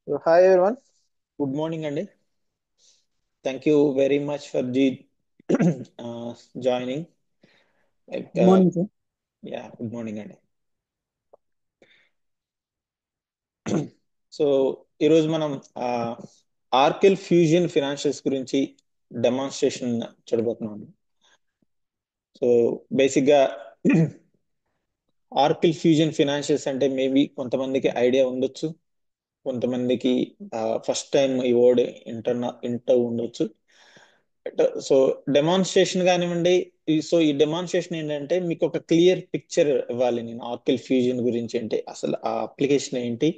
So, hi everyone. Good morning, Andy. Thank you very much for the joining. Like, Good morning, sir. yeah, good morning, Andy. So ఈరోజు మనం ఆర్కిల్ fusion financials గురించి demonstration చూడబోతున్నాం. So basic గా ఆర్కిల్ fusion financials అంటే maybe కొంతమందికి idea ఉండొచ్చు, కొంతమందికి first time ఈ వర్డ్ ఇంటర్ ఉండొచ్చు. సో డెమాన్స్ట్రేషన్ కానివ్వండి. ఈ డెమాన్స్ట్రేషన్ ఏంటంటే మీకు ఒక క్లియర్ పిక్చర్ ఇవ్వాలి. నేను ఆర్కిల్ ఫ్యూజన్ గురించి అంటే అసలు ఆ అప్లికేషన్ ఏంటి,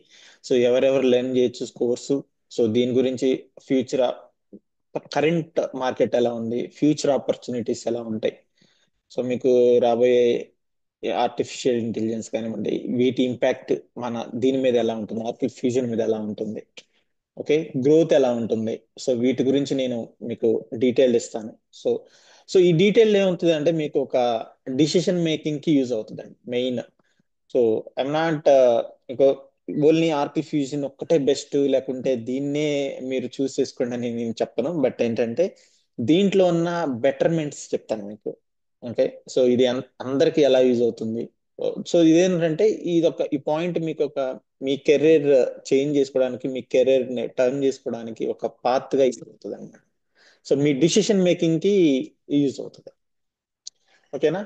సో ఎవరెవరు లెర్న్ చేయొచ్చు కోర్సు, సో దీని గురించి ఫ్యూచర్ కరెంట్ మార్కెట్ ఎలా ఉంది, ఫ్యూచర్ ఆపర్చునిటీస్ ఎలా ఉంటాయి, సో మీకు రాబోయే ఆర్టిఫిషియల్ ఇంటెలిజెన్స్ కానివ్వండి వీటి ఇంపాక్ట్ మన దీని మీద ఎలా ఉంటుంది, ఆర్కిల్ ఫ్యూజన్ మీద ఎలా ఉంటుంది, ఓకే గ్రోత్ ఎలా ఉంటుంది, సో వీటి గురించి నేను మీకు డీటెయిల్ ఇస్తాను. సో సో ఈ డీటెయిల్ ఏమవుతుంది అంటే మీకు ఒక డిసిషన్ మేకింగ్ కి యూజ్ అవుతుందండి మెయిన్. సో ఐఎమ్ నాట్ ఇంకో ఓన్లీ ఆర్కిల్ ఫ్యూజన్ ఒక్కటే బెస్ట్ లేకుంటే దీన్నే మీరు చూస్ చేసుకోండి అని నేను చెప్పను, బట్ ఏంటంటే దీంట్లో ఉన్న బెటర్మెంట్స్ చెప్తాను మీకు. ఓకే, సో ఇది అందరికి ఎలా యూజ్ అవుతుంది. సో ఇదేంటంటే ఈ పాయింట్ మీకు ఒక మీ కెరీర్ చేంజ్ చేసుకోవడానికి, మీ కెరీర్ ని టర్న్ చేసుకోవడానికి ఒక పాత్ గా యూజ్ అవుతుంది అనమాట. సో మీ డిసిషన్ మేకింగ్ కి యూజ్ అవుతుంది. ఓకేనా.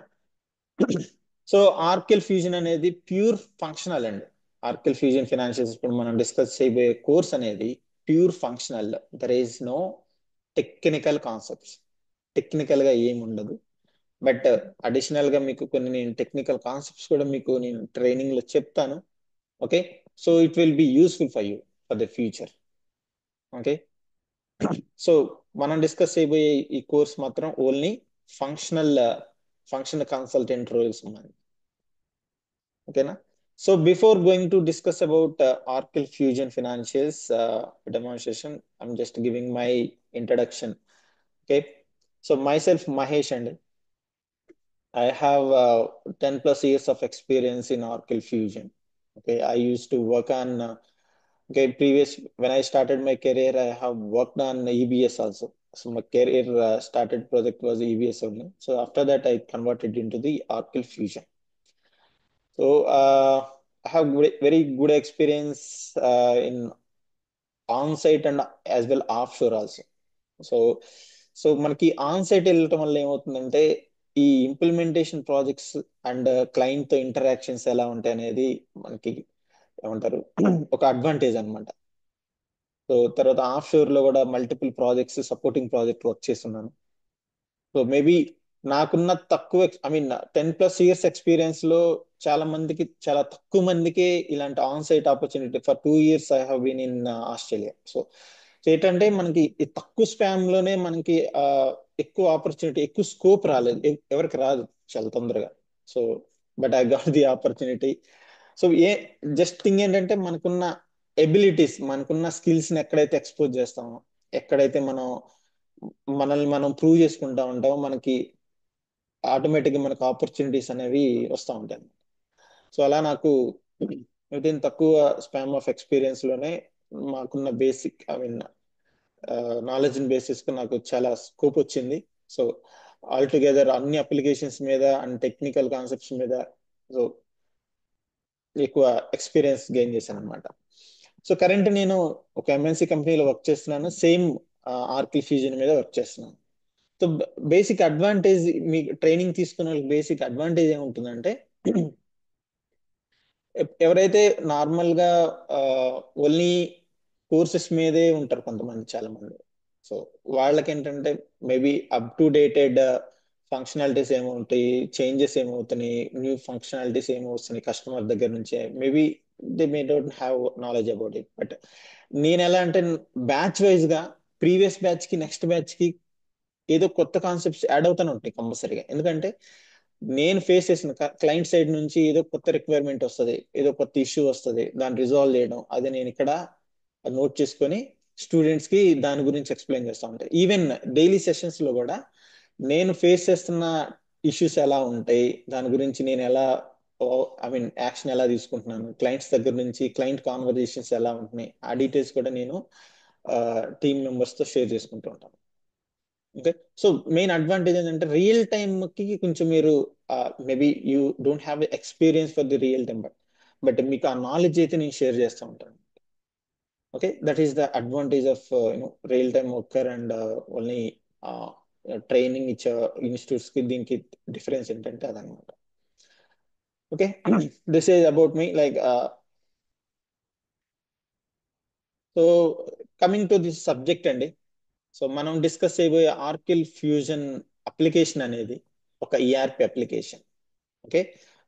సో ఆర్కిల్ ఫ్యూజన్ అనేది ప్యూర్ ఫంక్షనల్ అండి. ఆర్కిల్ ఫ్యూజన్ ఫినాన్షియల్స్ ఇప్పుడు మనం డిస్కస్ చేయబోయే కోర్స్ అనేది pure functional. There is no technical concepts. Technical గా ఏమి ఉండదు. బట్ అడిషనల్ గా మీకు కొన్ని నేను టెక్నికల్ కాన్సెప్ట్స్ కూడా మీకు నేను ట్రైనింగ్ లో చెప్తాను. Okay, so it will be useful for you for the future. Okay, so మనం డిస్కస్ చేయబోయే ఈ కోర్స్ మాత్రం only functional functional consultant roles ఉన్నాయి. ఓకేనా. So before going to discuss about Oracle fusion financials demonstration, I'm just giving my introduction. Okay, so myself Mahesh అండి. I have 10 plus years of experience in Oracle Fusion. Okay, I used to work on, okay, when I started my career, I have worked on EBS also. So my career started project was EBS only. So after that, I converted into the Oracle Fusion. So I have very good experience in on-site and as well offshore also. So so మనకి on site వెళ్ళటం వల్ల ఏమవుతుందంటే ఈ implementation projects and client తో interactions ఎలా ఉంటాయి అనేది మనకి ఏమంటారు ఒక అడ్వాంటేజ్ అన్నమాట. సో తర్వాత ఆఫ్ షోర్ లో కూడా multiple projects supporting project work చేస్తున్నాను. సో మేబీ నాకున్న తక్కువ I mean 10 plus years experience లో చాలా తక్కువ మందికి ఇలాంటి onsite opportunity. For 2 years I have been in Australia. So ఏంటంటే మనకి ఈ తక్కువ స్పామ్ లోనే మనకి ఎక్కువ ఆపర్చునిటీ, ఎక్కువ స్కోప్ రాలేదు, ఎవరికి రాదు చాలా తొందరగా. So but I got the opportunity. So just thing ఏంటంటే మనకున్న ఎబిలిటీస్, మనకున్న స్కిల్స్ ని ఎక్కడైతే ఎక్స్పోజ్ చేస్తామో, ఎక్కడైతే మనం మనల్ని మనం ప్రూవ్ చేసుకుంటా ఉంటామో మనకి ఆటోమేటిక్ గా మనకు ఆపర్చునిటీస్ అనేవి వస్తూ ఉంటాయి. సో అలా నాకు విత్ ఇన్ తక్కువ స్పామ్ ఆఫ్ ఎక్స్పీరియన్స్ లోనే మాకున్న basic I mean knowledge basis కు నాకు చాలా స్కోప్ వచ్చింది. సో ఆల్ టుగెదర్ అన్ని అప్లికేషన్స్ మీద అండ్ టెక్నికల్ కాన్సెప్ట్స్ మీద సో ఎక్కువ ఎక్స్పీరియన్స్ గెయిన్ చేశాను అనమాట. సో కరెంట్ నేను ఒక ఎంఎన్సి కంపెనీలో వర్క్ చేస్తున్నాను. సేమ్ ఆర్కిల్ ఫ్యూజన్ మీద వర్క్ చేస్తున్నాను. సో బేసిక్ అడ్వాంటేజ్, మీ ట్రైనింగ్ తీసుకున్న వాళ్ళకి బేసిక్ అడ్వాంటేజ్ ఏముంటుందంటే ఎవరైతే నార్మల్ గా ఓన్లీ కోర్సెస్ మీదే ఉంటారు కొంతమంది, చాలా మంది. సో వాళ్ళకి ఏంటంటే maybe up to dated functionalities ఏమవుతాయి, చేంజెస్ ఏమవుతున్నాయి, న్యూ ఫంక్షనాలిటీస్ ఏమవుతున్నాయి కస్టమర్ దగ్గర నుంచి, maybe they may don't have knowledge about it. But నేను ఎలా అంటే బ్యాచ్ వైజ్ గా ప్రీవియస్ బ్యాచ్ కి నెక్స్ట్ బ్యాచ్ కి ఏదో కొత్త కాన్సెప్ట్స్ యాడ్ అవుతూనే ఉంటాయి కంపల్సరీగా. ఎందుకంటే నేను ఫేస్ చేసిన క్లయింట్ సైడ్ నుంచి ఏదో కొత్త రిక్వైర్మెంట్ వస్తుంది, ఏదో కొత్త ఇష్యూ వస్తుంది, దాన్ని రిజాల్వ్ చేయడం, అది నేను ఇక్కడ నోట్ చేసుకొని స్టూడెంట్స్ కి దాని గురించి ఎక్స్ప్లెయిన్ చేస్తూ ఉంటాయి. ఈవెన్ డైలీ సెషన్స్ లో కూడా నేను ఫేస్ చేస్తున్న ఇష్యూస్ ఎలా ఉంటాయి, దాని గురించి నేను ఎలా ఐ మీన్ యాక్షన్ ఎలా తీసుకుంటున్నాను, క్లయింట్స్ దగ్గర నుంచి క్లయింట్ కాన్వర్జేషన్స్ ఎలా ఉంటున్నాయి, ఆ డీటెయిల్స్ కూడా నేను టీమ్ మెంబర్స్ తో షేర్ చేసుకుంటూ ఉంటాను. ఓకే. సో మెయిన్ అడ్వాంటేజ్ ఏంటంటే రియల్ టైమ్ కి కొంచెం మీరు maybe you don't have experience for the real time, but మీకు ఆ నాలెడ్జ్ అయితే నేను షేర్ చేస్తూ ఉంటాను. Okay, that is the advantage of real time worker and only training ఇచ్చే ఇన్స్టిట్యూట్స్ కి దీనికి డిఫరెన్స్ ఏంటంటే అదనమాట. Okay, this is about me like. So coming to this subject అండి, సో మనం డిస్కస్ చేయబోయే ఆర్కిల్ ఫ్యూజన్ అప్లికేషన్ అనేది ఒక ఈఆర్పి అప్లికేషన్. ఓకే,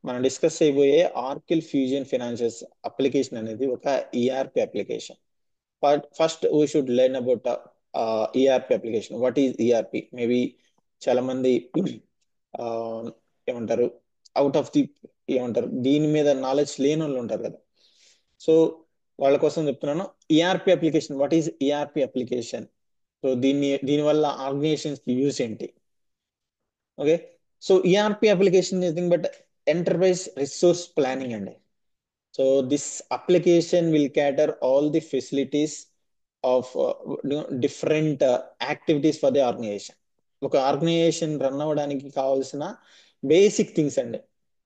మనం డిస్కస్ చేయబోయే ఆర్కిల్ ఫ్యూజన్ ఫైనాన్షియల్స్ అప్లికేషన్ అనేది ఒక ERP application. But first we should learn about ERP application. What is ERP? Maybe చాలా మంది ఏమంటారు అవుట్ ఆఫ్ ది ఏమంటారు దీని మీద నాలెడ్జ్ లేని వాళ్ళు ఉంటారు కదా. సో వాళ్ళ కోసం చెప్తున్నాను, ERP application. What is ERP application? So దీని వల్ల ఆర్గనైజేషన్స్ యూస్ ఏంటి? Okay, so ERP application nothing but enterprise resource planning అండి. So this application will cater all the facilities of different activities for the organization. ఒక organisation run అవ్వడానికి కావాల్సిన basic things అండి.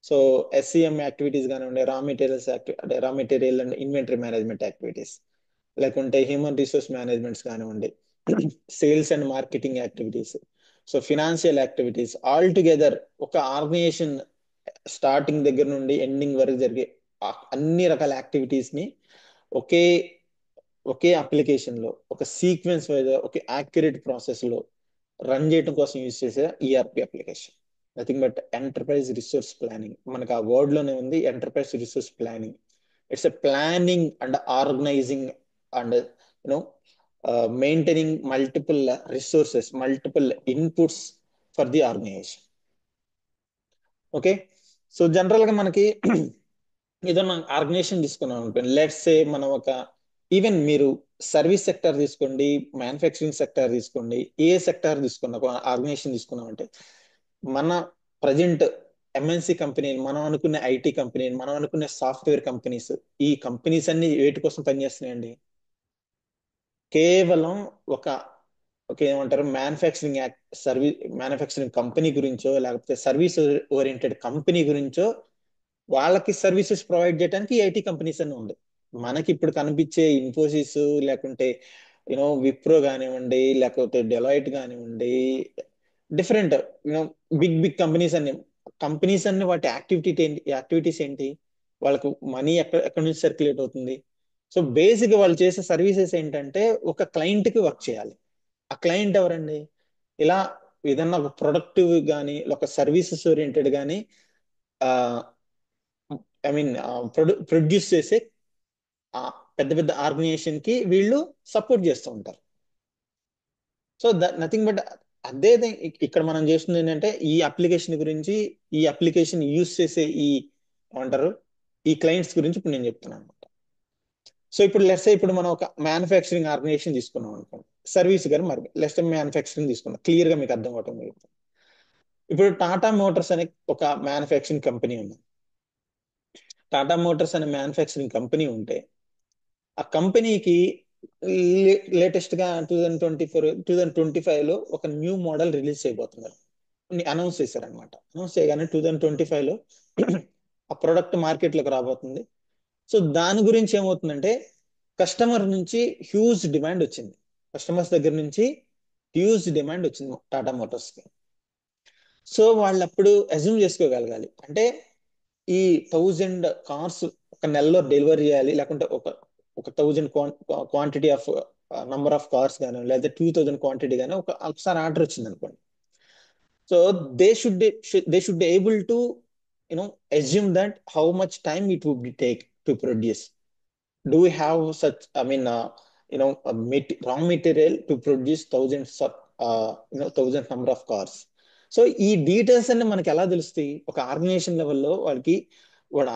So SCM activities కానివ్వండి, raw material and inventory management activities, లేకుంటే human resource managements కానివ్వండి, sales and marketing activities, so financial activities, all together ఒక organisation starting దగ్గర నుండి ఎండింగ్ వరకు జరిగే అన్ని రకాల యాక్టివిటీస్ ని ఒకే ఒకే అప్లికేషన్ లో ఒక సీక్వెన్స్ వైజ్ ఒక యాక్యురేట్ ప్రాసెస్ లో రన్ చేయడం కోసం యూజ్ చేసే ERP application nothing but enterprise resource planning. మనకు ఆ వర్డ్ లోనే ఉంది, enterprise resource planning. It's a planning and organizing and you know maintaining multiple resources, multiple inputs for the organization. Okay, so general గా మనకి ఏదైనా ఆర్గనైజేషన్ తీసుకున్నాం అనుకోండి, లెట్స్ సే మనం ఒక ఈవెన్ మీరు సర్వీస్ సెక్టర్ తీసుకోండి, మ్యానుఫ్యాక్చరింగ్ సెక్టర్ తీసుకోండి, ఏ సెక్టర్ తీసుకున్నా ఒక ఆర్గనైజేషన్ తీసుకున్నాం అంటే మన ప్రజెంట్ ఎంఎన్సి కంపెనీ, మనం అనుకునే ఐటీ కంపెనీ, మనం అనుకునే సాఫ్ట్వేర్ కంపెనీస్, ఈ కంపెనీస్ అన్ని వేటి కోసం పనిచేస్తున్నాయండి? కేవలం ఒక ఒక ఏమంటారు మ్యానుఫ్యాక్చరింగ్ మ్యానుఫ్యాక్చరింగ్ కంపెనీ గురించో లేకపోతే సర్వీస్ ఓరియంటెడ్ కంపెనీ గురించో వాళ్ళకి సర్వీసెస్ ప్రొవైడ్ చేయడానికి ఐటీ కంపెనీస్ అని ఉంది. మనకి ఇప్పుడు కనిపించే ఇన్ఫోసిస్, లేకుంటే విప్రో కానివ్వండి, లేకపోతే డెలాయిట్ కానివ్వండి, డిఫరెంట్ బిగ్ బిగ్ కంపెనీస్ అన్ని వాటి యాక్టివిటీస్ ఏంటి? వాళ్ళకు మనీ ఎక్కడి నుంచి సర్క్యులేట్ అవుతుంది? సో బేసిక్ వాళ్ళు చేసే సర్వీసెస్ ఏంటంటే ఒక క్లయింట్ కి వర్క్ చేయాలి. ఆ క్లయింట్ ఎవరండి? ఇలా ఏదన్నా ఒక ప్రొడక్టివ్ కానీ ఒక సర్వీసెస్ ఓరియంటెడ్ కానీ ఐ మీన్ ప్రొడ్యూస్ చేసే పెద్ద పెద్ద ఆర్గనైజేషన్ కి వీళ్ళు సపోర్ట్ చేస్తూ ఉంటారు. సో నథింగ్ బట్ అదే ఇక్కడ మనం చేస్తుంది ఏంటంటే ఈ అప్లికేషన్ గురించి, ఈ అప్లికేషన్ యూస్ చేసే ఈ ఏమంటారు ఈ క్లయింట్స్ గురించి ఇప్పుడు నేను చెప్తున్నాను అనమాట. సో ఇప్పుడు లెట్స్ ఇప్పుడు మనం ఒక మ్యానుఫ్యాక్చరింగ్ ఆర్గనైజేషన్ తీసుకున్నాం అనుకోండి, సర్వీస్ గారు మరి లెట్స్ మ్యానుఫ్యాక్చరింగ్ తీసుకున్నాం, క్లియర్ గా మీకు అర్థం అవటం లేదు. ఇప్పుడు టాటా మోటార్స్ అనే ఒక మ్యానుఫ్యాక్చరింగ్ కంపెనీ ఉంది. టాటా మోటార్స్ అనే మ్యానుఫ్యాక్చరింగ్ కంపెనీ ఉంటే ఆ కంపెనీకి లేటెస్ట్ గా 2025 లో ఒక న్యూ మోడల్ రిలీజ్ చేయబోతున్నారు, అనౌన్స్ చేశారనమాట. అనౌన్స్ చేయగానే 2025 లో ఆ ప్రొడక్ట్ మార్కెట్ లోకి రాబోతుంది. సో దాని గురించి ఏమవుతుందంటే కస్టమర్ నుంచి హ్యూజ్ డిమాండ్ వచ్చింది, కస్టమర్స్ దగ్గర నుంచి హ్యూజ్ డిమాండ్ వచ్చింది టాటా మోటార్స్ కి. సో వాళ్ళు అప్పుడు అజ్యూమ్ చేసుకోగలగాలి అంటే ఈ 1000 కార్స్ ఒక నెలలో డెలివరీ చేయాలి, లేకుంటే ఒక ఒక 1000 quantity of number of cars కానీ లేదా 2000 క్వాంటిటీ కానీ ఒకసారి ఆర్డర్ వచ్చింది అనుకోండి. So they should able to assume that how much time it would be take to produce. Do we have such, I mean, raw material to produce thousands of, thousands number of cars? So ఈ details అన్ని మనకి ఎలా తెలుస్తాయి? ఒక organisation లెవెల్లో వాడి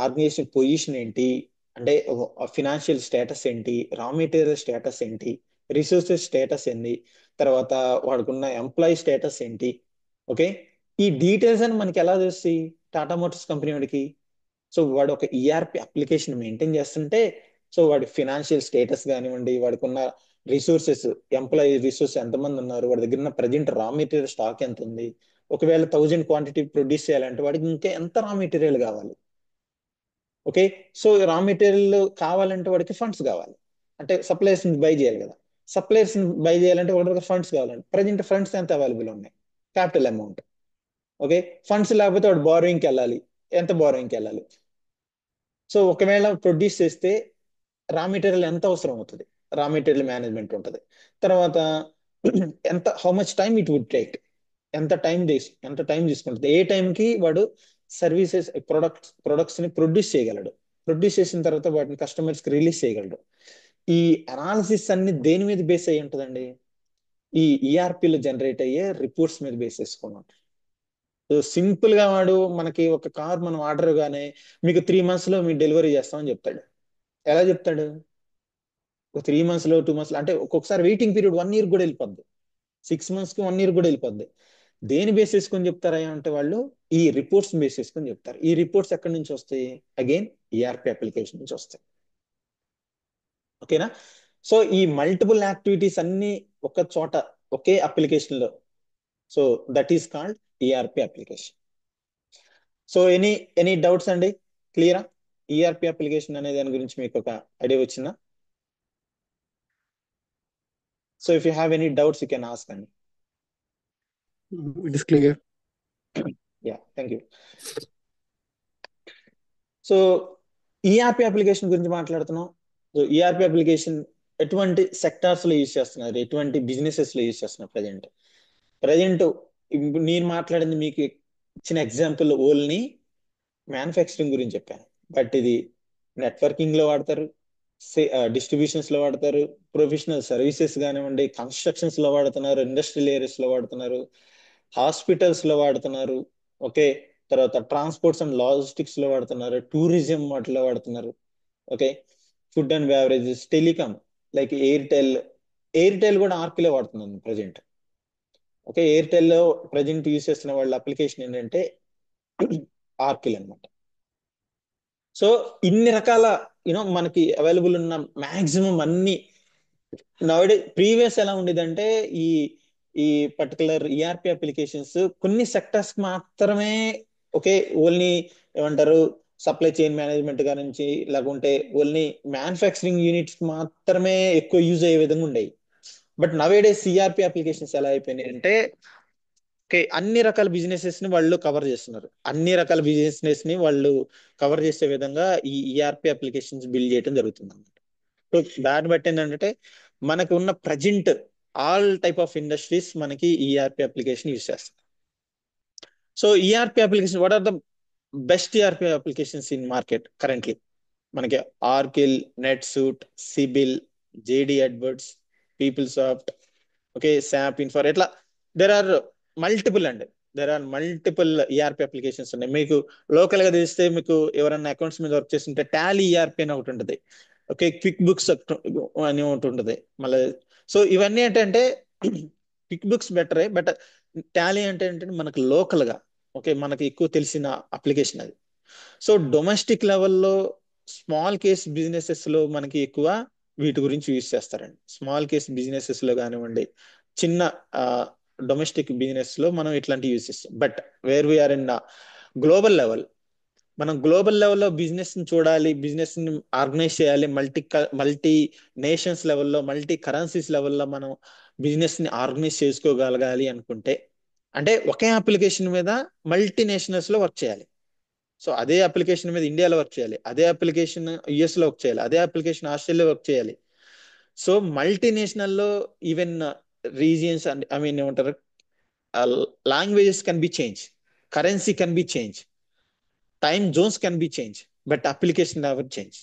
organisation position ఏంటి, అంటే ఫినాన్షియల్ స్టేటస్ ఏంటి, రా మెటీరియల్ స్టేటస్ ఏంటి, రిసోర్సెస్ స్టేటస్ ఏంటి, తర్వాత వాడుకున్న ఎంప్లాయీ స్టేటస్ ఏంటి. ఓకే, ఈ డీటెయిల్స్ అని మనకి ఎలా తెలుస్తాయి టాటా మోటార్స్ కంపెనీ వాడికి? సో వాడు ఒక ఈఆర్పి అప్లికేషన్ మెయింటైన్ చేస్తుంటే, సో వాడి ఫినాన్షియల్ స్టేటస్ కానివ్వండి, వాడికి ఉన్న రిసోర్సెస్, ఎంప్లాయీ రిసోర్స్ ఎంతమంది ఉన్నారు, వాడి దగ్గర ఉన్న ప్రజెంట్ రా మెటీరియల్ స్టాక్ ఎంత ఉంది, ఒకవేళ 1000 క్వాంటిటీ ప్రొడ్యూస్ చేయాలంటే వాడికి ఇంకా ఎంత రా మెటీరియల్ కావాలి. ఓకే. సో రా మెటీరియల్ కావాలంటే వాడికి ఫండ్స్ కావాలి, అంటే సప్లైర్స్ బై చేయాలి కదా. సప్లైర్స్ బై చేయాలంటే వాడికి ఫండ్స్ కావాలండి. ప్రజెంట్ ఫండ్స్ ఎంత అవైలబుల్ ఉన్నాయి, క్యాపిటల్ అమౌంట్. ఓకే. ఫండ్స్ లేకపోతే వాడు బారోయింగ్కి వెళ్ళాలి, ఎంత బారోయింగ్కి వెళ్ళాలి. సో ఒకవేళ ప్రొడ్యూస్ చేస్తే రా మెటీరియల్ ఎంత అవసరం అవుతుంది, రా మెటీరియల్ మేనేజ్మెంట్ ఉంటుంది. తర్వాత ఎంత, how much time it would take, ఎంత టైం తీసుకుంటుంది, ఏ టైంకి వాడు సర్వీసెస్ ప్రొడక్ట్స్ ని ప్రొడ్యూస్ చేయగలడు, ప్రొడ్యూస్ చేసిన తర్వాత వాటిని కస్టమర్స్ కి రిలీజ్ చేయగలడు. ఈ అనాలిసిస్ అన్ని దేని మీద బేస్ అయ్యి ఉంటుందండి, ఈ ఈఆర్పిలో జనరేట్ అయ్యే రిపోర్ట్స్ మీద బేస్ చేసుకున్నాం. సో సింపుల్ గా వాడు మనకి ఒక కార్ మనం ఆర్డర్ గానే మీకు 3 months లో మీకు డెలివరీ చేస్తామని చెప్తాడు. ఎలా చెప్తాడు, ఒక 3 months లో 2 months లో, అంటే ఒక్కొక్కసారి వెయిటింగ్ పీరియడ్ 1 year కూడా వెళ్ళిపోద్ది, 6 months కి 1 year కూడా వెళ్ళిపోద్ది. దేని బేస్ చేసుకొని చెప్తారా అంటే వాళ్ళు ఈ రిపోర్ట్స్ బేస్ చేసుకొని చెప్తారు. ఈ రిపోర్ట్స్ ఎక్కడి నుంచి వస్తాయి, అగైన్ ఈఆర్పి అప్లికేషన్ నుంచి వస్తాయి. ఓకేనా. సో ఈ మల్టిపుల్ యాక్టివిటీస్ అన్ని ఒక చోట, ఒకే అప్లికేషన్ లో, so that is called ERP application. So any doubts అండి, క్లియరా? ఈఆర్పి అప్లికేషన్ అనే దాని గురించి మీకు ఒక ఐడియా వచ్చిందా? So if you have any doubts you can ask అండి. It is clear. Yeah, thank you. So ERP application గురించి మాట్లాడుతున్నాం. సో ఈఆర్పి అప్లికేషన్ ఎటువంటి సెక్టార్స్ లో యూజ్ చేస్తున్నారు, ఎటువంటి బిజినెసెస్ లో యూజ్ చేస్తున్నారు ప్రజెంట్ నేను మాట్లాడింది మీకు ఇచ్చిన ఎగ్జాంపుల్ ఓన్లీ మ్యానుఫ్యాక్చరింగ్ గురించి చెప్పాను. బట్ ఇది నెట్వర్కింగ్ లో వాడతారు, డిస్ట్రిబ్యూషన్స్ లో వాడతారు, ప్రొఫెషనల్ సర్వీసెస్ కానివ్వండి, కన్స్ట్రక్షన్స్ లో వాడుతున్నారు, ఇండస్ట్రియల్ ఏరియాస్ లో వాడుతున్నారు, హాస్పిటల్స్ లో వాడుతున్నారు. ఓకే. తర్వాత ట్రాన్స్పోర్ట్స్ అండ్ లాజిస్టిక్స్ లో వాడుతున్నారు, టూరిజం వాటిలో వాడుతున్నారు. Okay. Food and beverages, telecom like Airtel కూడా ఆర్కిలో వాడుతున్నాను ప్రజెంట్. ఓకే. ఎయిర్టెల్ లో ప్రజెంట్ యూస్ చేస్తున్న వాళ్ళ అప్లికేషన్ ఏంటంటే ఆర్కిల్ అన్నమాట. సో ఇన్ని రకాల మనకి అవైలబుల్ ఉన్న మాక్సిమం అన్ని నవడే. ప్రీవియస్ ఎలా ఉండేదంటే ఈ ఈ పర్టికులర్ ఈఆర్పి అప్లికేషన్స్ కొన్ని సెక్టర్స్ మాత్రమే, ఓకే, ఓన్లీ ఏమంటారు సప్లై చైన్ మేనేజ్మెంట్ గా నుంచి, లేకుంటే ఓన్లీ మ్యానుఫ్యాక్చరింగ్ యూనిట్స్ మాత్రమే ఎక్కువ యూజ్ అయ్యే విధంగా ఉండేవి. బట్ నవేడే సిఆర్పి అప్లికేషన్స్ ఎలా అయిపోయినాయి అంటే, ఓకే, అన్ని రకాల బిజినెసెస్ ని వాళ్ళు కవర్ చేస్తున్నారు, అన్ని రకాల బిజినెస్ ని వాళ్ళు కవర్ చేసే విధంగా ఈ ఈఆర్పి అప్లికేషన్స్ బిల్డ్ చేయడం జరుగుతుంది అన్నమాట. సో దాన్ని బట్టి ఏంటంటే మనకు ఉన్న present all type of industries మనకి ఈఆర్పి అప్లికేషన్ యూజ్ చేస్తారు. So ERP application, what are the best ERP applications in market currently? మనకి Oracle, NetSuite, Siebel, JD Edwards, PeopleSoft, okay, SAP Infor, ఇట్లా there are multiple అండి. There are multiple ERP applications ఉన్నాయి. మీకు local గా తెలిస్తే, మీకు ఎవరన్నా accounts మీద వర్క్ చేస్తుంటే టాలీ ఈఆర్పి అని ఒకటి ఉంటుంది. ఓకే, క్విక్ బుక్స్ అని ఒకటి ఉంటుంది మళ్ళీ. సో ఇవన్నీ ఏంటంటే క్విక్ బుక్స్ బెటరే, బట్ టాలీ అంటే ఏంటంటే మనకు లోకల్ గా, ఓకే, మనకి ఎక్కువ తెలిసిన అప్లికేషన్ అది. సో డొమెస్టిక్ లెవెల్లో స్మాల్ కేస్ బిజినెసెస్ లో మనకి ఎక్కువ వీటి గురించి యూజ్ చేస్తారండి. స్మాల్ కేస్ బిజినెసెస్ లో కానివ్వండి, చిన్న డొమెస్టిక్ బిజినెస్ లో మనం ఇట్లాంటి యూజ్ చేస్తాం. But where we're in global level, మనం గ్లోబల్ లెవెల్లో బిజినెస్ ని చూడాలి, బిజినెస్ ని ఆర్గనైజ్ చేయాలి, మల్టీ నేషన్స్ లెవెల్లో, మల్టీ కరెన్సీస్ లెవెల్లో మనం బిజినెస్ ని ఆర్గనైజ్ చేసుకోగలగాలి అనుకుంటే, అంటే ఒకే అప్లికేషన్ మీద మల్టీనేషనల్స్ లో వర్క్ చేయాలి. సో అదే అప్లికేషన్ మీద ఇండియాలో వర్క్ చేయాలి, అదే అప్లికేషన్ యుఎస్ లో వర్క్ చేయాలి, అదే అప్లికేషన్ ఆస్ట్రేలియా వర్క్ చేయాలి. సో మల్టీనేషనల్ లో even regions and I mean ఏమంటారు, languages can be change, currency can be change, time zones can be change, but application never change.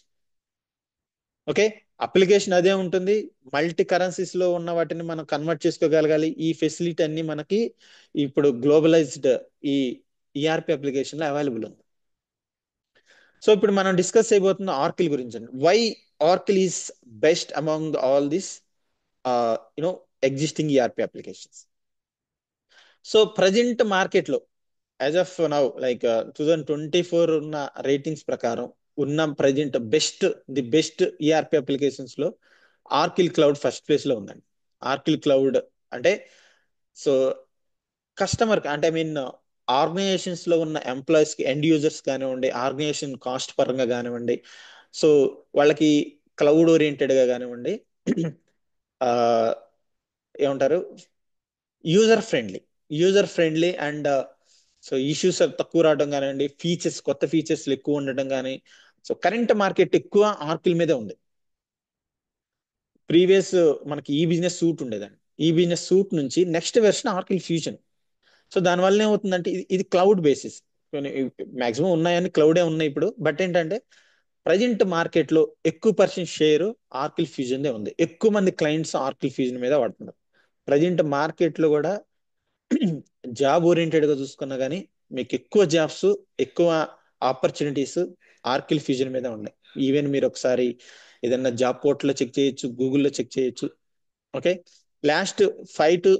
Okay. Application అదే ఉంటుంది, multi currencies లో ఉన్న వాటిని మనం convert చేసుకోగలగాలి. ఈ ఫెసిలిటీ అన్ని మనకి ఇప్పుడు గ్లోబలైజ్డ్ ఈ ఈఆర్పి అప్లికేషన్ లో అవైలబుల్ ఉంది. సో ఇప్పుడు మనం డిస్కస్ చేయబోతున్న ఆర్కిల్ గురించి. Why Oracle is best among all this existing ERP applications. So present market లో యాజ్ ఆఫ్ నౌ లైక్ 2024 ఉన్న రేటింగ్స్ ప్రకారం ఉన్న ప్రజెంట్ బెస్ట్ ఈఆర్పి అప్లికేషన్స్ లో ఆర్కిల్ క్లౌడ్ ఫస్ట్ ప్లేస్ లో ఉందండి. ఆర్కిల్ క్లౌడ్ అంటే సో కస్టమర్ అంటే ఐ మీన్ ఆర్గనైజేషన్స్ లో ఉన్న ఎంప్లాయీస్ కి ఎండ్ యూజర్స్ కానివ్వండి, ఆర్గనైజేషన్ కాస్ట్ పరంగా కానివ్వండి, సో వాళ్ళకి క్లౌడ్ ఓరియంటెడ్ గా కానివ్వండి, ఆ ఏమంటారు, user friendly and so issues తక్కువ రావడం కానివ్వండి, కొత్త ఫీచర్స్ ఎక్కువ ఉండడం కానీ, సో కరెంట్ మార్కెట్ ఎక్కువ ఆర్కిల్ మీదే ఉంది. ప్రీవియస్ మనకి ఈ బిజినెస్ సూట్ ఉండేదండి. ఈ బిజినెస్ సూట్ నుంచి నెక్స్ట్ వెర్షన్ ఆర్కిల్ ఫ్యూజన్. సో దానివల్ల ఏమవుతుందంటే ఇది క్లౌడ్ బేసిస్. మాక్సిమం ఉన్నాయని క్లౌడే ఉన్నాయి ఇప్పుడు. బట్ ఏంటంటే ప్రజెంట్ మార్కెట్ లో ఎక్కువ పర్సెంట్ షేర్ ఆర్కిల్ ఫ్యూజన్ దే ఉంది. ఎక్కువ మంది క్లయింట్స్ ఆర్కిల్ ఫ్యూజన్ మీద వాడుతున్నారు. ప్రజెంట్ మార్కెట్ లో కూడా జాబ్ ఓరియంటెడ్ గా చూసుకున్నా కానీ మీకు ఎక్కువ జాబ్స్, ఎక్కువ ఆపర్చునిటీస్ ఆర్కిల్ ఫ్యూజన్ మీద ఉన్నాయి. ఈవెన్ మీరు ఒకసారి ఏదన్నా జాబ్ పోర్టల్ లో చెక్ చేయొచ్చు, గూగుల్లో చెక్ చేయొచ్చు. Okay, last five to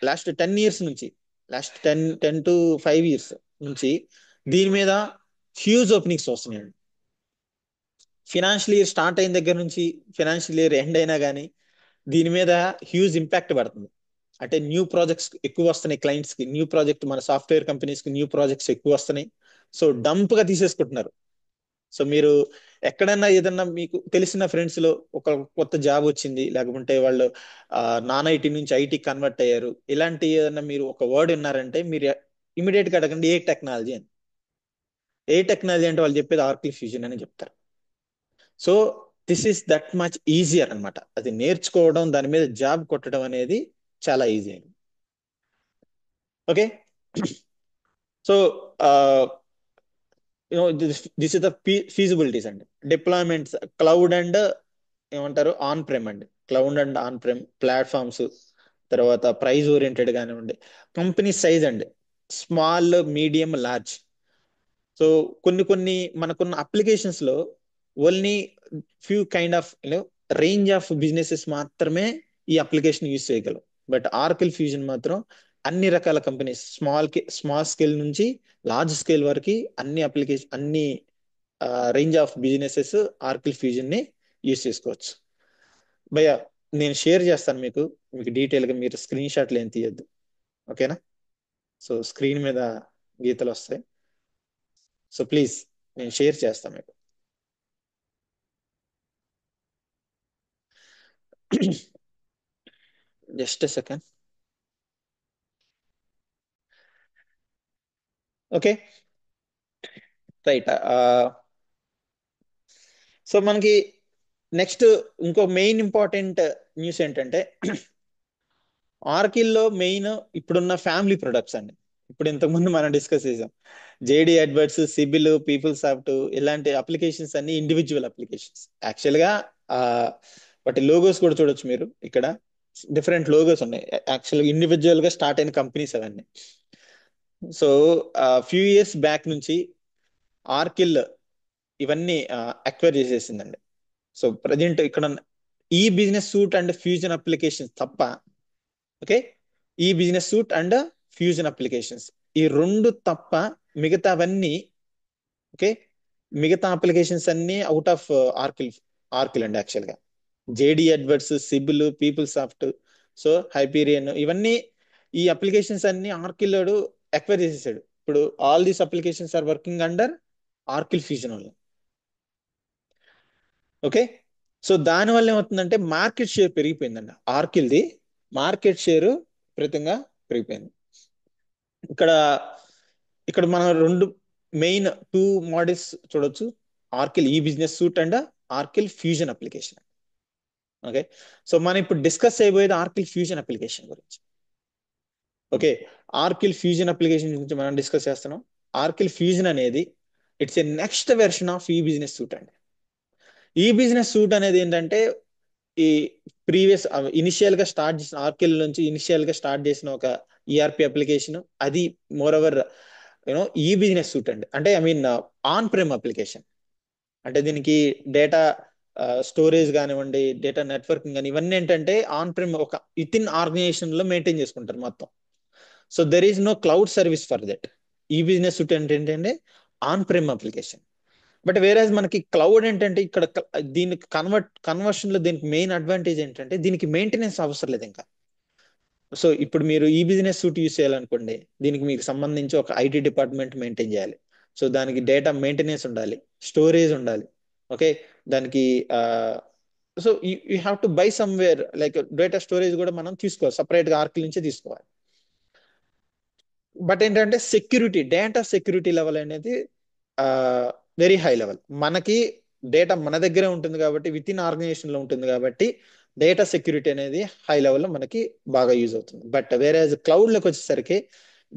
last 10 years నుంచి, లాస్ట్ 10 to 5 years నుంచి దీని మీద హ్యూజ్ ఓపెనింగ్స్ వస్తున్నాయండి. ఫినాన్షియల్ ఇయర్ స్టార్ట్ అయిన దగ్గర నుంచి ఫినాన్షియల్ ఇయర్ ఎండ్ అయినా కానీ దీని మీద హ్యూజ్ ఇంపాక్ట్ పడుతుంది. అంటే న్యూ ప్రాజెక్ట్స్ ఎక్కువ వస్తున్నాయి, క్లయింట్స్ కి న్యూ ప్రాజెక్ట్, మన సాఫ్ట్వేర్ కంపెనీస్ కి న్యూ ప్రాజెక్ట్స్ ఎక్కువ వస్తున్నాయి. సో డంప్ గా తీసేసుకుంటున్నారు. సో మీరు ఎక్కడన్నా ఏదన్నా మీకు తెలిసిన ఫ్రెండ్స్ లో ఒక కొత్త జాబ్ వచ్చింది, లేకుంటే వాళ్ళు నాన్ ఐటీ నుంచి ఐటీ కన్వర్ట్ అయ్యారు, ఇలాంటి ఏదన్నా మీరు ఒక వర్డ్ విన్నారంటే మీరు ఇమీడియట్ గా అడగండి ఏ టెక్నాలజీ అని. ఏ టెక్నాలజీ అంటే వాళ్ళు చెప్పేది ఆర్కిల్ ఫ్యూజన్ అని చెప్తారు. So this is that much easier అనమాట. అది నేర్చుకోవడం, దాని మీద జాబ్ కొట్టడం అనేది చాలా ఈజీ అయింది. Okay, so this is the feasibilities అండి. డిప్లాయ్మెంట్స్ క్లౌడ్ అండ్ ఏమంటారు ఆన్ ప్రెమ్ అండి. Cloud and on Prem platforms, తర్వాత ప్రైస్ ఓరియంటెడ్ కానివ్వండి, కంపెనీ సైజ్ అండి, స్మాల్, మీడియం, లార్జ్. సో కొన్ని మనకున్న అప్లికేషన్స్ లో only few kind of range of businesses మాత్రమే ఈ అప్లికేషన్ యూజ్ చేయగలవు. బట్ ఆర్కిల్ ఫ్యూజన్ మాత్రం అన్ని రకాల కంపెనీస్, స్మాల్ స్కేల్ నుంచి లార్జ్ స్కేల్ వరకు అన్ని రేంజ్ ఆఫ్ బిజినెసెస్ ఆర్కిల్ ఫ్యూజన్ ని యూజ్ చేసుకోవచ్చు. భయ్యా నేను షేర్ చేస్తాను మీకు, డీటెయిల్ గా, మీరు స్క్రీన్ షాట్లు ఏం తీయద్దు. ఓకేనా? సో స్క్రీన్ మీద గీతలు వస్తాయి. సో ప్లీజ్ నేను షేర్ చేస్తాను మీకు. Just second. Okay, right. So మనకి నెక్స్ట్ ఇంకో మెయిన్ ఇంపార్టెంట్ న్యూస్ ఏంటంటే ఆర్కిల్ లో మెయిన్ ఇప్పుడున్న ఫ్యామిలీ ప్రొడక్ట్స్ అండి. ఇప్పుడు ఇంతకుముందు మనం డిస్కస్ చేసాం JD Edwards, Siebel, people soft, ఇలాంటి అప్లికేషన్స్ అన్ని ఇండివిజువల్ అప్లికేషన్స్. యాక్చువల్ గా ఆ, వాటి లోగోస్ కూడా చూడొచ్చు మీరు ఇక్కడ. డిఫరెంట్ లోగోస్ ఉన్నాయి. యాక్చువల్ గా ఇండివిజువల్ గా స్టార్ట్ అయిన కంపెనీస్ అవన్నీ. సో ఫ్యూ ఇయర్స్ బ్యాక్ నుంచి ఆర్కిల్ ఇవన్నీ అక్వైర్ చేసేసిందండి. సో ప్రజెంట్ ఇక్కడ ఈ business suite and fusion applications తప్ప, ఓకే, ఈ business suite and fusion applications ఈ రెండు తప్ప మిగతావన్నీ, ఓకే, మిగతా అప్లికేషన్స్ అన్ని అవుట్ ఆఫ్ ఆర్కిల్ అండి. యాక్చువల్ గా JD Edwards, Siebel, PeopleSoft, so Hyperion, ఇవన్నీ ఈ అప్లికేషన్స్ అన్ని ఆర్కిల్ అక్వైర్ చేసేసాడు. ఇప్పుడు all these applications are working under Oracle Fusion only. Okay, so దాని వల్ల ఏమవుతుందంటే మార్కెట్ షేర్ పెరిగిపోయిందండి. ఆర్కిల్ది మార్కెట్ షేర్ విపరీతంగా పెరిగిపోయింది. ఇక్కడ ఇక్కడ మనం రెండు మెయిన్ టూ మోడల్స్ చూడొచ్చు, ఆర్కిల్ ఈ business suite and ఆర్కిల్ fusion application. Okay, so మనం ఇప్పుడు డిస్కస్ చేయబోయేది ఆర్కిల్ ఫ్యూజన్ అప్లికేషన్ గురించి. ఓకే, ఆర్కిల్ ఫ్యూజన్ అప్లికేషన్ గురించి మనం డిస్కస్ చేస్తున్నాం. ఆర్కిల్ ఫ్యూజన్ అనేది it's a next version of ఈ బిజినెస్ సూట్ అండి. ఈ బిజినెస్ సూట్ అనేది ఏంటంటే ఈ ప్రీవియస్ ఇనిషియల్ గా స్టార్ట్ చేసిన ఆర్కిల్ నుంచి ఇనిషియల్ గా స్టార్ట్ చేసిన ఒక ఈఆర్పి అప్లికేషన్, అది మోర్ ఓవర్ ఈ బిజినెస్ సూట్ అండి. అంటే I mean on prem application. అంటే దీనికి డేటా స్టోరేజ్ కానివ్వండి, డేటా నెట్వర్కింగ్ కానీ, ఇవన్నీ ఏంటంటే ఆన్ ప్రెమ్ ఒక విత్ ఇన్ ఆర్గనైజేషన్ లో మెయింటైన్ చేసుకుంటారు మొత్తం. So there is no cloud service for that. ఈ బిజినెస్ సూట్ అంటే ఏంటంటే on prem application. But whereas మనకి క్లౌడ్ ఏంటంటే ఇక్కడ దీనికి కన్వర్షన్ లో దీనికి మెయిన్ అడ్వాంటేజ్ ఏంటంటే దీనికి మెయింటెనెన్స్ అవసరం లేదు ఇంకా. సో ఇప్పుడు మీరు ఈ బిజినెస్ సూట్ యూస్ చేయాలనుకోండి, దీనికి మీకు సంబంధించి ఒక ఐటీ డిపార్ట్మెంట్ మెయింటైన్ చేయాలి. సో దానికి డేటా మెయింటెనెన్స్ ఉండాలి, స్టోరేజ్ ఉండాలి. ఓకే, దానికి so you have to buy somewhere, like data storage కూడా మనం తీసుకోవాలి, సపరేట్ గా ఆర్కిల్ నుంచి తీసుకోవాలి. బట్ ఏంటంటే సెక్యూరిటీ, డేటా సెక్యూరిటీ లెవెల్ అనేది వెరీ హై లెవెల్. మనకి డేటా మన దగ్గరే ఉంటుంది కాబట్టి, విత్ ఇన్ ఆర్గనైజేషన్ లో ఉంటుంది కాబట్టి డేటా సెక్యూరిటీ అనేది హై లెవెల్లో మనకి బాగా యూజ్ అవుతుంది. బట్ వేరే క్లౌడ్ లోకి వచ్చేసరికి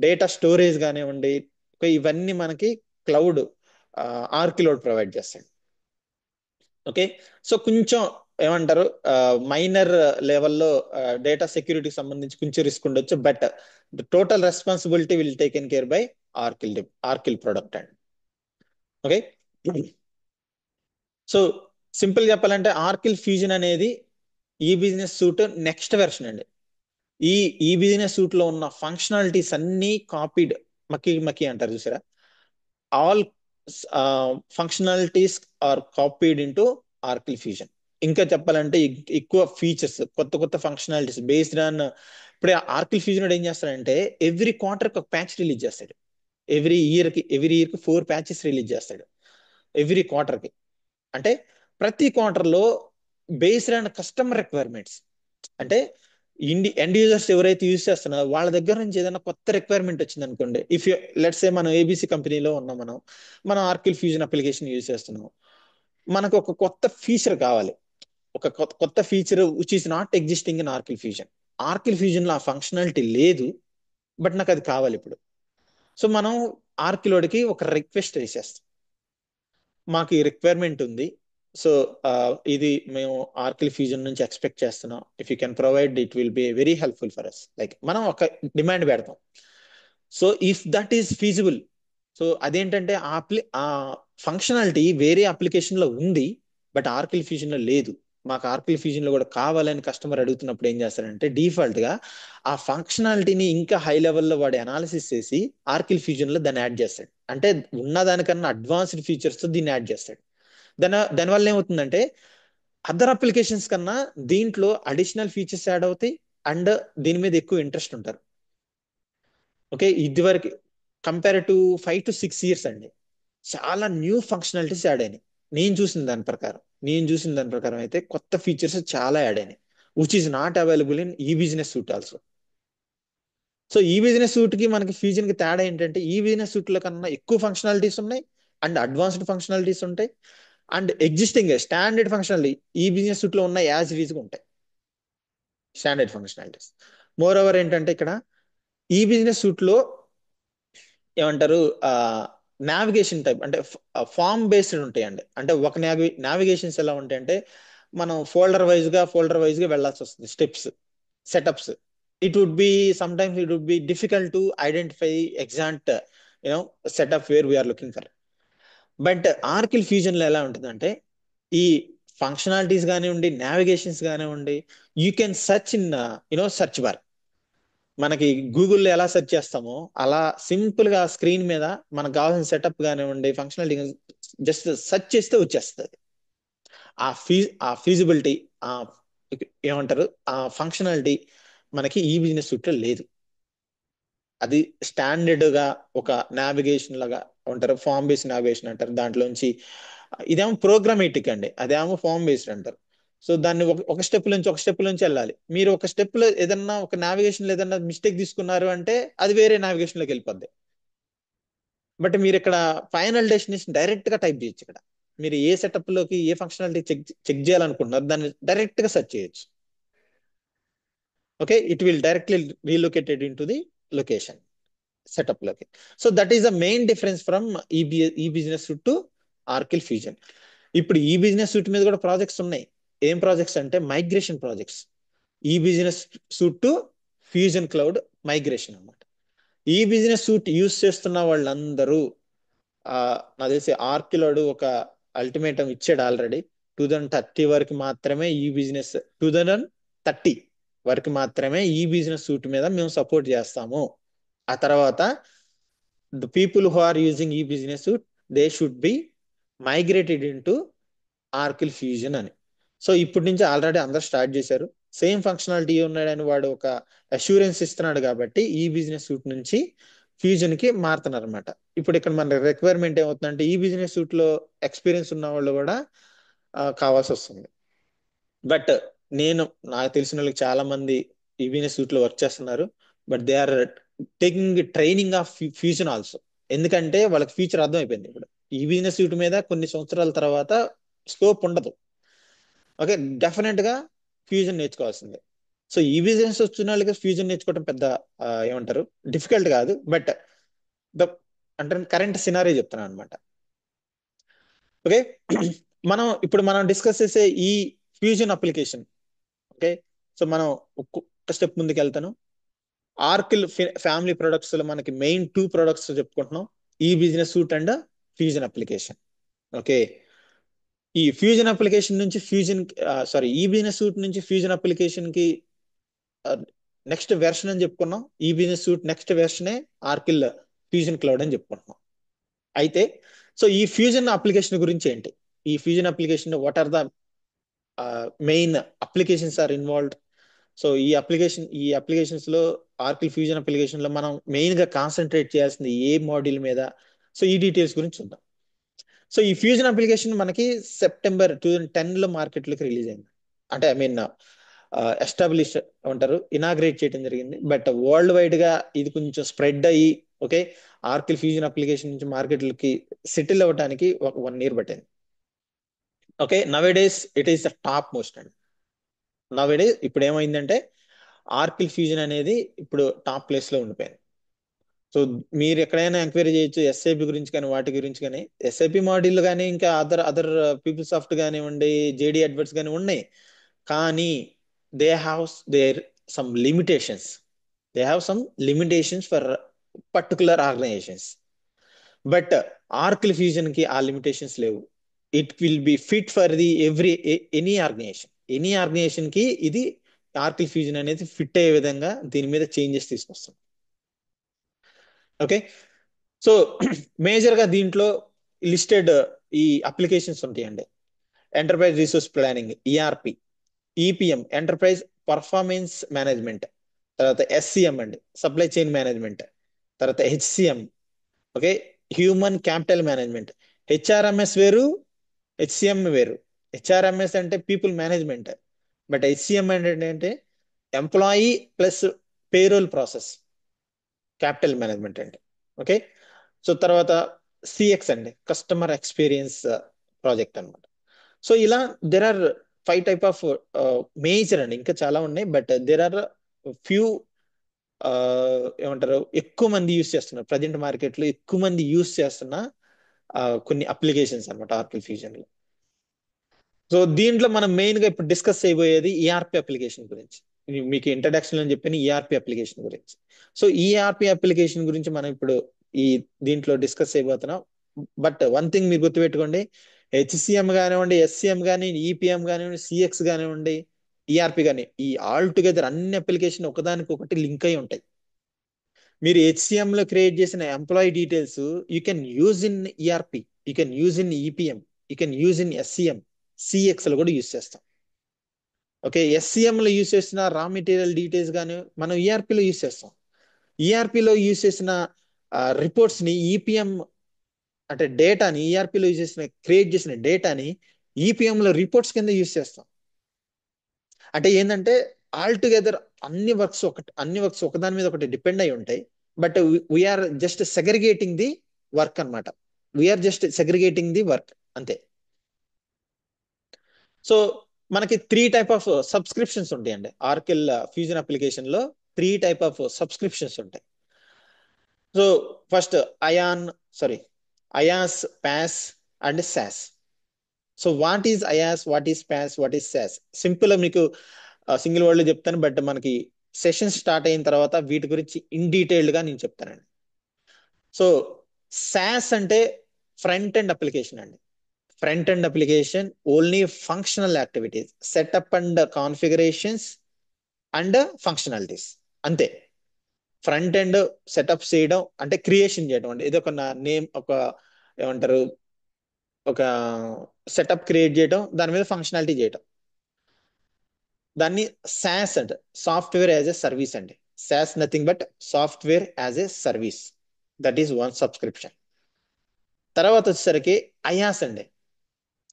డేటా స్టోరేజ్ కానివ్వండి, ఇవన్నీ మనకి క్లౌడ్ ఆర్కిలోడ్ ప్రొవైడ్ చేస్తాడు. ఓకే, సో కొంచెం ఏమంటారు, మైనర్ లెవెల్లో డేటా సెక్యూరిటీకి సంబంధించి కొంచెం రిస్క్ ఉండొచ్చు. But the total responsibility will taken care bye ఆర్కిల్ product and. Okay, so simple చెప్పాలంటే ఆర్కిల్ ఫ్యూజన్ అనేది ఈ బిజినెస్ సూట్ నెక్స్ట్ వెర్షన్ అండి. ఈ ఈ బిజినెస్ సూట్ లో ఉన్న ఫంక్షనాలిటీస్ అన్ని కాపీడ్, మక్కి మక్కి అంటారు చూసారా, all functionalities are copied into Oracle fusion. ఇంకా చెప్పాలంటే ఎక్కువ ఫీచర్స్, కొత్త కొత్త ఫంక్షనాలిటీస్ బేస్డ్ ఆన్. ఇప్పుడు ఆర్కిల్ ఫ్యూజన్ ఏం చేస్తాడంటే ఎవ్రీ క్వార్టర్ ఒక ప్యాచ్ రిలీజ్ చేస్తాడు. ఎవ్రీ ఇయర్ కి 4 ప్యాచెస్ రిలీజ్ చేస్తాడు ఎవ్రీ క్వార్టర్ కి. అంటే ప్రతి క్వార్టర్ లో బేస్డ్ ఆన్ కస్టమర్ రిక్వైర్మెంట్స్, అంటే ఎండ్ యూజర్స్ ఎవరైతే యూజ్ చేస్తున్నారో వాళ్ళ దగ్గర నుంచి ఏదైనా కొత్త రిక్వైర్మెంట్ వచ్చింది అనుకోండి. ఇఫ్ లెట్స్ సే మనం ఏబీసీ కంపెనీలో ఉన్నాం, మనం ఆర్కిల్ ఫ్యూజన్ అప్లికేషన్ యూజ్ చేస్తున్నాం. మనకు ఒక కొత్త ఫీచర్ కావాలి, ఒక కొత్త feature which is not existing in ఆర్కిల్ fusion. ఆర్కిల్ fusion లో ఆ ఫంక్షనాలిటీ లేదు, బట్ నాకు అది కావాలి ఇప్పుడు. సో మనం ఆర్కిలోడ్కి ఒక రిక్వెస్ట్ చేసేస్తాం, మాకు ఈ రిక్వైర్మెంట్ ఉంది. సో ఇది మేము ఆర్కిల్ ఫ్యూజన్ నుంచి ఎక్స్పెక్ట్ చేస్తున్నాం. If you can provide, it will be very helpful for us. Like మనం ఒక డిమాండ్ పెడతాం. So if that is feasible, so అదేంటంటే ఆ ఫంక్షనాలిటీ వేరే అప్లికేషన్ లో ఉంది, బట్ ఆర్కిల్ ఫ్యూజన్ లో లేదు, మాకు ఆర్కిల్ ఫ్యూజన్ లో కూడా కావాలని కస్టమర్ అడుగుతున్నప్పుడు ఏం చేస్తారంటే డిఫాల్ట్ గా ఆ ఫంక్షనాలిటీని ఇంకా హై లెవెల్లో వాడి అనాలిసిస్ చేసి ఆర్కిల్ ఫ్యూజన్ లో దాన్ని యాడ్ చేస్తాడు. అంటే ఉన్న దానికన్నా అడ్వాన్స్డ్ ఫీచర్స్ తో దీన్ని యాడ్ చేస్తాడు. దానివల్ల ఏమవుతుందంటే అదర్ అప్లికేషన్స్ కన్నా దీంట్లో అడిషనల్ ఫీచర్స్ యాడ్ అవుతాయి, అండ్ దీని మీద ఎక్కువ ఇంట్రెస్ట్ ఉంటారు. ఓకే, ఇది వరకు కంపేర్ టు 5 to 6 years అండి, చాలా న్యూ ఫంక్షనాలిటీస్ యాడ్ అయినాయి. నేను చూసిన దాని ప్రకారం అయితే కొత్త ఫీచర్స్ చాలా యాడ్ అయినాయి, which is not available in ఈ బిజినెస్ సూట్ ఆల్సో. సో ఈ బిజినెస్ సూట్ కి మనకి ఫ్యూజన్ కి తేడా ఏంటంటే ఈ బిజినెస్ సూట్ లో కన్నా ఎక్కువ ఫంక్షనాలిటీస్ ఉన్నాయి, అండ్ అడ్వాన్స్డ్ ఫంక్షనాలిటీస్ ఉంటాయి, అండ్ ఎగ్జిస్టింగ్ స్టాండర్డ్ ఫంక్షనాలిటీ ఈ బిజినెస్ సూట్ లో ఉన్న యాజ్ రీజ్ గా ఉంటాయి, స్టాండర్డ్ ఫంక్షనాలిటీస్. మోర్ ఓవర్ ఏంటంటే ఇక్కడ ఈ బిజినెస్ సూట్ లో ఏమంటారు, నావిగేషన్ టైప్ అంటే ఫామ్ బేస్డ్ ఉంటాయండి. అంటే ఒక నావిగేషన్స్ ఎలా ఉంటాయంటే మనం ఫోల్డర్ వైజ్ గా వెళ్ళాల్సి వస్తుంది, steps, setups. It would be difficult to identify exact setup where we're looking for. But Oracle fusion లో ఎలా ఉంటుందంటే ఈ ఫంక్షనాలిటీస్ కానివ్వండి, నావిగేషన్స్ కానివ్వండి, you can search in search bar. మనకి గూగుల్లో ఎలా సెర్చ్ చేస్తామో అలా సింపుల్ గా స్క్రీన్ మీద మనకు కావాల్సిన సెటప్ కానివ్వండి, ఫంక్షనాలిటీ జస్ట్ సెర్చ్ చేస్తే వచ్చేస్తుంది. ఆ ఫీజిబిలిటీ, ఆ ఏమంటారు, ఆ ఫంక్షనాలిటీ మనకి ఈ బిజినెస్ సూట్ లో లేదు. అది స్టాండర్డ్ గా ఒక నావిగేషన్ లాగా ఉంటారు, ఫామ్ బేస్డ్ నావిగేషన్ అంటారు దాంట్లోంచి. ఇదేమో ప్రోగ్రామేటిక్ అండి, అదేమో ఫామ్ బేస్డ్ అంటారు. సో దాన్ని ఒక స్టెప్ నుంచి వెళ్ళాలి. మీరు ఒక స్టెప్ లో ఏదన్నా ఒక నావిగేషన్ లో ఏదన్నా మిస్టేక్ తీసుకున్నారు అంటే అది వేరే నావిగేషన్ లోకి వెళ్ళిపోద్ది. బట్ మీరు ఇక్కడ ఫైనల్ డెస్టినేషన్ డైరెక్ట్ గా టైప్ చేయొచ్చు. ఇక్కడ మీరు ఏ సెటప్ లోకి ఏ ఫంక్షనాలిటీ చెక్ చేయాలనుకుంటున్నారు దాన్ని డైరెక్ట్ గా సెర్చ్ చేయొచ్చు. Okay, it will directly relocated into the location setup లోకి. So that is the main difference from E business suite to Oracle Fusion. ఇప్పుడు ఈ బిజినెస్ సూట్ మీద కూడా projects ఉన్నాయి. ఏం ప్రాజెక్ట్స్ అంటే మైగ్రేషన్ ప్రాజెక్ట్స్. ఈ business suite to fusion cloud migration అన్నమాట. ఈ బిజినెస్ సూట్ యూస్ చేస్తున్న వాళ్ళందరూ నాకు తెలిసి ఆర్కిలోడ్ ఒక అల్టిమేటం ఇచ్చాడు ఆల్రెడీ. 2030 వరకు మాత్రమే ఈ బిజినెస్ 2030 వరకు మాత్రమే ఈ బిజినెస్ సూట్ మీద మేము సపోర్ట్ చేస్తాము. ఆ తర్వాత the people who are using e-business suite, they should be migrated into ఆర్కిల్ fusion అని. సో ఇప్పటి నుంచి ఆల్రెడీ అందరు స్టార్ట్ చేశారు. సేమ్ ఫంక్షనాలిటీ ఉన్నాడని వాడు ఒక అష్యూరెన్స్ ఇస్తున్నాడు కాబట్టి ఈ బిజినెస్ సూట్ నుంచి ఫ్యూజన్ కి మారుతున్నారు అనమాట. ఇప్పుడు ఇక్కడ మన రిక్వైర్మెంట్ ఏమవుతుందంటే ఈ బిజినెస్ సూట్ లో ఎక్స్పీరియన్స్ ఉన్న వాళ్ళు కూడా కావాల్సి వస్తుంది. బట్ నేను నాకు తెలిసిన వాళ్ళకి చాలా మంది ఈ బిజినెస్ సూట్ లో వర్క్ చేస్తున్నారు. But they are taking training of fusion also. ఎందుకంటే వాళ్ళకి ఫ్యూచర్ అర్థం అయిపోయింది. ఇప్పుడు ఈ బిజినెస్ సూట్ మీద కొన్ని సంవత్సరాల తర్వాత స్కోప్ ఉండదు. ఓకే, డెఫినెట్ గా ఫ్యూజన్ నేర్చుకోవాల్సిందే. సో ఈ బిజినెస్ వచ్చిన వాళ్ళకి ఫ్యూజన్ నేర్చుకోవడం పెద్ద ఏమంటారు డిఫికల్ట్ కాదు. బట్ ద అంటే కరెంట్ సినారీ చెప్తున్నాను అనమాట. ఓకే, మనం డిస్కస్ చేసే ఈ ఫ్యూజన్ అప్లికేషన్. ఓకే, సో మనం ఒక్కొక్క స్టెప్ ముందుకు వెళ్తాను. ఆర్కిల్ ఫ్యామిలీ ప్రొడక్ట్స్ లో మనకి మెయిన్ 2 ప్రొడక్ట్స్ చెప్పుకుంటున్నాం, ఈ business suite and fusion application. Okay, ఈ ఫ్యూజన్ అప్లికేషన్ నుంచి ఈ బిజినెస్ సూట్ నుంచి ఫ్యూజన్ అప్లికేషన్ కి నెక్స్ట్ వెర్షన్ అని చెప్పుకున్నాం. ఈ బిజినెస్ సూట్ నెక్స్ట్ వెర్షనే ఆర్కిల్ ఫ్యూజన్ క్లౌడ్ అని చెప్పుకుంటున్నాం. అయితే సో ఈ ఫ్యూజన్ అప్లికేషన్ గురించి ఏంటి, ఈ fusion application what are the main applications are involved. So ఈ అప్లికేషన్స్ లో ఆర్కిల్ ఫ్యూజన్ అప్లికేషన్ లో మనం మెయిన్ గా కాన్సన్ట్రేట్ చేయాల్సింది ఏ మాడ్యూల్ మీద, సో ఈ డీటెయిల్స్ గురించి చూద్దాం. సో ఈ ఫ్యూజన్ అప్లికేషన్ మనకి సెప్టెంబర్ 2010 లో మార్కెట్ లోకి రిలీజ్ అయింది. అంటే ఐ మీన్ ఎస్టాబ్లిష్ ఉంటారు, ఇనాగ్రేట్ చేయడం జరిగింది. బట్ వరల్డ్ వైడ్ గా ఇది కొంచెం స్ప్రెడ్ అయ్యి ఓకే ఆర్కిల్ ఫ్యూజన్ అప్లికేషన్ నుంచి మార్కెట్లకి సెటిల్ అవ్వడానికి ఒక 1 year పట్టింది. Okay, now days it is the top most అండి. నవ్ డేస్ ఇప్పుడు ఏమైందంటే ఆర్కిల్ ఫ్యూజన్ అనేది ఇప్పుడు టాప్ ప్లేస్ లో ఉండిపోయింది. సో మీరు ఎక్కడైనా ఎంక్వైరీ చేయొచ్చు ఎస్ఐపి గురించి కానీ వాటి గురించి కానీ. ఎస్ఐపి మాడ్యూల్ కానీ ఇంకా అదర్ పీపుల్ సాఫ్ట్ కానివ్వండి, జేడి అడ్వర్ట్స్ కానీ ఉన్నాయి. కానీ they have their some limitations. For particular organizations. But Oracle fusion కి ఆ లిమిటేషన్స్ లేవు. It will be fit for the any organization కి ఇది ఆర్కిల్ ఫ్యూజన్ అనేది ఫిట్ అయ్యే విధంగా దీని మీద చేంజెస్ తీసుకొస్తాం. ఓకే, సో మేజర్ గా దీంట్లో లిస్టెడ్ ఈ అప్లికేషన్స్ ఉంటాయండి. Enterprise resource planning, ERP, EPM enterprise performance management, తర్వాత ఎస్సిఎం అండి సప్లై చైన్ మేనేజ్మెంట్, తర్వాత HCM okay human capital management. HRMS వేరు, హెచ్సిఎం వేరు. హెచ్ఆర్ఎంఎస్ అంటే పీపుల్ మేనేజ్మెంట్, బట్ హెచ్సిఎం అంటే employee plus payroll process capital management అండి. Okay, so తర్వాత CX అండి కస్టమర్ ఎక్స్పీరియన్స్ ప్రాజెక్ట్ అనమాట. సో ఇలా there are 5 type of major అండి, ఇంకా చాలా ఉన్నాయి. బట్ దెర్ ఆర్ ఫ్యూ ఏమంటారు ఎక్కువ మంది యూస్ చేస్తున్నారు ప్రజెంట్ మార్కెట్ లో, ఎక్కువ మంది యూస్ చేస్తున్న కొన్ని అప్లికేషన్స్ అనమాట ఆర్కిల్ ఫ్యూజన్ లో. సో దీంట్లో మనం మెయిన్ గా ఇప్పుడు డిస్కస్ చేయబోయేది ఈఆర్పి అప్లికేషన్ గురించి. మీకు ఇంట్రడక్షన్ అని చెప్పిన ఈఆర్పి అప్లికేషన్ గురించి. సో ఈఆర్పి అప్లికేషన్ గురించి మనం ఇప్పుడు ఈ దీంట్లో డిస్కస్ చేయబోతున్నాం. బట్ వన్ థింగ్ మీరు గుర్తుపెట్టుకోండి, హెచ్సిఎం కానివ్వండి, ఎస్సిఎం కానీ, ఈపిఎం కానివ్వండి, సిఎక్స్ కానివ్వండి, ఈఆర్పి కానీ, ఈ ఆల్ టుగెదర్ అన్ని అప్లికేషన్ ఒకదానికి ఒకటి లింక్ అయి ఉంటాయి. మీరు హెచ్సిఎం లో క్రియేట్ చేసిన employee details you can use in ERP, you can use in EPM, you can use in SCM, CX లో కూడా యూజ్ చేస్తాం. ఓకే, ఎస్సిఎం లో యూజ్ చేసిన రా మెటీరియల్ డీటెయిల్స్ కానీ మనం ఈఆర్పిలో యూజ్ చేస్తాం. ఈఆర్పిలో యూజ్ చేసిన రిపోర్ట్స్ ని ఈపిఎం అంటే డేటాని ఈఆర్పిలో యూజ్ చేసిన క్రియేట్ చేసిన డేటాని ఈపిఎం లో రిపోర్ట్స్ కింద యూజ్ చేస్తాం. అంటే ఏంటంటే ఆల్ టుగెదర్ అన్ని వర్క్స్ ఒకదాని మీద ఒకటి డిపెండ్ అయి ఉంటాయి. But we're just segregating the work అనమాట. We're just segregating the work అంతే. సో మనకి 3 type ఆఫ్ సబ్స్క్రిప్షన్స్ ఉంటాయండి ఆర్కిల్ ఫ్యూజన్ అప్లికేషన్ లో. 3 type ఆఫ్ సబ్స్క్రిప్షన్స్ ఉంటాయి. So first అయాస్, pass and sauce. So what is అయాస్, what is pass, what is sauce? Simple మీకు single word లో చెప్తాను. But మనకి session start అయిన తర్వాత వీటి గురించి ఇన్ డీటెయిల్డ్ గా నేను చెప్తానండి. సో సాస్ అంటే ఫ్రంట్ ఎండ్ అప్లికేషన్ అండి. Front end application only functional activities, setup and configurations and functionalities అంతే. ఫ్రంట్ ఎండ్ సెటప్ చేయడం అంటే క్రియేషన్ చేయడం అంటే ఇది ఒక నేమ్ ఒక ఏమంటారు ఒక సెటప్ క్రియేట్ చేయడం దాని మీద ఫంక్షనాలిటీ చేయడం. దాన్ని సాస్ అంటే సాఫ్ట్వేర్ యాజ్ ఎ సర్వీస్ అండి. SaaS nothing but software as a service. That is one subscription. తర్వాత వచ్చేసరికి అయాస్ అండి.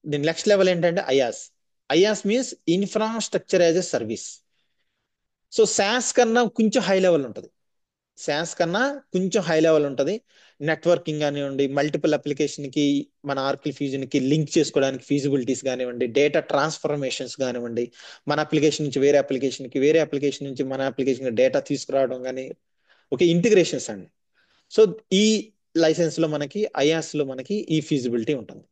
దీని నెక్స్ట్ లెవెల్ ఏంటంటే IaaS. IaaS means infrastructure as a service. So SaaS కన్నా కొంచెం హై లెవెల్ ఉంటుంది. సాస్ కన్నా కొంచెం హై లెవెల్ ఉంటుంది. నెట్వర్కింగ్ కానివ్వండి, మల్టిపుల్ అప్లికేషన్ కి మన ఆర్కిల్ ఫ్యూజన్ కి లింక్ చేసుకోవడానికి ఫీజిబిలిటీస్ కానివ్వండి, డేటా ట్రాన్స్ఫర్మేషన్స్ కానివ్వండి, మన అప్లికేషన్ నుంచి వేరే అప్లికేషన్ కి, వేరే అప్లికేషన్ నుంచి మన అప్లికేషన్ డేటా తీసుకురావడం కానీ, ఓకే, ఇంటిగ్రేషన్స్ అండి. సో ఈ లైసెన్స్ లో మనకి ఐయాస్ లో మనకి ఈ ఫీజిబిలిటీ ఉంటుంది.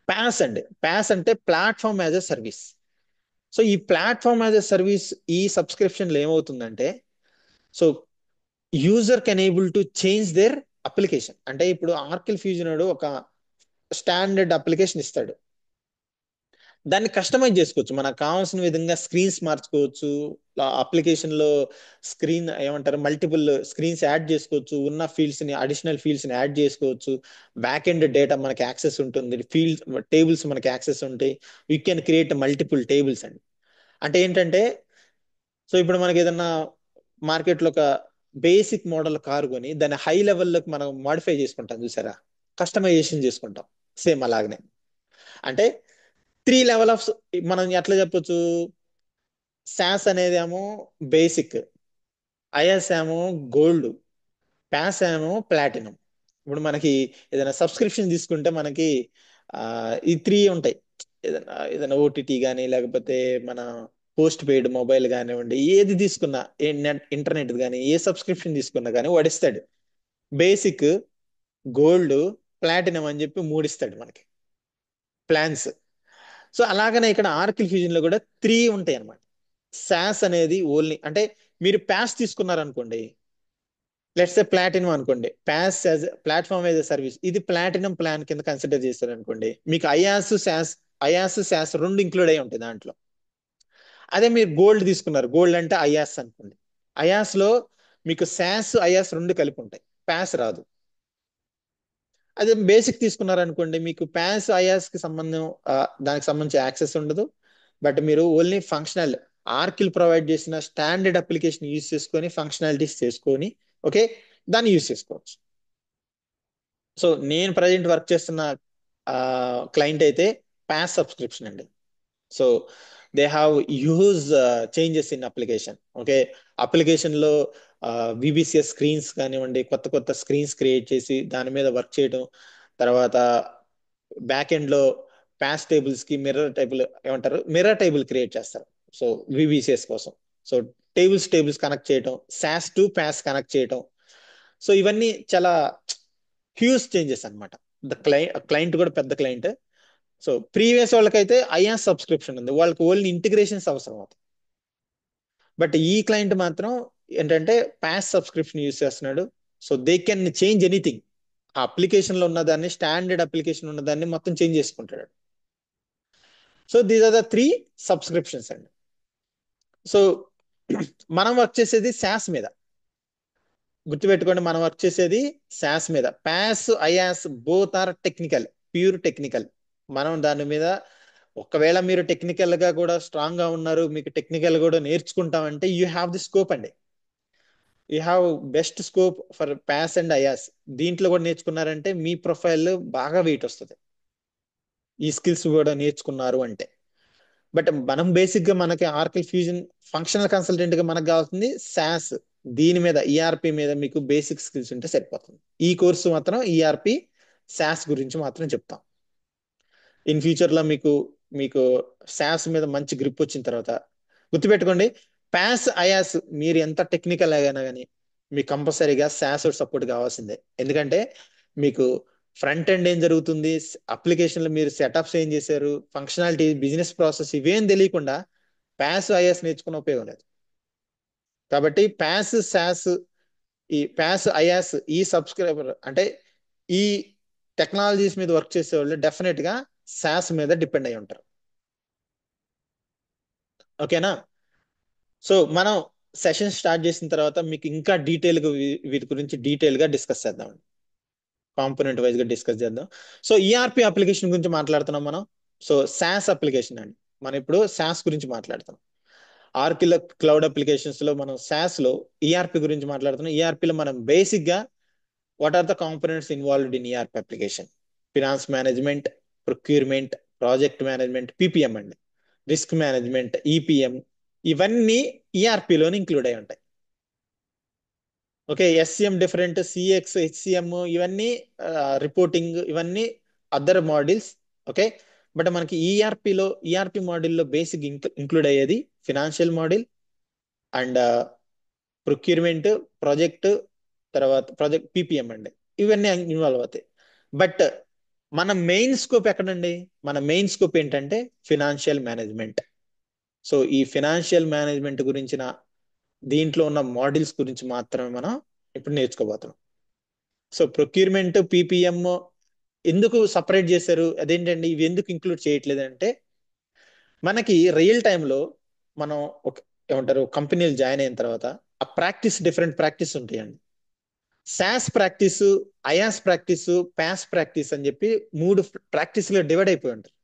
ప్యాస్ అండి. ప్యాస్ అంటే platform as a service. So ఈ ప్లాట్ఫామ్ యాజ్ ఎ సర్వీస్ ఈ సబ్స్క్రిప్షన్ లో ఏమవుతుందంటే, so user can able to change their application. అంటే ఇప్పుడు ఆర్కిల్ ఫ్యూజన్ ఒక స్టాండర్డ్ అప్లికేషన్ ఇస్తాడు. దాన్ని కస్టమైజ్ చేసుకోవచ్చు, మనకు కావాల్సిన విధంగా స్క్రీన్స్ మార్చుకోవచ్చు. అప్లికేషన్ లో స్క్రీన్ ఏమంటారు మల్టిపుల్ స్క్రీన్స్ యాడ్ చేసుకోవచ్చు, ఉన్న ఫీల్డ్స్ ని అడిషనల్ ఫీల్డ్స్ ని యాడ్ చేసుకోవచ్చు. బ్యాక్ ఎండ్ డేటా మనకి యాక్సెస్ ఉంటుంది, ఫీల్డ్ టేబుల్స్ మనకి యాక్సెస్ ఉంటాయి. You can create multiple tables అండి. అంటే ఏంటంటే, సో ఇప్పుడు మనకి ఏదన్నా మార్కెట్ లో ఒక బేసిక్ మోడల్ కారు కొని దాన్ని హై లెవెల్లోకి మనం మాడిఫై చేసుకుంటాం చూసారా, కస్టమైజేషన్ చేసుకుంటాం. సేమ్ అలాగనే అంటే 3 లెవెల్ ఆఫ్, మనం ఎట్లా చెప్పొచ్చు, సాస్ అనేది ఏమో బేసిక్, ఐఎస్ ఏమో గోల్డ్, ప్యాస్ ఏమో ప్లాటినం. ఇప్పుడు మనకి ఏదైనా సబ్స్క్రిప్షన్ తీసుకుంటే మనకి ఆ ఈ 3 ఉంటాయి. ఏదైనా ఏదైనా ఓటీటీ కానీ లేకపోతే మన పోస్ట్ పెయిడ్ మొబైల్ కానివ్వండి, ఏది తీసుకున్నా, ఏ నెట్ ఇంటర్నెట్ కానీ ఏ సబ్స్క్రిప్షన్ తీసుకున్నా కానీ వాడిస్తాడు. బేసిక్, గోల్డ్, ప్లాటినం అని చెప్పి 3 ఇస్తాడు మనకి ప్లాన్స్. సో అలాగనే ఇక్కడ ఆర్కిల్ ఫ్యూజన్ లో కూడా 3 ఉంటాయి అన్నమాట. సాస్ అనేది ఓన్లీ అంటే మీరు ప్యాస్ తీసుకున్నారనుకోండి, లెట్స్ ఏ ప్లాటినం అనుకోండి, PaaS as platform as service, ఇది ప్లాటినం ప్లాన్ కింద కన్సిడర్ చేస్తారు అనుకోండి, మీకు ఐయాస్ శాస్ రెండు ఇంక్లూడ్ అయి ఉంటాయి దాంట్లో. అదే మీరు గోల్డ్ తీసుకున్నారు, గోల్డ్ అంటే ఐయాస్ అనుకోండి, ఐయాస్ లో మీకు శాస్ ఐయాస్ రెండు కలిపి ఉంటాయి, ప్యాస్ రాదు. అదే బేసిక్ తీసుకున్నారనుకోండి, మీకు ప్యాస్ ఐయాస్ కి సంబంధం దానికి సంబంధించి యాక్సెస్ ఉండదు. బట్ మీరు ఓన్లీ ఫంక్షనల్ ఆర్కిల్ ప్రొవైడ్ చేసిన స్టాండర్డ్ అప్లికేషన్ యూజ్ చేసుకొని ఫంక్షనాలిటీస్ చేసుకొని, ఓకే, దాన్ని యూజ్ చేసుకోవచ్చు. సో నేను ప్రజెంట్ వర్క్ చేస్తున్న క్లయింట్ అయితే ప్యాస్ సబ్స్క్రిప్షన్ అండి. So they have huge changes in application. Okay, application లో విబిసిఎస్ స్క్రీన్స్ కానివ్వండి, కొత్త కొత్త స్క్రీన్స్ క్రియేట్ చేసి దాని మీద వర్క్ చేయడం. తర్వాత బ్యాక్ ఎండ్ లో ప్యాస్ టేబుల్స్ కి మిర్రర్ టేబుల్ క్రియేట్ చేస్తారు. సో విబిసిఎస్ కోసం. సో టేబుల్స్ కనెక్ట్ చేయడం, సాస్ టు ప్యాస్ కనెక్ట్ చేయడం. సో ఇవన్నీ చాలా హ్యూజ్ చేంజెస్ అన్నమాట. క్లయింట్ కూడా పెద్ద క్లయింట్. సో ప్రీవియస్ వాళ్ళకైతే ఐఆస్ సబ్స్క్రిప్షన్ ఉంది, వాళ్ళకి ఓన్లీ ఇంటిగ్రేషన్స్ అవసరం అవుతుంది. బట్ ఈ క్లయింట్ మాత్రం ఏంటంటే ప్యాస్ సబ్స్క్రిప్షన్ యూజ్ చేస్తున్నాడు. So they can change anything. ఆ అప్లికేషన్ లో ఉన్నదాన్ని, స్టాండర్డ్ అప్లికేషన్ ఉన్నదాన్ని మొత్తం చేంజ్ చేసుకుంటాడు. So these are the 3 subscriptions అండి. సో మనం వర్క్ చేసేది శాస్ మీద. గుర్తుపెట్టుకోండి, మనం వర్క్ చేసేది శాస్ మీద. PaaS IaaS both are technical, pure technical. మనం దాని మీద ఒకవేళ మీరు టెక్నికల్ గా కూడా స్ట్రాంగ్ గా ఉన్నారు, మీకు టెక్నికల్ కూడా నేర్చుకుంటామంటే యూ హ్యావ్ ది స్కోప్ అండి. You have best scope for PaaS and IaaS. దీంట్లో కూడా నేర్చుకున్నారంటే మీ ప్రొఫైల్ బాగా వెయిట్ వస్తుంది, ఈ స్కిల్స్ కూడా నేర్చుకున్నారు అంటే. బట్ మనం బేసిక్ గా మనకి ఆర్కిల్ ఫ్యూజన్ ఫంక్షనల్ కన్సల్టెంట్ గా మనకు కావాల్సింది సాస్. దీని మీద ఈఆర్పి మీద మీకు బేసిక్ స్కిల్స్ ఉంటే సరిపోతుంది. ఈ కోర్సు మాత్రం ఈఆర్పి సాస్ గురించి మాత్రం చెప్తాం. ఇన్ ఫ్యూచర్ లో మీకు మీకు సాస్ మీద మంచి గ్రిప్ వచ్చిన తర్వాత గుర్తుపెట్టుకోండి, పాస్ అయాస్ మీరు ఎంత టెక్నికల్ అయినా కానీ మీకు కంపల్సరీగా సాస్ సపోర్ట్ కావాల్సిందే. ఎందుకంటే మీకు ఫ్రంట్ ఎండ్ ఏం జరుగుతుంది, అప్లికేషన్ లో మీరు సెటప్స్ ఏం చేశారు, ఫంక్షనాలిటీ, బిజినెస్ ప్రాసెస్ ఇవేం తెలియకుండా పాస్ ఐఎస్ నేర్చుకున్న ఉపయోగం లేదు. కాబట్టి ఈ ప్యాస్ ఐఎస్ ఈ సబ్స్క్రైబర్ అంటే ఈ టెక్నాలజీస్ మీద వర్క్ చేసే వాళ్ళు డెఫినెట్ గా సాస్ మీద డిపెండ్ అయి ఉంటారు. ఓకేనా? సో మనం సెషన్ స్టార్ట్ చేసిన తర్వాత మీకు ఇంకా డీటెయిల్గా వీటి గురించి డీటెయిల్గా డిస్కస్ చేద్దాం, కాంపోనెంట్ వైజ్ గా డిస్కస్ చేద్దాం. సో ఈఆర్పి అప్లికేషన్ గురించి మాట్లాడుతున్నాం మనం. సో సాస్ అప్లికేషన్ అండి, మనం ఇప్పుడు సాస్ గురించి మాట్లాడుతాం. ఆర్కిల్ క్లౌడ్ అప్లికేషన్స్ లో మనం సాస్ లో ఈఆర్పి గురించి మాట్లాడుతున్నాం. ఈఆర్పి లో మనం బేసిక్ గా what are the components involved in ERP application? Finance management, procurement, project management, PPM అండి, రిస్క్ మేనేజ్మెంట్, ఈపీఎం, ఇవన్నీ ఈఆర్పిలోని ఇంక్లూడ్ అయి ఉంటాయి. Okay, SCM different, CX, HCM, ఇవన్నీ రిపోర్టింగ్, ఇవన్నీ అదర్ మాడ్యూల్స్. ఓకే, బట్ మనకి ఈఆర్పిలో ఈఆర్పి మాడ్యూల్లో బేసిక్ ఇంక్లూడ్ అయ్యేది financial module and procurement, project, తర్వాత ప్రాజెక్ట్ పిపిఎం అండి, ఇవన్నీ ఇన్వాల్వ్ అవుతాయి. బట్ మన మెయిన్ స్కోప్ ఎక్కడండి? మన మెయిన్ స్కోప్ ఏంటంటే ఫినాన్షియల్ మేనేజ్మెంట్. సో ఈ ఫినాన్షియల్ మేనేజ్మెంట్ గురించిన దీంట్లో ఉన్న మాడ్యూల్స్ గురించి మాత్రమే మనం ఇప్పుడు నేర్చుకోబోతున్నాం. సో ప్రొక్యూర్మెంట్, పిపిఎం ఎందుకు సపరేట్ చేశారు, అదేంటండి ఇవి ఎందుకు ఇంక్లూడ్ చేయట్లేదు అంటే, మనకి రియల్ టైంలో మనం ఒక ఏమంటారు కంపెనీలు జాయిన్ అయిన తర్వాత ఆ ప్రాక్టీస్, డిఫరెంట్ ప్రాక్టీస్ ఉంటాయండి. Sauce practice, అయాస్ practice, pass practice అని చెప్పి మూడు ప్రాక్టీస్ లో డివైడ్ అయిపోయి ఉంటారు.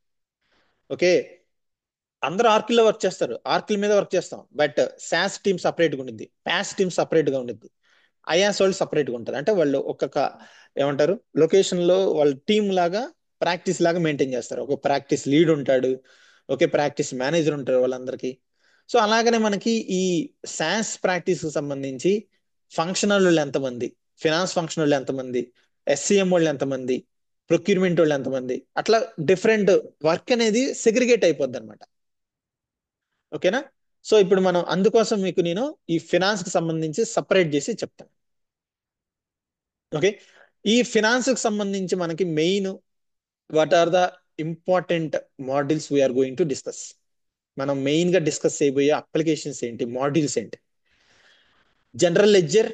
ఓకే, అందరూ ఆర్కిల్ లో వర్క్ చేస్తారు, ఆర్కిల్ మీద వర్క్ చేస్తాం, బట్ సాస్ టీమ్ సపరేట్ గా ఉండిద్ది, పాస్ టీమ్ సపరేట్ గా ఉండిద్ది, అయాస్ వాళ్ళు సపరేట్ గా ఉంటారు. అంటే వాళ్ళు ఒక్కొక్క ఏమంటారు లొకేషన్ లో వాళ్ళ టీమ్ లాగా ప్రాక్టీస్ లాగా మెయింటైన్ చేస్తారు. ఒక ప్రాక్టీస్ లీడ్ ఉంటాడు, ఒకే ప్రాక్టీస్ మేనేజర్ ఉంటారు వాళ్ళందరికీ. సో అలాగనే మనకి ఈ సాస్ ప్రాక్టీస్ కి సంబంధించి ఫంక్షనల్ వాళ్ళు ఎంతమంది, ఫినాన్స్ ఫంక్షన్ వాళ్ళు ఎంతమంది, ఎస్సీఎం వాళ్ళు ఎంతమంది, ప్రొక్యూర్మెంట్ వాళ్ళు ఎంతమంది, అట్లా డిఫరెంట్ వర్క్ అనేది సెగ్రిగేట్ అయిపోద్ది అనమాట. ఓకేనా? సో ఇప్పుడు మనం అందుకోసం మీకు నేను ఈ ఫినాన్స్ కి సంబంధించి సపరేట్ చేసి చెప్తాను. ఓకే, ఈ ఫినాన్స్ కి సంబంధించి మనకి main what are the important modules we're going to discuss. మనం మెయిన్ గా డిస్కస్ చేయబోయే అప్లికేషన్స్ ఏంటి, మాడ్యూల్స్ ఏంటి? General ledger,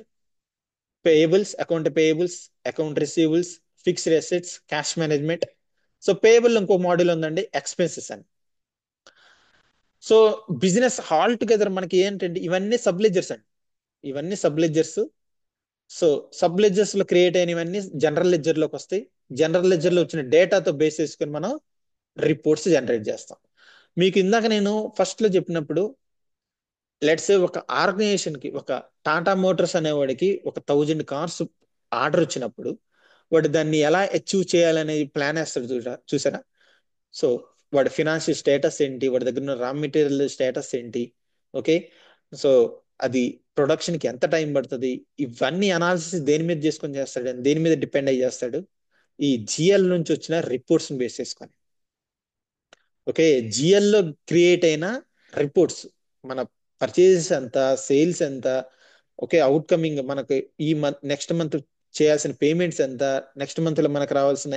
payables, account payables, account receivables, fixed assets, cash management. So payable ఇంకో మాడ్యూల్ ఉందండి, ఎక్స్పెన్సెస్ అని. సో బిజినెస్ హాల్ టుగెదర్ మనకి ఏంటంటే ఇవన్నీ సబ్ లెడ్జర్స్ అండి, ఇవన్నీ sub ledgers. So sub ledgers లో క్రియేట్ అయినవన్నీ జనరల్ లెడ్జర్ లోకి వస్తాయి. జనరల్ లెడ్జర్ లో వచ్చిన డేటాతో బేస్ చేసుకుని మనం రిపోర్ట్స్ జనరేట్ చేస్తాం. మీకు ఇందాక నేను ఫస్ట్ లో చెప్పినప్పుడు, లెట్స్ ఒక ఆర్గనైజేషన్ కి, ఒక టాటా మోటార్స్ అనేవాడికి ఒక 1000 కార్స్ ఆర్డర్ వచ్చినప్పుడు వాడు దాన్ని ఎలా అచీవ్ చేయాలనే ప్లాన్ వేస్తాడు, చూసారా? సో వాడి ఫినాన్షియల్ స్టేటస్ ఏంటి, వాడి దగ్గర ఉన్న రా మెటీరియల్ స్టేటస్ ఏంటి, ఓకే, సో అది ప్రొడక్షన్ కి ఎంత టైం పడుతుంది, ఇవన్నీ అనాలిసిస్ దేని మీద చేసుకొని చేస్తాడు, అని దేని మీద డిపెండ్ అయ్యి చేస్తాడు? ఈ జిఎల్ నుంచి వచ్చిన రిపోర్ట్స్ బేస్ చేసుకొని. ఓకే, జిఎల్ లో క్రియేట్ అయిన రిపోర్ట్స్, మన పర్చేజెస్ ఎంత, సేల్స్ ఎంత, ఓకే, అవుట్కమింగ్ మనకు ఈ మంత్, నెక్స్ట్ మంత్ చేయాల్సిన పేమెంట్స్ ఎంత, నెక్స్ట్ మంత్ లో మనకు రావాల్సిన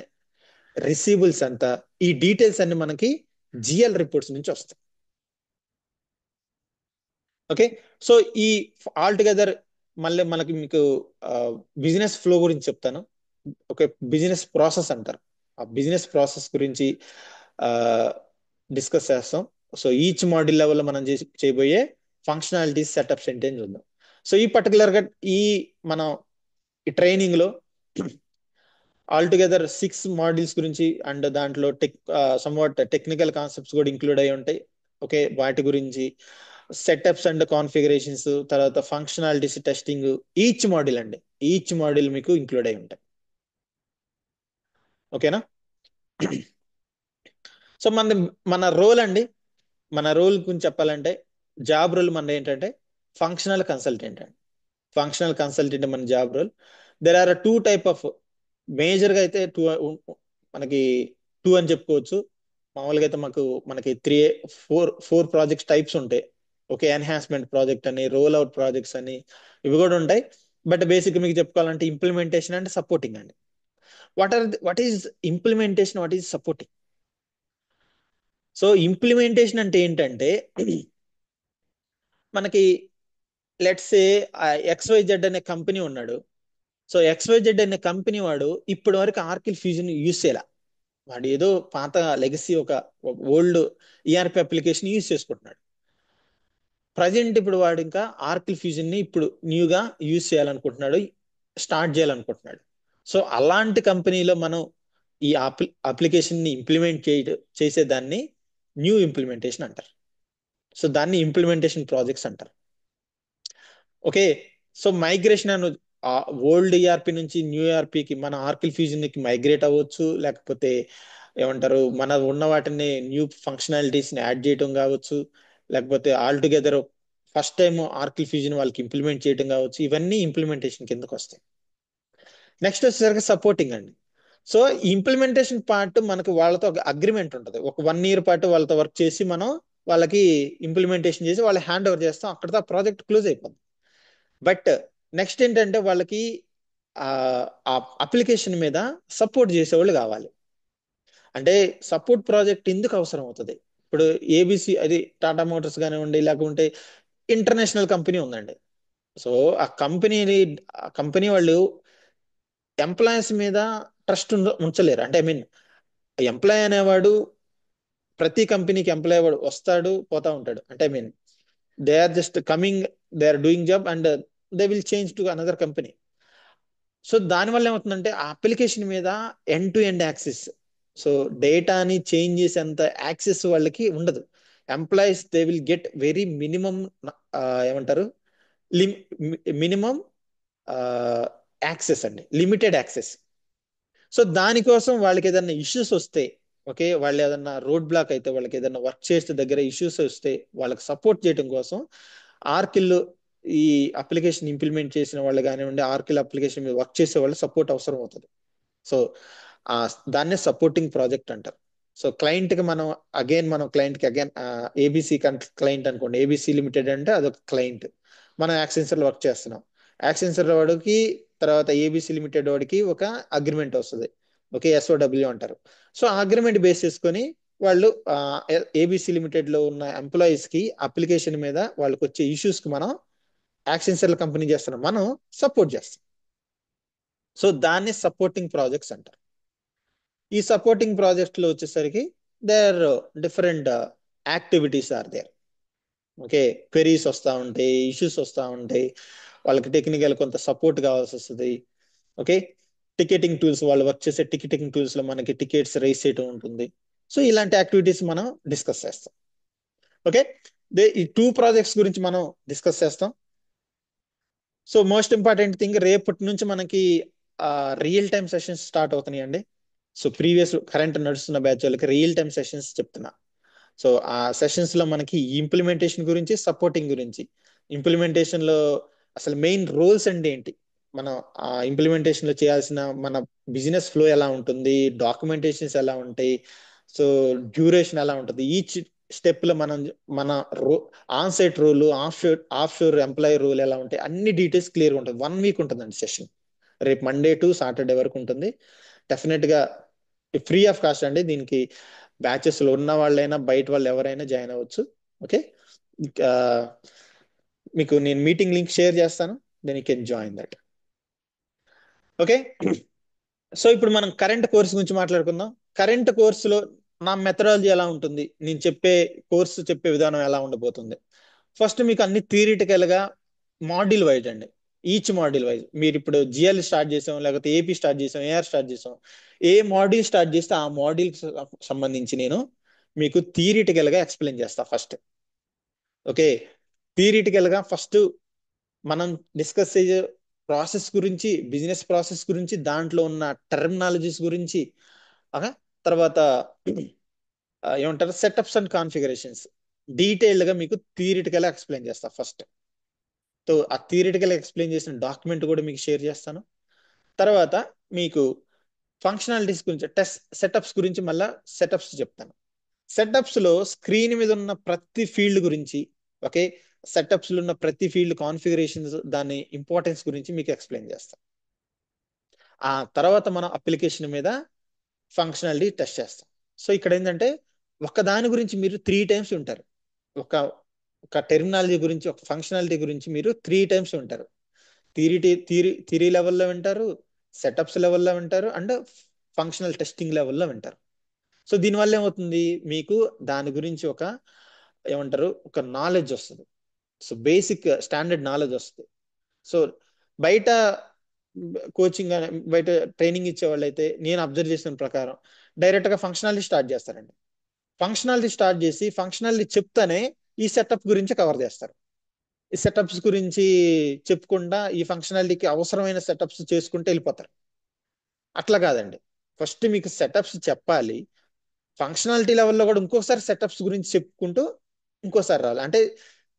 రిసీవబుల్స్ ఎంత, ఈ డీటెయిల్స్ అన్ని మనకి జిఎల్ రిపోర్ట్స్ నుంచి వస్తాయి. ఓకే, సో ఈ ఆల్ టుగెదర్ మళ్ళీ మనకి మీకు బిజినెస్ ఫ్లో గురించి చెప్తాను. ఓకే, బిజినెస్ ప్రాసెస్ అంటారు, ఆ బిజినెస్ ప్రాసెస్ గురించి డిస్కస్ చేస్తాం. సో ఈచ్ మాడ్యూల్ లెవెల్లో మనం చేయబోయే ఫంక్షనాలిటీస్, సెటప్స్ ఏంటి అని చూద్దాం. సో ఈ పర్టికులర్ గా ఈ మనం ఈ ట్రైనింగ్ లో ఆల్ టుగెదర్ 6 మాడ్యూల్స్ గురించి అండ్ దాంట్లో సమ్వాట్ టెక్నికల్ కాన్సెప్ట్స్ కూడా ఇంక్లూడ్ అయి ఉంటాయి. ఓకే, వాటి గురించి సెటప్స్ అండ్ కాన్ఫిగరేషన్స్, తర్వాత ఫంక్షనాలిటీస్ టెస్టింగ్, ఈచ్ మాడ్యూల్ అండి, ఈచ్ మాడ్యూల్ మీకు ఇంక్లూడ్ అయి ఉంటాయి. ఓకేనా? సో మన రోల్ అండి, మన రోల్ గురించి చెప్పాలంటే జాబ్ రోల్ మన ఏంటంటే ఫంక్షనల్ కన్సల్టెంట్ అండి. ఫంక్షనల్ కన్సల్టెంట్ మన job role. There are 2 type of, major గా అయితే మనకి 2 అని చెప్పుకోవచ్చు. మామూలుగా అయితే మనకి 4 ప్రాజెక్ట్స్ టైప్స్ ఉంటాయి. ఓకే, ఎన్హాన్స్మెంట్ ప్రాజెక్ట్ అని, రోల్ అవుట్ ప్రాజెక్ట్స్ అని, ఇవి కూడా ఉంటాయి. బట్ బేసిక్ మీకు చెప్పుకోవాలంటే ఇంప్లిమెంటేషన్ అండ్ సపోర్టింగ్ అండి. What is implementation, what is supporting? So implementation అంటే ఏంటంటే మనకి లెట్స్ సే XYZ అనే కంపెనీ ఉన్నాడు. సో XYZ అనే కంపెనీ వాడు ఇప్పటి వరకు ఆర్కిల్ ఫ్యూజన్ యూజ్ చేయాల, వాడు ఏదో పాత లెగసీ ఒక ఓల్డ్ ఈఆర్పి అప్లికేషన్ యూజ్ చేసుకుంటున్నాడు. ప్రజెంట్ ఇప్పుడు వాడు ఇంకా ఆర్కిల్ ఫ్యూజన్ ని ఇప్పుడు న్యూగా యూజ్ చేయాలనుకుంటున్నాడు, స్టార్ట్ చేయాలనుకుంటున్నాడు. సో అలాంటి కంపెనీలో మనం ఈ అప్లికేషన్ ని ఇంప్లిమెంట్ చేసేదాన్ని న్యూ ఇంప్లిమెంటేషన్ అంటారు. సో దాన్ని ఇంప్లిమెంటేషన్ ప్రాజెక్ట్స్ అంటారు. ఓకే. సో మైగ్రేషన్ అను ఓల్డ్ ఈఆర్పి నుంచి న్యూ ఈఆర్పికి మన ఆర్కిల్ ఫ్యూజన్ కి మైగ్రేట్ అవ్వచ్చు, లేకపోతే ఏమంటారు మన ఉన్న వాటిని న్యూ ఫంక్షనాలిటీస్ ని యాడ్ చేయడం కావచ్చు, లేకపోతే all together first time ఆర్కిల్ fusion వాళ్ళకి ఇంప్లిమెంట్ చేయడం కావచ్చు. ఇవన్నీ ఇంప్లిమెంటేషన్ కిందకు వస్తాయి. నెక్స్ట్ వచ్చేసరికి సపోర్టింగ్ అండి. సో ఇంప్లిమెంటేషన్ పార్ట్ మనకు వాళ్ళతో ఒక అగ్రిమెంట్ ఉంటుంది. ఒక 1 year పాటు వాళ్ళతో వర్క్ చేసి మనం వాళ్ళకి ఇంప్లిమెంటేషన్ చేసి వాళ్ళ హ్యాండ్ ఓవర్ చేస్తాం. అక్కడితో ఆ ప్రాజెక్ట్ క్లోజ్ అయిపోతుంది. బట్ నెక్స్ట్ ఏంటంటే వాళ్ళకి ఆ అప్లికేషన్ మీద సపోర్ట్ చేసేవాళ్ళు కావాలి. అంటే సపోర్ట్ ప్రాజెక్ట్ ఎందుకు అవసరం అవుతుంది? ఇప్పుడు ఏబిసి అది టాటా మోటార్స్ కానివ్వండి, లేకుంటే ఇంటర్నేషనల్ కంపెనీ ఉందండి. సో ఆ కంపెనీ వాళ్ళు ఎంప్లాయీస్ మీద ట్రస్ట్ ఉంచలేరు. అంటే ఐ మీన్ ఎంప్లాయ్ అనేవాడు ప్రతి కంపెనీకి ఎంప్లాయ్ వాడు వస్తాడు పోతా ఉంటాడు. అంటే I mean they are just coming, they are doing job and they will change to another company. So దానివల్ల ఏమవుతుందంటే ఆ అప్లికేషన్ మీద end to end access, so డేటాని చేంజ్ చేసేంత యాక్సెస్ వాళ్ళకి ఉండదు. Employees they will get very minimum, ఏమంటారు, minimum access అండి, లిమిటెడ్ యాక్సెస్. సో దానికోసం వాళ్ళకి ఏదైనా ఇష్యూస్ వస్తే, ఓకే, వాళ్ళు ఏదైనా రోడ్ బ్లాక్ అయితే, వాళ్ళకి ఏదైనా వర్క్ చేసే దగ్గర ఇష్యూస్ వస్తే వాళ్ళకి సపోర్ట్ చేయడం కోసం ఆర్కిల్, ఈ అప్లికేషన్ ఇంప్లిమెంట్ చేసిన వాళ్ళు కానివ్వండి, ఆర్కిల్ అప్లికేషన్ మీద వర్క్ చేసే వాళ్ళు సపోర్ట్ అవసరం అవుతుంది. సో ఆ దాన్నే సపోర్టింగ్ ప్రాజెక్ట్ అంటారు. సో క్లయింట్ కి మనం అగైన్, మనం క్లయింట్ కి అగైన్ ఏబిసి క్లయింట్ అనుకోండి, ఏబిసి లిమిటెడ్ అంటే అదొక క్లయింట్. మనం యాక్సెన్సర్ లో వర్క్ చేస్తున్నాం. యాక్సెన్సర్ వాడికి తర్వాత ఏబిసి లిమిటెడ్ వాడికి ఒక అగ్రిమెంట్ వస్తుంది. ఓకే, ఎస్ఓడబ్ల్యూ అంటారు. సో ఆ అగ్రిమెంట్ బేస్ చేసుకొని వాళ్ళు ఏబిసి లిమిటెడ్ లో ఉన్న ఎంప్లాయీస్ కి అప్లికేషన్ మీద వాళ్ళకి వచ్చే ఇష్యూస్ కి మనం యాక్సెన్సర్ కంపెనీ చేస్తున్నాం, మనం సపోర్ట్ చేస్తాం. సో దాన్ని సపోర్టింగ్ ప్రాజెక్ట్స్ అంటారు. ఈ సపోర్టింగ్ ప్రాజెక్ట్ లో వచ్చేసరికి there different activities are there. Okay, queries వస్తూ ఉంటాయి, ఇష్యూస్ వస్తూ ఉంటాయి, వాళ్ళకి టెక్నికల్ కొంత సపోర్ట్ కావాల్సి వస్తుంది. ఓకే, టికెటింగ్ టూల్స్, వాళ్ళు వర్క్ చేసే టికెటింగ్ టూల్స్ లో మనకి టికెట్స్ రైస్ చేయడం ఉంటుంది. సో ఇలాంటి యాక్టివిటీస్ మనం డిస్కస్ చేస్తాం. ఓకే, ఈ 2 ప్రాజెక్ట్స్ గురించి మనం డిస్కస్ చేస్తాం. సో మోస్ట్ ఇంపార్టెంట్ థింగ్, రేపటి నుంచి మనకి రియల్ టైమ్ సెషన్స్ స్టార్ట్ అవుతున్నాయి అండి. సో ప్రీవియస్ కరెంట్ నడుస్తున్న బ్యాచ్ వాళ్ళకి రియల్ టైమ్ సెషన్స్ చెప్తున్నా. సో ఆ సెషన్స్ లో మనకి ఇంప్లిమెంటేషన్ గురించి, సపోర్టింగ్ గురించి, ఇంప్లిమెంటేషన్ లో అసలు మెయిన్ రోల్స్ అంటే ఏంటి, మనం ఆ ఇంప్లిమెంటేషన్ లో చేయాల్సిన మన బిజినెస్ ఫ్లో ఎలా ఉంటుంది, డాక్యుమెంటేషన్స్ ఎలా ఉంటాయి, సో డ్యూరేషన్ ఎలా ఉంటుంది, ఈచ్ స్టెప్ లో మనం మన onsite role, offshore employee role ఎలా ఉంటాయి, అన్ని డీటెయిల్స్ క్లియర్ గా ఉంటుంది. 1 week ఉంటుందండి సెషన్, రేపు మండే టు సాటర్డే వరకు ఉంటుంది. డెఫినెట్ గా ఫ్రీ ఆఫ్ కాస్ట్ అండి. దీనికి బ్యాచెస్ లో ఉన్న వాళ్ళైనా బయట వాళ్ళు ఎవరైనా జాయిన్ అవ్వచ్చు. ఓకే, ఇంకా మీకు నేను మీటింగ్ లింక్ షేర్ చేస్తాను, then you can join that. Okay, so ఇప్పుడు మనం కరెంట్ కోర్స్ గురించి మాట్లాడుకుందాం. కరెంట్ కోర్సులో నా మెథడాలజీ ఎలా ఉంటుంది, నేను చెప్పే కోర్సు చెప్పే విధానం ఎలా ఉండబోతుంది. ఫస్ట్ మీకు అన్ని థియరిటికల్ గా మాడ్యూల్ వైజ్ అండి. ఈచ్ మాడ్యూల్ వైజ్, మీరు ఇప్పుడు జిఎల్ స్టార్ట్ చేసాం, లేకపోతే ఏపీ స్టార్ట్ చేసాం, ఏఆర్ స్టార్ట్ చేసాం, ఏ మాడ్యూల్ స్టార్ట్ చేస్తే ఆ మాడ్యూల్ సంబంధించి నేను మీకు థియరిటికల్ గా ఎక్స్ప్లెయిన్ చేస్తా ఫస్ట్. ఓకే, థియరిటికల్ గా ఫస్ట్ మనం డిస్కస్ చేసే ప్రాసెస్ గురించి, బిజినెస్ ప్రాసెస్ గురించి, దాంట్లో ఉన్న టర్మినాలజీస్ గురించి, తర్వాత ఏమంటారు సెటప్స్ అండ్ కాన్ఫిగరేషన్స్ డీటెయిల్డ్ గా మీకు థియరిటికల్ ఎక్స్ప్లెయిన్ చేస్తా ఫస్ట్. సో ఆ థియరిటికల్ ఎక్స్ప్లెయిన్ చేసిన డాక్యుమెంట్ కూడా మీకు షేర్ చేస్తాను. తర్వాత మీకు ఫంక్షనాలిటీస్ గురించి, టెస్ట్ సెటప్స్ గురించి మళ్ళా సెటప్స్ చెప్తాను. సెటప్స్ లో స్క్రీన్ మీద ఉన్న ప్రతి ఫీల్డ్ గురించి, ఓకే, సెటప్స్ లో ఉన్న ప్రతి ఫీల్డ్ కాన్ఫిగరేషన్స్, దాని ఇంపార్టెన్స్ గురించి మీకు ఎక్స్ప్లెయిన్ చేస్తాం. ఆ తర్వాత మనం అప్లికేషన్ మీద ఫంక్షనాలిటీ టెస్ట్ చేస్తాం. సో ఇక్కడ ఏంటంటే ఒక దాని గురించి మీరు 3 times ఉంటారు. ఒక ఒక టెర్మినాలజీ గురించి, ఒక ఫంక్షనాలిటీ గురించి మీరు 3 times ఉంటారు. థియరీ లెవెల్లో వింటారు, సెటప్స్ లెవెల్లో వింటారు, అండ్ ఫంక్షనల్ టెస్టింగ్ లెవెల్లో వింటారు. సో దీనివల్ల ఏమవుతుంది, మీకు దాని గురించి ఒక ఏమంటారు ఒక నాలెడ్జ్ వస్తుంది. సో బేసిక్ స్టాండర్డ్ నాలెడ్జ్ వస్తుంది. సో బయట కోచింగ్, బయట ట్రైనింగ్ ఇచ్చే వాళ్ళైతే నేను అబ్జర్వ్ చేసిన ప్రకారం డైరెక్ట్ గా ఫంక్షనాలిటీ స్టార్ట్ చేస్తారండి. ఫంక్షనాలిటీ స్టార్ట్ చేసి ఫంక్షనాలిటీ చెప్తానే ఈ సెటప్ గురించి కవర్ చేస్తారు. ఈ సెటప్స్ గురించి చెప్పకుండా ఈ ఫంక్షనాలిటీకి అవసరమైన సెటప్స్ చేసుకుంటూ వెళ్ళిపోతారు. అట్లా కాదండి, ఫస్ట్ మీకు సెటప్స్ చెప్పాలి, ఫంక్షనాలిటీ లెవెల్లో కూడా ఇంకోసారి సెటప్స్ గురించి చెప్పుకుంటూ ఇంకోసారి రావాలి. అంటే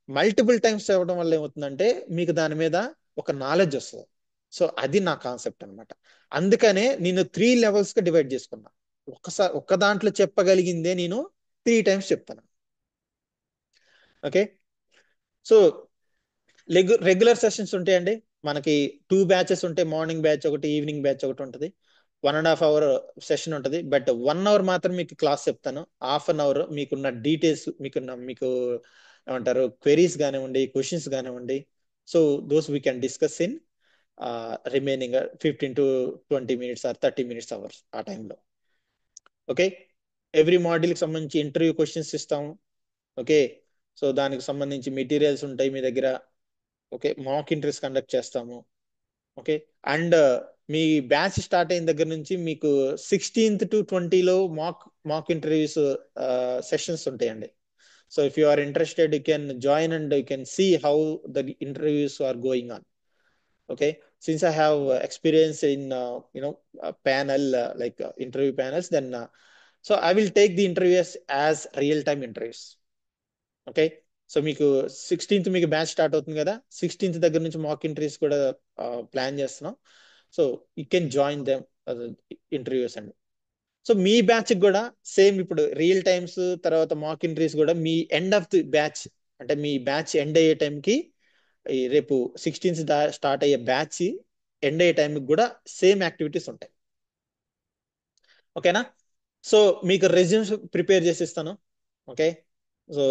మల్టిపుల్ టైమ్స్ చదవడం వల్ల ఏమవుతుందంటే మీకు దాని మీద ఒక నాలెడ్జ్ వస్తుంది. సో అది నా కాన్సెప్ట్ అనమాట. అందుకనే నేను 3 లెవెల్స్ గా డివైడ్ చేసుకున్నా. ఒక్కసారి ఒక్క దాంట్లో చెప్పగలిగిందే నేను 3 టైమ్స్ చెప్తాను. ఓకే. సో రెగ్యులర్ సెషన్స్ ఉంటాయండి మనకి. 2 బ్యాచెస్ ఉంటాయి, మార్నింగ్ బ్యాచ్ ఒకటి, ఈవినింగ్ బ్యాచ్ ఒకటి ఉంటుంది. 1.5 hour సెషన్ ఉంటుంది. బట్ 1 hour మాత్రం మీకు క్లాస్ చెప్తాను. హాఫ్ అవర్ మీకున్న డీటెయిల్స్, మీకు ఏమంటారు క్వెరీస్ కానివ్వండి, క్వశ్చన్స్ కానివ్వండి. So those we can discuss in remaining 15 to 20 minutes or 30 minutes hours ఆ టైంలో. ఓకే. ఎవ్రీ మాడ్యూల్కి సంబంధించి ఇంటర్వ్యూ క్వశ్చన్స్ ఇస్తాము. ఓకే. సో దానికి సంబంధించి మెటీరియల్స్ ఉంటాయి మీ దగ్గర. ఓకే. మాక్ ఇంటర్వ్యూస్ కండక్ట్ చేస్తాము. ఓకే. అండ్ మీ బ్యాచ్ స్టార్ట్ అయిన దగ్గర నుంచి మీకు 16th to 20 mock interviews sessions ఉంటాయండి. So if you are interested you can join and you can see how the interviews are going on. Okay, since I have experience in panel like interview panels, then so I will take the interviews as real time interviews. Okay. So మీకు 16th మీకు batch start అవుతుంది కదా, 16th దగ్గర నుంచి mock interviews కూడా plan చేస్తున్నాం. So you can join them interviews అండి. So మీ batch కూడా సేమ్ ఇప్పుడు రియల్ టైమ్స్ తర్వాత మాక్ ఇంటర్వ్యూస్ కూడా మీ ఎండ్ ఆఫ్ ది బ్యాచ్, అంటే మీ బ్యాచ్ ఎండ్ అయ్యే టైంకి, ఈ రేపు 16th స్టార్ట్ అయ్యే బ్యాచ్ ఎండ్ అయ్యే టైంకి కూడా సేమ్ యాక్టివిటీస్ ఉంటాయి. ఓకేనా. సో మీకు రెజ్యూమ్స్ ప్రిపేర్ చేసి ఇస్తాను. ఓకే. సో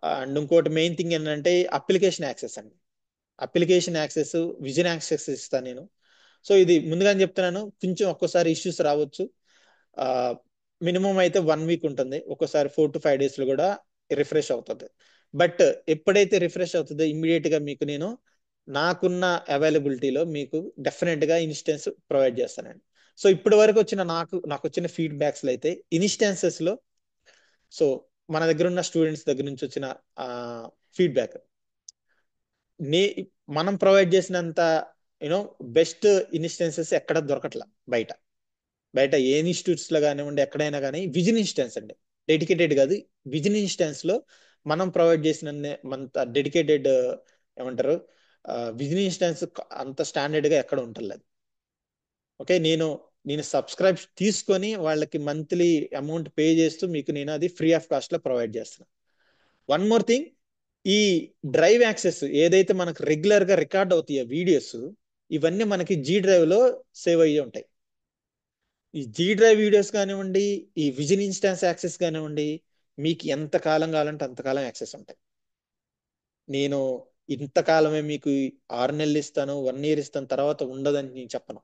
అండ్ ఇంకోటి మెయిన్ థింగ్ ఏంటంటే అప్లికేషన్ యాక్సెస్ అండి. అప్లికేషన్ యాక్సెస్, విజన్ యాక్సెస్ ఇస్తాను నేను. సో ఇది ముందుగానే చెప్తున్నాను, కొంచెం ఒక్కోసారి ఇష్యూస్ రావచ్చు. మినిమం అయితే 1 week ఉంటుంది, ఒక్కోసారి 4 to 5 days లో కూడా రిఫ్రెష్ అవుతుంది. బట్ ఎప్పుడైతే రిఫ్రెష్ అవుతుందో ఇమ్మీడియట్ గా మీకు నేను నాకున్న అవైలబిలిటీలో మీకు డెఫినెట్ గా ఇన్స్టెన్స్ ప్రొవైడ్ చేస్తానండి. సో ఇప్పటి వరకు వచ్చిన నాకు వచ్చిన ఫీడ్బ్యాక్స్ లో అయితే ఇన్స్టాన్సెస్ లో, సో మన దగ్గర ఉన్న స్టూడెంట్స్ దగ్గర నుంచి వచ్చిన ఫీడ్బ్యాక్, నే మనం ప్రొవైడ్ చేసినంత యూనో బెస్ట్ ఇన్స్టెన్సెస్ ఎక్కడ దొరకట్లా బయట. బయట ఏ ఇన్స్టిట్యూట్స్ లో కానివ్వండి, ఎక్కడైనా కానీ విజన్ ఇన్స్టెన్స్ అండి, డెడికేటెడ్ కాదు, విజన్ ఇన్స్టెన్స్ లో మనం ప్రొవైడ్ చేసిన అంత డెడికేటెడ్ ఏమంటారు విజన్ ఇన్స్టెన్స్ అంత స్టాండర్డ్ గా ఎక్కడ ఉంటలేదు. ఓకే. నేను సబ్స్క్రైబ్ తీసుకొని వాళ్ళకి మంత్లీ అమౌంట్ పే చేస్తూ మీకు నేను అది ఫ్రీ ఆఫ్ కాస్ట్ లో ప్రొవైడ్ చేస్తున్నాను. వన్ మోర్ థింగ్, ఈ డ్రైవ్ యాక్సెస్ ఏదైతే మనకు రెగ్యులర్ గా రికార్డ్ అవుతాయో వీడియోస్, ఇవన్నీ మనకి జీ డ్రైవ్ లో సేవ్ అయ్యి ఉంటాయి. ఈ జీ డ్రైవ్ వీడియోస్ కానివ్వండి, ఈ విజన్ ఇన్స్టాన్స్ యాక్సెస్ కానివ్వండి, మీకు ఎంత కాలం కావాలంటే అంతకాలం యాక్సెస్ ఉంటాయి. నేను ఇంతకాలమే మీకు 6 నెలలు ఇస్తాను, 1 year ఇస్తాను, తర్వాత ఉండదని నేను చెప్పను.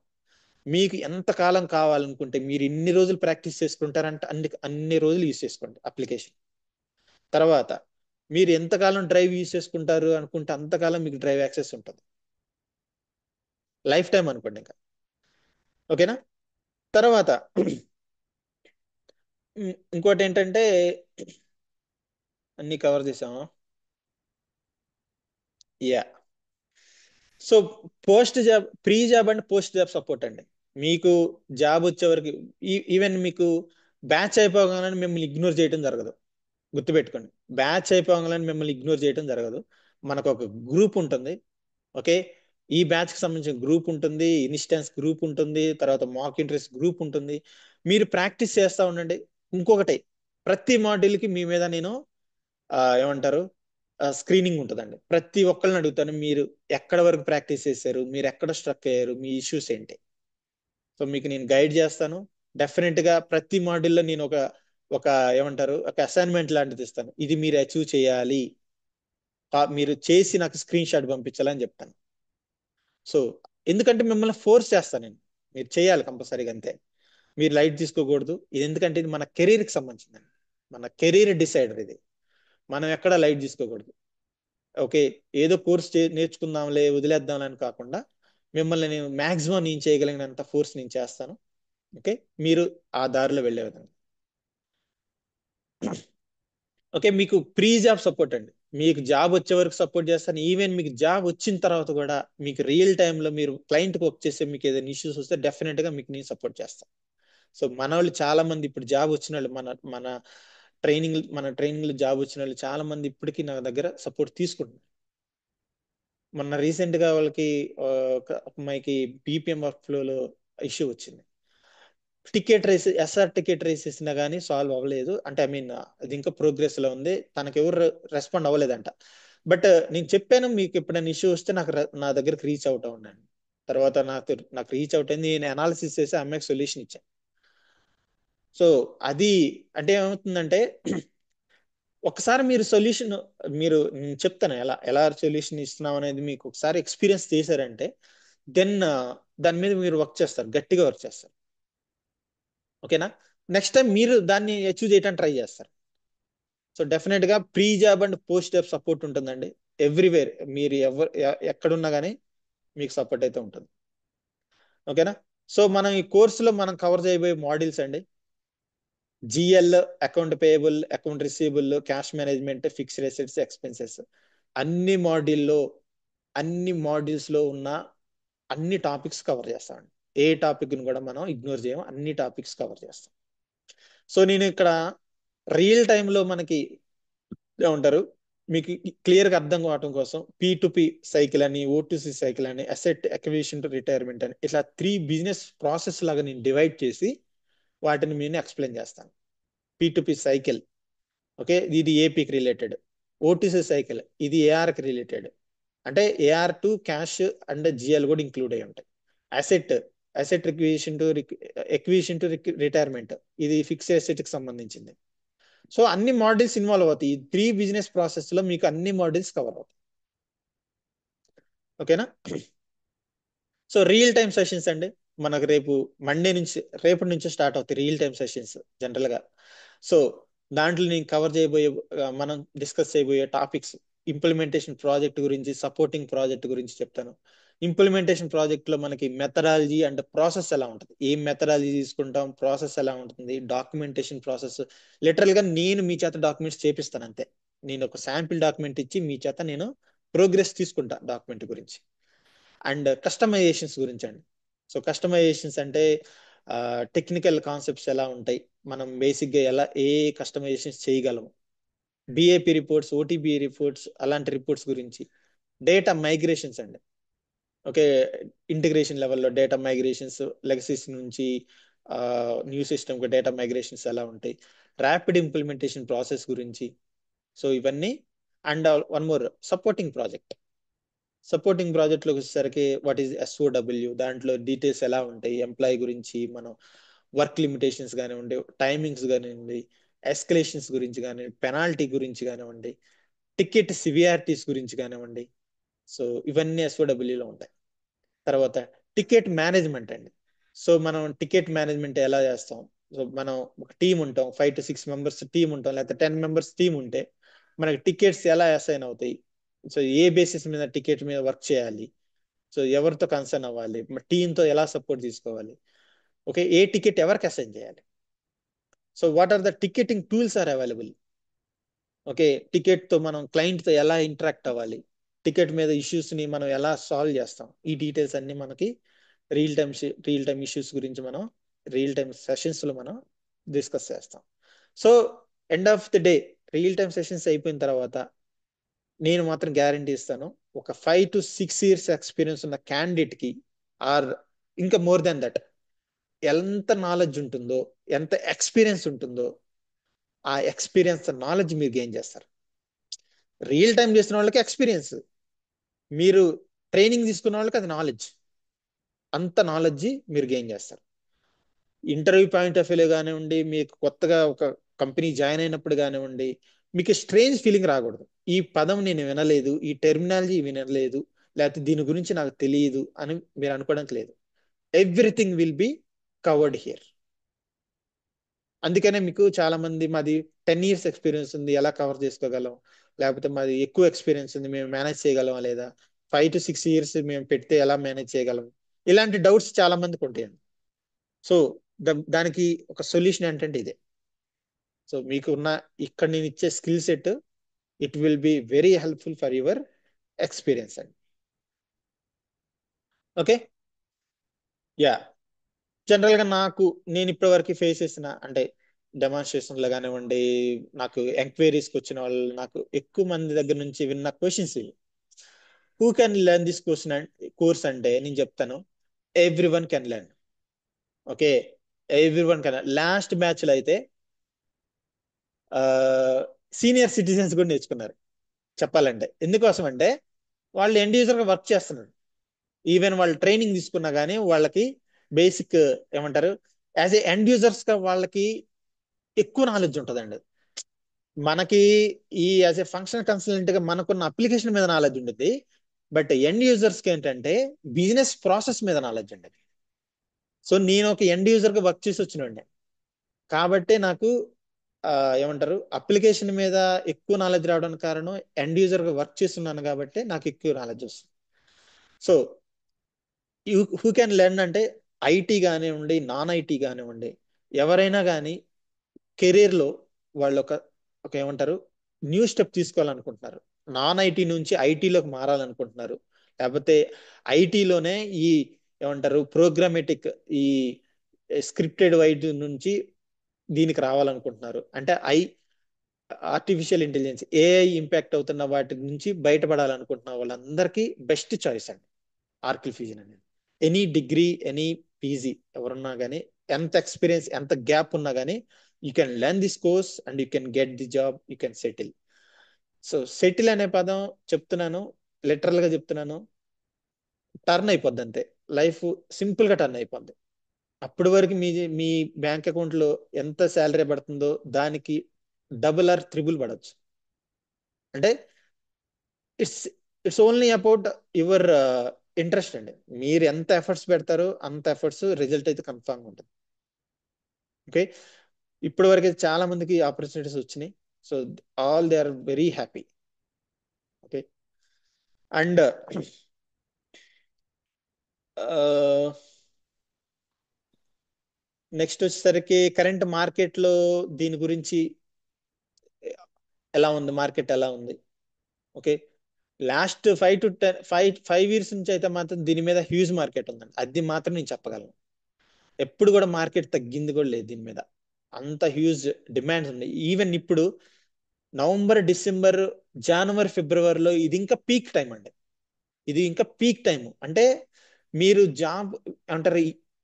మీకు ఎంత కాలం కావాలనుకుంటే మీరు ఎన్ని రోజులు ప్రాక్టీస్ చేసుకుంటారంటే అన్ని రోజులు యూజ్ చేసుకోండి అప్లికేషన్. తర్వాత మీరు ఎంతకాలం డ్రైవ్ యూజ్ చేసుకుంటారు అనుకుంటే అంతకాలం మీకు డ్రైవ్ యాక్సెస్ ఉంటుంది, లైఫ్ టైం అనుకోండి ఇంకా. ఓకేనా. తర్వాత ఇంకోటి ఏంటంటే అన్ని కవర్ చేసాము. Yeah. So post job, pre job and post job support అండి. మీకు జాబ్ వచ్చే వరకు ఈవెన్ మీకు బ్యాచ్ అయిపోగానే మిమ్మల్ని ఇగ్నోర్ చేయడం జరగదు. గుర్తుపెట్టుకోండి, బ్యాచ్ అయిపోగానే మిమ్మల్ని ఇగ్నోర్ చేయడం జరగదు. మనకు ఒక గ్రూప్ ఉంటుంది. ఓకే. ఈ బ్యాచ్ కి సంబంధించిన గ్రూప్ ఉంటుంది, ఇన్స్టెన్స్ గ్రూప్ ఉంటుంది, తర్వాత మాక్ ఇంట్రెస్ట్ గ్రూప్ ఉంటుంది. మీరు ప్రాక్టీస్ చేస్తూ ఉండండి. ఇంకొకటి, ప్రతి మాడ్యూల్ కి మీ మీద నేను ఏమంటారు స్క్రీనింగ్ ఉంటుందండి. ప్రతి ఒక్కరిని అడుగుతాను, మీరు ఎక్కడ వరకు ప్రాక్టీస్ చేశారు, మీరు ఎక్కడ స్ట్రక్ అయ్యారు, మీ ఇష్యూస్ ఏంటి. సో మీకు నేను గైడ్ చేస్తాను. డెఫినెట్ గా ప్రతి మాడ్యూల్లో నేను ఒక ఏమంటారు ఒక అసైన్మెంట్ లాంటిది ఇస్తాను, ఇది మీరు అచీవ్ చేయాలి, మీరు చేసి నాకు స్క్రీన్ షాట్ పంపించాలని చెప్తాను. సో ఎందుకంటే మిమ్మల్ని ఫోర్స్ చేస్తాను నేను, మీరు చేయాలి కంపల్సరీగా, అంతే. మీరు లైట్ తీసుకోకూడదు. ఇది ఎందుకంటే ఇది మన కెరీర్ కి సంబంధించిందండి, మన కెరీర్ డిసైడర్ ఇది. మనం ఎక్కడ లైట్ తీసుకోకూడదు. ఓకే, ఏదో కోర్స్ నేర్చుకుందాంలే వదిలేద్దాంలే అని కాకుండా మిమ్మల్ని నేను మాక్సిమం నేను చేయగలిగినంత ఫోర్స్ నేను చేస్తాను. ఓకే, మీరు ఆ దారిలో వెళ్ళే విధంగా. ఓకే, మీకు ప్రీ జాబ్ సపోర్ట్ అండి. మీకు జాబ్ వచ్చే వరకు సపోర్ట్ చేస్తాను. ఈవెన్ మీకు జాబ్ వచ్చిన తర్వాత కూడా మీకు రియల్ టైంలో మీరు క్లయింట్ వర్క్ చేస్తే మీకు ఏదైనా ఇష్యూస్ వస్తే డెఫినెట్ గా మీకు నేను సపోర్ట్ చేస్తాను. సో మన వాళ్ళు చాలా మంది ఇప్పుడు జాబ్ వచ్చిన వాళ్ళు మన ట్రైనింగ్ లో జాబ్ వచ్చిన వాళ్ళు చాలా మంది ఇప్పటికీ నా దగ్గర సపోర్ట్ తీసుకుంటున్నారు. మొన్న రీసెంట్ గా వాళ్ళకి ఒక అమ్మాయికి బీపీఎం వర్క్ ఫ్లోలో ఇష్యూ వచ్చింది. టికెట్ రైస్ చేసినా కానీ సాల్వ్ అవ్వలేదు. అంటే ఐ మీన్ అది ఇంకా ప్రోగ్రెస్ లో ఉంది, తనకి ఎవరు రెస్పాండ్ అవ్వలేదంట. బట్ నేను చెప్పాను, మీకు ఎప్పుడైనా ఇష్యూ వస్తే నా దగ్గరకు రీచ్ అవుట్ అవ్వండి. తర్వాత నాకు రీచ్ అవుట్ అయింది, నేను అనాలిసిస్ చేసి అమ్మాయికి సొల్యూషన్ ఇచ్చాను. సో అది అంటే ఏమవుతుందంటే ఒకసారి మీరు సొల్యూషన్, నేను చెప్తాను ఎలా ఎలా సొల్యూషన్ ఇస్తున్నాం అనేది, మీకు ఒకసారి ఎక్స్పీరియన్స్ చేశారంటే దెన్ దాని మీద మీరు వర్క్ చేస్తారు, గట్టిగా వర్క్ చేస్తారు. ఓకేనా? నెక్స్ట్ టైం మీరు దాన్ని అచీవ్ చేయడానికి ట్రై చేస్తారు. సో డెఫినెట్ గా pre job and post job support ఉంటుందండి ఎవ్రీవేర్. మీరు ఎక్కడున్నా కానీ మీకు సపోర్ట్ అయితే ఉంటుంది. ఓకేనా? సో మనం ఈ కోర్సులో మనం కవర్ చేయబోయే మాడ్యూల్స్ అండి: GL, account payable, account receivable, cash management, fixed assets, expenses. అన్ని మాడ్యూల్లో అన్ని మాడ్యూల్స్ లో ఉన్న అన్ని టాపిక్స్ కవర్ చేస్తామండి. ఏ టాపిక్ ని కూడా మనం ఇగ్నోర్ చేయం, అన్ని టాపిక్స్ కవర్ చేస్తాం. సో నేను ఇక్కడ రియల్ టైంలో మనకి ఏమంటారు, మీకు క్లియర్ గా అర్థం కావడం కోసం P2P సైకిల్ అని, O2C సైకిల్ అని, అసెట్ అక్విజిషన్ టు రిటైర్మెంట్ అని, ఇట్లా 3 బిజినెస్ ప్రాసెస్ లాగా నేను డివైడ్ చేసి వాటిని నేను ఎక్స్ప్లెయిన్ చేస్తాను. P2P సైకిల్, ఓకే, ఇది ఏపీకి రిలేటెడ్. ఓటీసీ సైకిల్, ఇది ఏఆర్కి రిలేటెడ్. అంటే AR to cash and GL కూడా ఇంక్లూడ్ అయి ఉంటాయి. Asset asset acquisition to retirement, ఇది ఫిక్స్డ్ అసెట్ కి సంబంధించింది. సో అన్ని మోడల్స్ ఇన్వాల్వ్ అవుతాయి. ఈ 3 బిజినెస్ ప్రాసెస్ లో మీకు అన్ని మోడల్స్ కవర్ అవుతాయి. ఓకేనా? సో రియల్ టైమ్ సెషన్స్ అండి, మనకు రేపటి నుంచి స్టార్ట్ అవుతాయి రియల్ టైమ్ సెషన్స్ జనరల్ గా. సో దాంట్లో నేను కవర్ చేయబోయే మనం డిస్కస్ చేయబోయే టాపిక్స్: ఇంప్లిమెంటేషన్ ప్రాజెక్ట్ గురించి, సపోర్టింగ్ ప్రాజెక్ట్ గురించి చెప్తాను. ఇంప్లిమెంటేషన్ ప్రాజెక్ట్ లో మనకి మెథడాలజీ అండ్ ప్రాసెస్ ఎలా ఉంటుంది, ఏం మెథడాలజీ తీసుకుంటాం, ప్రాసెస్ ఎలా ఉంటుంది, డాక్యుమెంటేషన్ ప్రాసెస్. లిటరల్ గా నేను మీ చేత డాక్యుమెంట్స్ చేపిస్తాను అంతే. నేను ఒక శాంపిల్ డాక్యుమెంట్ ఇచ్చి మీ చేత నేను ప్రోగ్రెస్ తీసుకుంటా డాక్యుమెంట్ గురించి. అండ్ కస్టమైజేషన్స్ గురించి అండి. సో కస్టమైజేషన్స్ అంటే టెక్నికల్ కాన్సెప్ట్స్ ఎలా ఉంటాయి, మనం బేసిక్ గా ఎలా ఏ కస్టమైజేషన్స్ చేయగలము, బిఏపి రిపోర్ట్స్, ఓటీబీ రిపోర్ట్స్, అలాంటి రిపోర్ట్స్ గురించి. డేటా మైగ్రేషన్స్ అండి. ఓకే, ఇంటిగ్రేషన్ లెవెల్లో డేటా మైగ్రేషన్స్, లెగసీస్ నుంచి న్యూ సిస్టమ్ కి డేటా మైగ్రేషన్స్ ఎలా ఉంటాయి, ర్యాపిడ్ ఇంప్లిమెంటేషన్ ప్రాసెస్ గురించి. సో ఇవన్నీ. And one more, supporting project లోకి వచ్చేసరికి వాట్ ఈస్ SOW, దాంట్లో డీటెయిల్స్ ఎలా ఉంటాయి, ఎంప్లాయీ గురించి, మనం వర్క్ లిమిటేషన్స్ కానివ్వండి, టైమింగ్స్ కానివ్వండి, ఎస్కలేషన్స్ గురించి కానివ్వండి, పెనాల్టీ గురించి కానివ్వండి, టికెట్ సివియారిటీస్ గురించి కానివ్వండి. సో ఇవన్నీ SOW లో ఉంటాయి. తర్వాత టికెట్ మేనేజ్మెంట్ అండి. సో మనం టికెట్ మేనేజ్మెంట్ ఎలా చేస్తాం? సో మనం ఒక టీం ఉంటాం, 5 to 6 మెంబర్స్ టీం ఉంటాం, లేకపోతే 10 మెంబర్స్ టీం ఉంటే మనకి టికెట్స్ ఎలా అసైన్ అవుతాయి, సో ఏ బేసిస్ మీద టికెట్ మీద వర్క్ చేయాలి, సో ఎవరితో కన్సర్న్ అవ్వాలి, టీంతో ఎలా సపోర్ట్ తీసుకోవాలి, ఓకే, ఏ టికెట్ ఎవరికి అసైన్ చేయాలి, so what are the ticketing tools are available, okay, ticket తో మనం క్లయింట్ తో ఎలా ఇంటరాక్ట్ అవ్వాలి, టికెట్ మీద ఇష్యూస్ ని మనం ఎలా సాల్వ్ చేస్తాం, ఈ డీటెయిల్స్ అన్ని మనకి real time real time issues గురించి మనం రియల్ టైమ్ సెషన్స్ లో మనం డిస్కస్ చేస్తాం. So end of the day real time sessions అయిపోయిన తర్వాత నేను మాత్రం గ్యారంటీ ఇస్తాను, ఒక 5 to 6 years ఎక్స్పీరియన్స్ ఉన్న క్యాండిడేట్ కి, ఆర్ ఇంకా మోర్ దాన్ దట్, ఎంత నాలెడ్జ్ ఉంటుందో, ఎంత ఎక్స్పీరియన్స్ ఉంటుందో, ఆ ఎక్స్పీరియన్స్ నాలెడ్జ్ మీరు గెయిన్ చేస్తారు. రియల్ టైం చేసిన వాళ్ళకి ఎక్స్పీరియన్స్, మీరు ట్రైనింగ్ తీసుకున్న వాళ్ళకి అది నాలెడ్జ్. అంత నాలెడ్జ్ మీరు గెయిన్ చేస్తారు. ఇంటర్వ్యూ పాయింట్ ఆఫ్ వ్యూలో కానివ్వండి, మీకు కొత్తగా ఒక కంపెనీ జాయిన్ అయినప్పుడు కానివ్వండి, మీకు స్ట్రేంజ్ ఫీలింగ్ రాకూడదు. ఈ పదం నేను వినలేదు, ఈ టెర్మినాలజీ వినలేదు, లేకపోతే దీని గురించి నాకు తెలియదు అని మీరు అనుకోవడానికి లేదు. Everything will be covered here. అందుకనే మీకు చాలా మంది మాది 10 years ఎక్స్పీరియన్స్ ఉంది, ఎలా కవర్ చేసుకోగలం, లేకపోతే మాది ఎక్కువ ఎక్స్పీరియన్స్ ఉంది, మేము మేనేజ్ చేయగలమా లేదా, 5 to 6 years మేము పెడితే ఎలా మేనేజ్ చేయగలం, ఇలాంటి డౌట్స్ చాలా మందికి ఉంటాయండి. సో దానికి ఒక సొల్యూషన్ ఏంటంటే ఇదే. సో మీకు ఉన్న ఇక్కడ నేను ఇచ్చే skill set, it will be very helpful for your experience అండి. ఓకే. యా. జనరల్ గా నేను ఇప్పటి వరకు ఫేస్ చేసిన అంటే డెమాన్స్ట్రేషన్ లో కానివ్వండి, నాకు ఎంక్వైరీస్కి వచ్చిన వాళ్ళు, నాకు ఎక్కువ మంది దగ్గర నుంచి విన్న క్వశ్చన్స్ ఇవి. Who can learn this course అంటే నేను చెప్తాను, every one can learn. Okay. Every one can. Last batch లో అయితే సీనియర్ సిటిజన్స్ కూడా నేర్చుకున్నారు చెప్పాలంటే. ఎందుకోసం అంటే వాళ్ళు ఎండ్ యూజర్ గా వర్క్ చేస్తున్నారు. ఈవెన్ వాళ్ళు ట్రైనింగ్ తీసుకున్నా కానీ వాళ్ళకి బేసిక్ ఏమంటారు, యాజ్ ఏ ఎండ్ యూజర్స్ గా వాళ్ళకి ఎక్కువ నాలెడ్జ్ ఉంటుందండి. మనకి ఈ యాజ్ ఏ ఫంక్షన్ కన్సల్టెంట్ గా మనకున్న అప్లికేషన్ మీద నాలెడ్జ్ ఉంటుంది, బట్ ఎండ్ యూజర్స్ కి ఏంటంటే బిజినెస్ ప్రాసెస్ మీద నాలెడ్జ్ ఉంటుంది. సో నేను ఒక ఎండ్ యూజర్ గా వర్క్ చేసి వచ్చినండి, కాబట్టి నాకు ఆ, ఏమంటారు, అప్లికేషన్ మీద ఎక్కువ నాలెడ్జ్ రావడానికి కారణం ఎండ్ యూజర్ గా వర్క్ చేస్తున్నాను కాబట్టి నాకు ఎక్కువ నాలెడ్జ్ వస్తుంది. సో హూ క్యాన్ లెర్న్ అంటే ఐటీ కానివ్వండి, నాన్ ఐటీ కానివ్వండి, ఎవరైనా కానీ కెరీర్ లో వాళ్ళు ఒక ఏమంటారు న్యూ స్టెప్ తీసుకోవాలనుకుంటున్నారు, నాన్ ఐటీ నుంచి ఐటీలోకి మారాలనుకుంటున్నారు, లేకపోతే ఐటీలోనే ఈ ఏమంటారు ప్రోగ్రామేటిక్, ఈ స్క్రిప్టెడ్ వైడ్ నుంచి దీనికి రావాలనుకుంటున్నారు అంటే ఆర్టిఫిషియల్ ఇంటెలిజెన్స్, ఏఐ ఇంపాక్ట్ అవుతున్న వాటి నుంచి బయటపడాలనుకుంటున్న వాళ్ళందరికీ బెస్ట్ చాయిస్ అండి ఆర్కిల్ ఫ్యూజన్ అనేది. ఎనీ డిగ్రీ, ఎనీ పీజీ ఎవరున్నా కానీ, ఎంత ఎక్స్పీరియన్స్, ఎంత గ్యాప్ ఉన్నా కానీ, you can learn this course and you can get the job, you can settle. So settle అనే పదం చెప్తున్నాను, లిటరల్ గా చెప్తున్నాను, టర్న్ అయిపోద్ది అంతే. లైఫ్ సింపుల్ గా టర్న్ అయిపోద్ది. అప్పటి వరకు మీ బ్యాంక్ అకౌంట్ లో ఎంత శాలరీ పడుతుందో దానికి డబుల్ ఆర్ త్రిబుల్ పడవచ్చు. అంటే it's it's only about your interest అండి. మీరు ఎంత ఎఫర్ట్స్ పెడతారో అంత ఎఫర్ట్స్ రిజల్ట్ అయితే కన్ఫామ్ ఉంటుంది. ఓకే. ఇప్పటి వరకు అయితే చాలా మందికి ఆపర్చునిటీస్ వచ్చినాయి. So all they are very happy. Okay. And next వచ్చేసరికి కరెంట్ మార్కెట్ లో దీని గురించి ఎలా ఉంది, మార్కెట్ ఎలా ఉంది. ఓకే. లాస్ట్ 5 to 10 5 years నుంచి అయితే మాత్రం దీని మీద హ్యూజ్ మార్కెట్ ఉందండి, అది మాత్రం నేను చెప్పగలను. ఎప్పుడు కూడా మార్కెట్ తగ్గింది కూడా లేదు దీని మీద, అంత హ్యూజ్ డిమాండ్స్ ఉన్నాయి. ఈవెన్ ఇప్పుడు నవంబర్, డిసెంబర్, జనవరి, ఫిబ్రవరిలో ఇది ఇంకా పీక్ టైం అండి. ఇది ఇంకా పీక్ టైం అంటే మీరు జాబ్ అంటారు.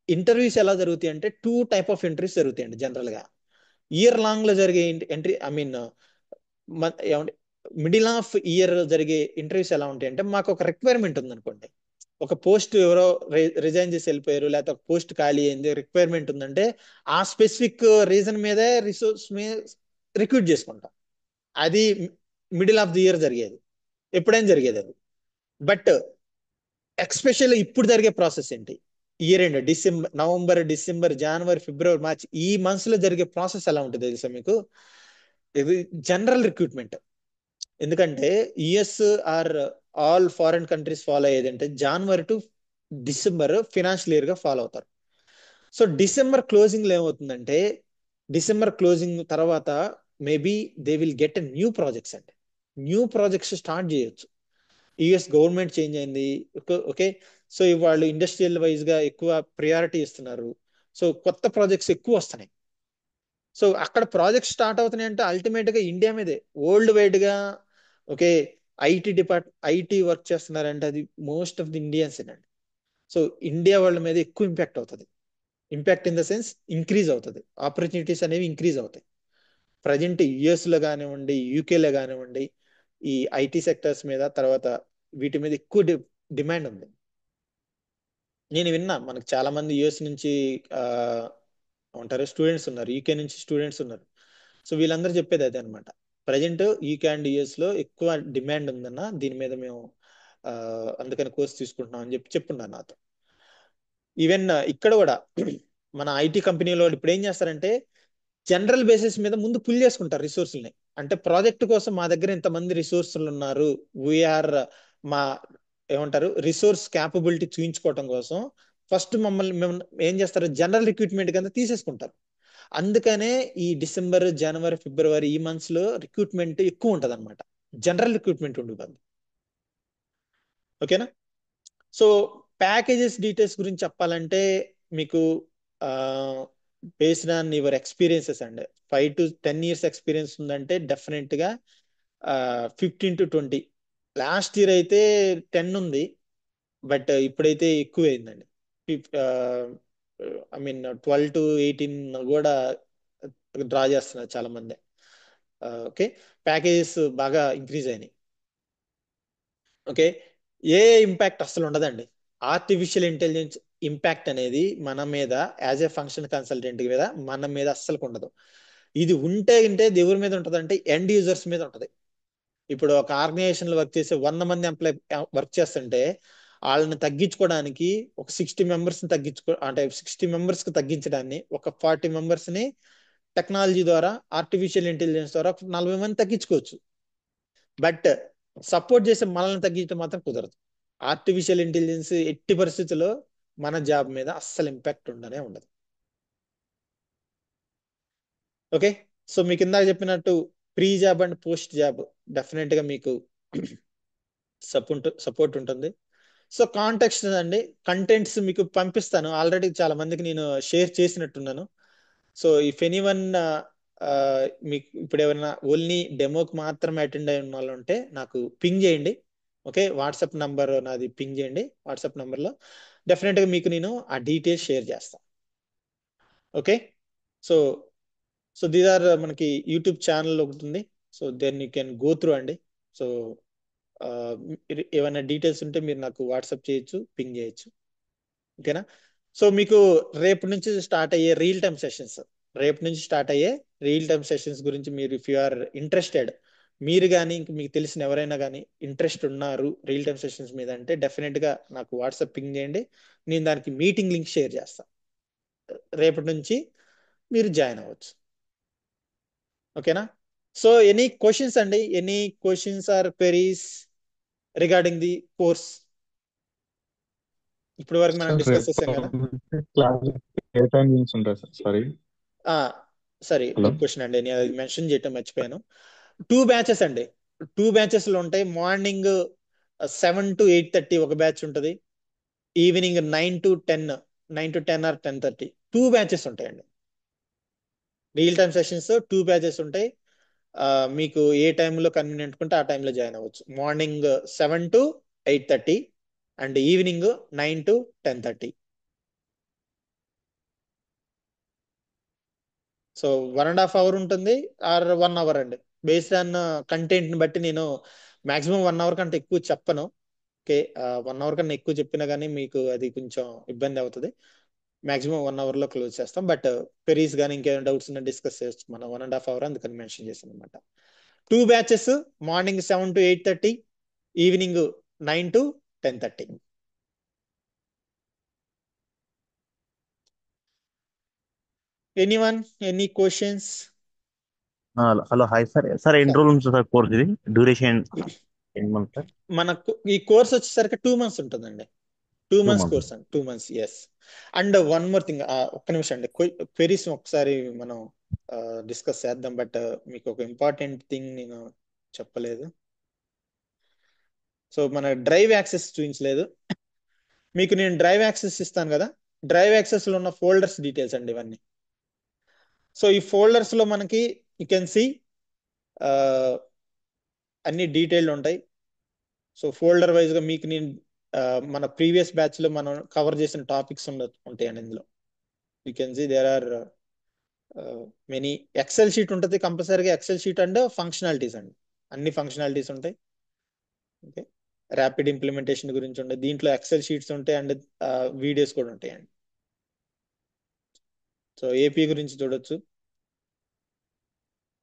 ఇంటర్వ్యూస్ ఎలా జరుగుతాయి అంటే 2 type of ఇంటర్వ్యూస్ జరుగుతాయండి జనరల్ గా. ఇయర్ లాంగ్ లో జరిగే entry, I mean middle of year జరిగే ఇంటర్వ్యూస్ ఎలా ఉంటాయి అంటే, మాకు ఒక రిక్వైర్మెంట్ ఉంది అనుకోండి, ఒక పోస్ట్ ఎవరో రిజైన్ చేసి వెళ్ళిపోయారు, లేకపోతే ఒక పోస్ట్ ఖాళీ అయింది, రిక్వైర్మెంట్ ఉందంటే ఆ స్పెసిఫిక్ రీజన్ మీదే రిసోర్స్ మీద రిక్రూట్ చేసుకుంటాం. అది మిడిల్ ఆఫ్ ది ఇయర్ జరిగేది, ఎప్పుడైనా జరిగేది అది. బట్ ఎక్స్పెషల్ ఇప్పుడు జరిగే ప్రాసెస్ ఏంటి, ఇయర్ ఎండ్ నవంబర్, డిసెంబర్, జనవరి, ఫిబ్రవరి, మార్చ్, ఈ మంత్స్ లో జరిగే ప్రాసెస్ ఎలా ఉంటుంది తెలుసా మీకు? ఇది జనరల్ రిక్రూట్మెంట్. ఎందుకంటే US or all foreign countries follow అయ్యేదంటే జనవరి టు డిసెంబర్ ఫినాన్షియల్ ఇయర్ గా ఫాలో అవుతారు. సో డిసెంబర్ క్లోజింగ్ లో ఏమవుతుందంటే, డిసెంబర్ క్లోజింగ్ తర్వాత maybe they will get new projects అండి, న్యూ ప్రాజెక్ట్స్ స్టార్ట్ చేయొచ్చు. యుఎస్ గవర్నమెంట్ చేంజ్ అయింది. ఓకే. సో వాళ్ళు ఇండస్ట్రియల్ వైజ్ గా ఎక్కువ ప్రియారిటీ ఇస్తున్నారు. సో కొత్త ప్రాజెక్ట్స్ ఎక్కువ వస్తున్నాయి. సో అక్కడ ప్రాజెక్ట్స్ స్టార్ట్ అవుతున్నాయి అంటే అల్టిమేట్ గా ఇండియా మీదే వరల్డ్ వైడ్ గా. ఓకే. ఐటీ వర్క్ చేస్తున్నారంటే అది మోస్ట్ ఆఫ్ ది ఇండియన్స్ అండి. సో ఇండియా వాళ్ళ మీద ఎక్కువ ఇంపాక్ట్ అవుతుంది. Impact in the sense increase అవుతుంది, ఆపర్చునిటీస్ అనేవి ఇంక్రీజ్ అవుతాయి. ప్రజెంట్ యుఎస్ లో కానివ్వండి, యూకేలో కానివ్వండి, ఈ ఐటీ సెక్టర్స్ మీద, తర్వాత వీటి మీద ఎక్కువ డిమాండ్ ఉంది. నేను విన్నా మనకు చాలా మంది యుఎస్ నుంచి ఆ, ఉంటారు స్టూడెంట్స్ ఉన్నారు, యూకే నుంచి స్టూడెంట్స్ ఉన్నారు. సో వీళ్ళందరూ చెప్పేది అదే అనమాట. ప్రజెంట్ యూకే అండ్ యుఎస్ లో ఎక్కువ డిమాండ్ ఉందన్న దీని మీద మేము ఆ, అందుకని కోర్స్ తీసుకుంటున్నాం అని చెప్పున్నారు నాతో. ఈవెన్ ఇక్కడ కూడా మన ఐటీ కంపెనీలో ఇప్పుడు ఏం చేస్తారంటే, జనరల్ బేసిస్ మీద ముందు పుల్ చేసుకుంటారు రిసోర్సుల్ని. అంటే ప్రాజెక్ట్ కోసం మా దగ్గర ఇంతమంది రిసోర్సులు ఉన్నారు, వీఆర్, మా ఏమంటారు రిసోర్స్ క్యాపబిలిటీ చూయించుకోవటం కోసం ఫస్ట్ మమ్మల్ని మేము ఏం చేస్తారు, జనరల్ రిక్రూట్మెంట్ కింద తీసేసుకుంటారు. అందుకనే ఈ డిసెంబర్, జనవరి, ఫిబ్రవరి ఈ మంత్స్ లో రిక్రూట్మెంట్ ఎక్కువ ఉంటది అనమాట. జనరల్ రిక్రూట్మెంట్ ఉండదు. ఓకేనా? సో ప్యాకేజెస్ డీటెయిల్స్ గురించి చెప్పాలంటే మీకు బేస్డ్ ఆన్ యువర్ ఎక్స్పీరియన్సెస్ అండి. 5 to 10 years ఎక్స్పీరియన్స్ ఉందంటే డెఫినెట్ గా 15 to 20. లాస్ట్ ఇయర్ అయితే 10 ఉంది, బట్ ఇప్పుడైతే ఎక్కువ అయిందండి. ఐ మీన్ 12 to 18 కూడా డ్రా చేస్తున్నారు చాలా మంది. ఓకే, ప్యాకేజెస్ బాగా ఇంక్రీజ్ అయినాయి. ఓకే, ఏ ఇంపాక్ట్ అసలు ఉండదండి. ఆర్టిఫిషియల్ ఇంటెలిజెన్స్ ఇంపాక్ట్ అనేది మన మీద యాజ్ ఏ ఫంక్షన్ కన్సల్టెంట్ మీద మన మీద అస్సలు ఉండదు. ఇది ఉంటే దేవుడి మీద ఉంటది అంటే ఎండ్ యూజర్స్ మీద ఉంటది. ఇప్పుడు ఒక ఆర్గనైజేషన్ లో వర్క్ చేసే 100 మంది ఎంప్లాయ్ వర్క్ చేస్తుంటే వాళ్ళని తగ్గించుకోవడానికి ఒక 60 మెంబర్స్ ని అంటే 60 మెంబర్స్ కి తగ్గించడాన్ని ఒక 40 మెంబర్స్ ని టెక్నాలజీ ద్వారా, ఆర్టిఫిషియల్ ఇంటెలిజెన్స్ ద్వారా 40 మంది తగ్గించుకోవచ్చు. బట్ సపోర్ట్ చేసే మనల్ని తగ్గించడం మాత్రం కుదరదు. ఆర్టిఫిషియల్ ఇంటెలిజెన్స్ ఎట్టి పరిస్థితుల్లో మన జాబ్ మీద అస్సలు ఇంపాక్ట్ ఉండనే ఉండదు. ఓకే, సో మీకు ఇందాక చెప్పినట్టు pre job and post job definite గా మీకు సపోర్ట్ ఉంటుంది. సో కాంటెక్స్ట్ అండి, కంటెంట్స్ మీకు పంపిస్తాను. ఆల్రెడీ చాలా మందికి నేను షేర్ చేసినట్టున్నాను. సో ఇఫ్ ఎనీవన్ మీకు ఇప్పుడు ఎవరైనా ఓన్లీ డెమోకి మాత్రమే అటెండ్ అయి ఉన్న వాళ్ళు ఉంటే నాకు పింగ్ చేయండి. ఓకే, వాట్సాప్ నంబర్ నాది, పింగ్ చేయండి. వాట్సాప్ నంబర్లో డెఫినెట్గా మీకు నేను ఆ డీటెయిల్స్ షేర్ చేస్తాను. Okay, so so these are మనకి యూట్యూబ్ ఛానల్ ఒకటి ఉంది. So then you can go through అండి. సో ఏమైనా డీటెయిల్స్ ఉంటే మీరు నాకు వాట్సాప్ చేయొచ్చు, పింగ్ చేయొచ్చు. ఓకేనా? సో మీకు రేపు నుంచి స్టార్ట్ అయ్యే రియల్ టైమ్ సెషన్స్ గురించి మీరు ఇఫ్ యు ఆర్ ఇంట్రెస్టెడ్, మీరు కానీ ఇంక మీకు తెలిసిన ఎవరైనా కానీ ఇంట్రెస్ట్ ఉన్నారు రియల్ టైమ్ సెషన్స్ మీద అంటే డెఫినెట్ గా నాకు వాట్సాప్ పింగ్ చేయండి. నేను దానికి మీటింగ్ లింక్ షేర్ చేస్తాను. రేపటి నుంచి మీరు జాయిన్ అవ్వచ్చు. ఓకేనా? సో ఎనీ క్వశ్చన్స్ అండి, any questions or queries regarding the course? ఇప్పటి వరకు మనం సార్ డిస్కస్ రేపు చేసాం కదా. క్లాస్ ఏ టైం నుంచి ఉంటాయి సార్? సారీ. ఆ సరే, హలో. గుడ్ క్వశ్చన్ అండి, నేను అది మెన్షన్ చేయటం మర్చిపోయాను. 2 బ్యాచెస్ అండి. 2 బ్యాచెస్ లో ఉంటాయి. మార్నింగ్ 7 to 8:30 ఒక బ్యాచ్ ఉంటుంది. Evening 9 to 10, 9 to 10 or 10:30, 2 batches ఉంటాయండి. రియల్ టైమ్ సెషన్స్ 2 బ్యాచెస్ ఉంటాయి. మీకు ఏ టైంలో కన్వీనియంట్ ఉంటే ఆ టైంలో జాయిన్ అవ్వచ్చు. Morning 7 to 8:30 and evening 9 to 10:30. So 1.5 hour ఉంటుంది ఆర్ 1 hour అండి. బేస్డ్ ఆన్ కంటెంట్ ని బట్టి నేను మాక్సిమం 1 hour కంటే ఎక్కువ చెప్పను. ఓకే, 1 hour కన్నా ఎక్కువ చెప్పినా కానీ మీకు అది కొంచెం ఇబ్బంది అవుతుంది. మాక్సిమం 1 hour లో క్లోజ్ చేస్తాం. బట్ క్వెరీస్ కానీ ఇంకేమైనా డౌట్స్ ఉన్నా డిస్కస్ చేయొచ్చు. మనం 1.5 hour అందుకని మెన్షన్ చేసాం అనమాట. 2 batches, morning 7 to 8:30, evening 9 to 10:30. Anyone, any questions? Hello hi sir. Sir ఎన్ని రోజులు ఉంటుంది సార్ కోర్స్? ఇది డ్యూరేషన్ ఎన్ని మంత్ సార్? మనకు ఈ కోర్స్ వచ్చేసరికి 2 months ఉంటుందండి. 2 months 2 months. కోర్స్ అండి, 2 months, yes. And one more thing, ఒక్క నిమిషం అండి, క్వెరీస్ ఒకసారి మనం డిస్కస్ చేద్దాం. బట్ మీకు ఒక ఇంపార్టెంట్ థింగ్ నేను చెప్పలేదు. సో మన డ్రైవ్ యాక్సెస్ చూపించలేదు మీకు. నేను డ్రైవ్ యాక్సెస్ ఇస్తాను కదా, డ్రైవ్ యాక్సెస్ లో ఉన్న ఫోల్డర్స్ డీటెయిల్స్ అండి ఇవన్నీ. సో ఈ ఫోల్డర్స్ లో మనకి యూ కెన్ సి అన్ని డీటెయిల్డ్ ఉంటాయి. సో ఫోల్డర్ వైజ్ గా మీకు నేను మన ప్రీవియస్ బ్యాచ్ లో మనం కవర్ చేసిన టాపిక్స్ ఉంటాయండి ఇందులో. You can see there are many. Excel sheet ఉంటుంది కంపల్సరీగా, ఎక్సెల్ షీట్ అండ్ ఫంక్షనాలిటీస్ అండి, అన్ని ఫంక్షనాలిటీస్ ఉంటాయి. ఓకే, ర్యాపిడ్ ఇంప్లిమెంటేషన్ గురించి ఉంటాయి దీంట్లో. ఎక్సెల్ షీట్స్ ఉంటాయి అండ్ వీడియోస్ కూడా ఉంటాయండి. సో ఏపీ గురించి చూడొచ్చు.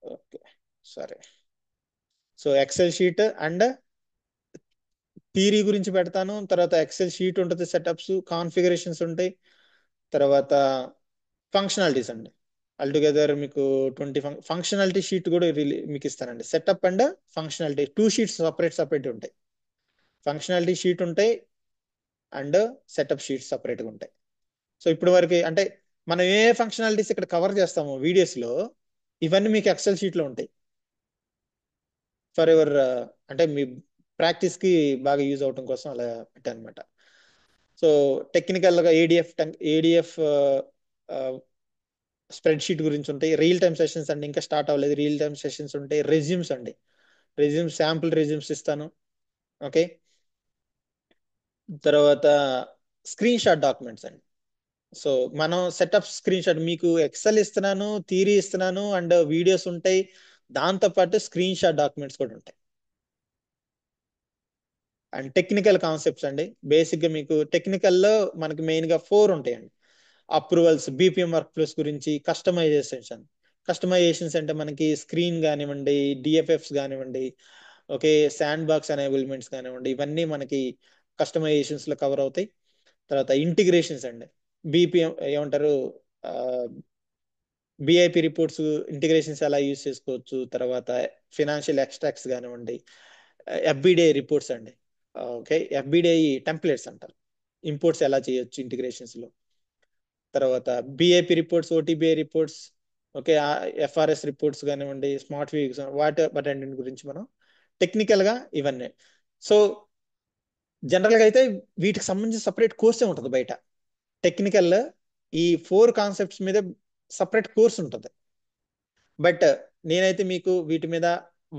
ఓకే, సరే. So Excel sheet and theory గురించి పెడతాను. తర్వాత ఎక్సెల్ షీట్ ఉంటుంది, సెటప్స్, కాన్ఫిగరేషన్స్ ఉంటాయి, తర్వాత ఫంక్షనాలిటీస్ అండి. ఆల్టుగెదర్ మీకు 20 ఫంక్షనాలిటీ షీట్ కూడా మీకు ఇస్తానండి. Setup and functionality 2 sheets separate ఉంటాయి. ఫంక్షనాలిటీ షీట్ ఉంటాయి అండ్ సెటప్ షీట్స్ సపరేట్గా ఉంటాయి. సో ఇప్పుడు వరకు అంటే మనం ఏ ఫంక్షనాలిటీస్ ఇక్కడ కవర్ చేస్తామో వీడియోస్ లో ఇవన్నీ మీకు ఎక్సెల్ షీట్ లో ఉంటాయి. ఫర్ ఎవర్ అంటే మీ ప్రాక్టీస్ కి బాగా యూజ్ అవటం కోసం అలా పెట్టానమాట. సో టెక్నికల్ గా ఏడిఎఫ్ స్ప్రెడ్ షీట్ గురించి ఉంటాయి. రియల్ టైమ్ సెషన్స్ అండి, ఇంకా స్టార్ట్ అవ్వలేదు. రియల్ టైమ్ సెషన్స్ ఉంటాయి. రెజ్యూమ్స్ అండి, శాంపుల్ రెజ్యూమ్స్ ఇస్తాను. ఓకే, తర్వాత స్క్రీన్ షాట్ డాక్యుమెంట్స్ అండి. సో మనం సెటప్ స్క్రీన్ షాట్ మీకు ఎక్సెల్ ఇస్తున్నాను, థియరీ ఇస్తున్నాను అండ్ వీడియోస్ ఉంటాయి. దాంతో పాటు స్క్రీన్ షాట్ డాక్యుమెంట్స్ కూడా ఉంటాయి. అండ్ టెక్నికల్ కాన్సెప్ట్స్ అండి. బేసిక్ గా మీకు టెక్నికల్ లో మనకి మెయిన్ గా 4 ఉంటాయండి. అప్రూవల్స్, బీపీఎం వర్క్ ఫ్లోస్ గురించి, కస్టమైజేషన్స్ అంటే మనకి స్క్రీన్ కానివ్వండి, డిఎఫ్ఎఫ్స్ కానివ్వండి, ఓకే, శాండ్ బాక్స్ ఎనేబుల్మెంట్స్ కానివ్వండి, ఇవన్నీ మనకి కస్టమైజేషన్స్ లో కవర్ అవుతాయి. తర్వాత ఇంటిగ్రేషన్స్ అండి, బీపీఎం ఏమంటారు, బిఐపి రిపోర్ట్స్ ఇంటిగ్రేషన్స్ ఎలా యూజ్ చేసుకోవచ్చు. తర్వాత ఫినాన్షియల్ ఎక్స్ట్రాక్ట్స్ కానివ్వండి, ఎఫ్బిడే రిపోర్ట్స్ అండి. ఓకే, ఎఫ్బిడే టెంప్లెట్స్ అంటారు, ఇంపోర్ట్స్ ఎలా చేయొచ్చు ఇంటిగ్రేషన్స్ లో. తర్వాత BIP reports, OTBI reports, okay, FRS reports కానివ్వండి, స్మార్ట్ వీక్స్, వాటి గురించి మనం టెక్నికల్ గా ఇవన్నీ. సో జనరల్ గా అయితే వీటికి సంబంధించి సపరేట్ కోర్సే ఉంటుంది బయట. టెక్నికల్ ఈ 4 కాన్సెప్ట్స్ మీద సపరేట్ కోర్స్ ఉంటుంది. బట్ నేనైతే మీకు వీటి మీద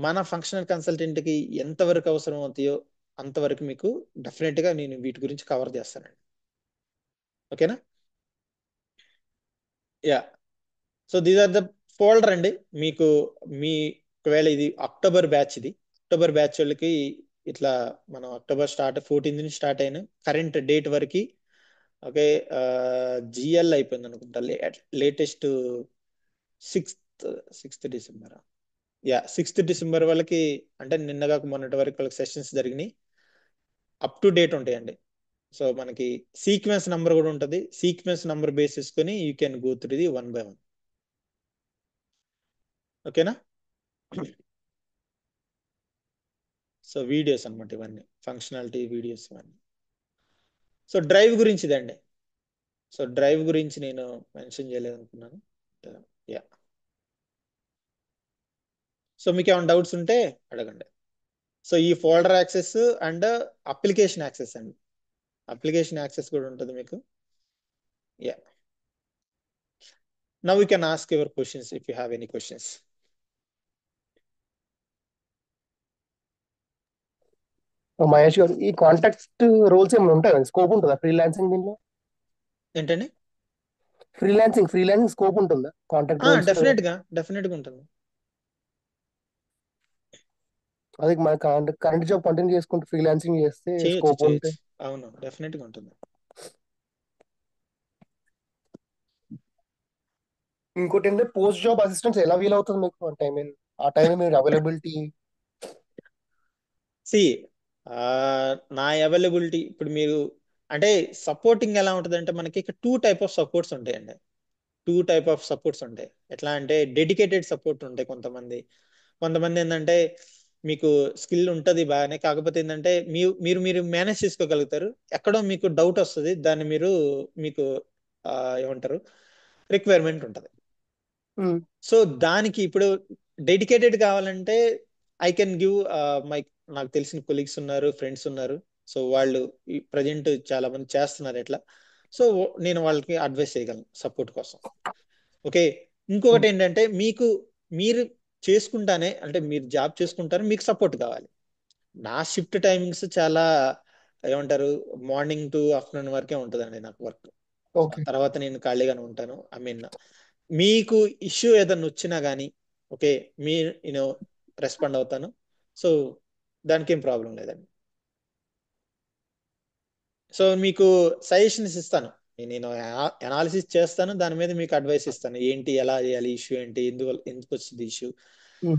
మన ఫంక్షనల్ కన్సల్టెంట్ కి ఎంతవరకు అవసరం అవుతాయో అంతవరకు మీకు డెఫినెట్ గా నేను వీటి గురించి కవర్ చేస్తానండి. ఓకేనా? Yeah. So these are the folder అండి. మీకు మీ ఒకవేళ ఇది అక్టోబర్ బ్యాచ్, వాళ్ళకి ఇట్లా మనం అక్టోబర్ 14 నుంచి స్టార్ట్ అయిన కరెంట్ డేట్ వరకు, ఓకే, జిఎల్ అయిపోయింది అనుకుంటా. Latest 6th December, 6th December వాళ్ళకి, అంటే నిన్నగా మొన్నటి వరకు వాళ్ళకి సెషన్స్ జరిగినాయి. అప్ టు డేట్ ఉంటాయండి. సో మనకి సీక్వెన్స్ నంబర్ కూడా ఉంటుంది. సీక్వెన్స్ నంబర్ బేస్ చేసుకొని you can go through the 1 by 1. ఓకేనా? సో వీడియోస్ అన్నమాట ఇవన్నీ, ఫంక్షనాలిటీ వీడియోస్ ఇవన్నీ. సో డ్రైవ్ గురించి ఇదండి. సో డ్రైవ్ గురించి నేను మెన్షన్ చేయలేదు అనుకున్నాను. యా. సో మీకు ఏమైనా డౌట్స్ ఉంటే అడగండి. సో ఈ folder access and application access అండి, అప్లికేషన్ యాక్సెస్ కూడా ఉంటుంది మీకు. Yeah. Now you can ask your questions if you have any questions. Mahesh గారు, ఈ కాంటాక్ట్ రోల్స్ ఏమైనా ఉంటాయి, స్కోప్ ఉంటుందా ఫ్రీలాన్సింగ్? దీనిలో ఏంటండి? ఫ్రీలాన్సింగ్ స్కోప్ ఉంటుందా కాంటాక్ట్ రోల్స్? డెఫినెట్ గా ఉంటుంది. అదే మన కరెంట్ జాబ్ కంటిన్యూ చేసుకుంటూ ఫ్రీలాన్సింగ్ చేస్తే స్కోప్ ఉంటే. అవును, డెఫినెట్ గా ఉంటుంది. ఇంకోటి ఏంటంటే పోస్ట్ జాబ్ అసిస్టెంట్స్ ఎలా వీల్ అవుతుంది మీకు? అంటే ఐ మీన్ ఆ టైం మీరు అవైలబిలిటీ. సి నా అవైలబిలిటీ ఇప్పుడు మీరు అంటే సపోర్టింగ్ ఎలా ఉంటుంది అంటే మనకి ఇక్కడ 2 type ఆఫ్ సపోర్ట్స్ ఉంటాయండి. 2 type ఆఫ్ సపోర్ట్స్ ఉంటాయి. ఎట్లా అంటే డెడికేటెడ్ సపోర్ట్ ఉంటాయి. కొంతమంది ఏంటంటే మీకు స్కిల్ ఉంటుంది బాగానే, కాకపోతే ఏంటంటే మీరు మీరు మేనేజ్ చేసుకోగలుగుతారు. ఎక్కడో మీకు డౌట్ వస్తుంది, దాన్ని మీకు ఏమంటారు, రిక్వైర్మెంట్ ఉంటుంది. సో దానికి ఇప్పుడు డెడికేటెడ్ కావాలంటే ఐ కెన్ గివ్ మై, నాకు తెలిసిన కొలీగ్స్ ఉన్నారు, ఫ్రెండ్స్ ఉన్నారు. సో వాళ్ళు ప్రజెంట్ చాలా మంది చేస్తున్నారు ఎట్లా. సో నేను వాళ్ళకి అడ్వైస్ చేయగలను సపోర్ట్ కోసం. ఓకే, ఇంకొకటి ఏంటంటే మీరు చేసుకుంటానే, అంటే మీరు జాబ్ చేసుకుంటారు, మీకు సపోర్ట్ కావాలి. నా షిఫ్ట్ టైమింగ్స్ చాలా ఏమంటారు, మార్నింగ్ టు ఆఫ్టర్నూన్ వరకే ఉంటుందండి నాకు వర్క్. తర్వాత నేను ఖాళీగానే ఉంటాను. ఐ మీన్ మీకు ఇష్యూ ఏదైనా వచ్చినా కానీ ఓకే, నేను రెస్పాండ్ అవుతాను. సో దానికి ఏం ప్రాబ్లం లేదండి. సో మీకు సజెషన్స్ ఇస్తాను, నేను అనాలిసిస్ చేస్తాను, దాని మీద మీకు అడ్వైస్ ఇస్తాను. ఏంటి, ఎలా చేయాలి, ఇష్యూ ఏంటి, ఎందుకు వచ్చింది ఇష్యూ,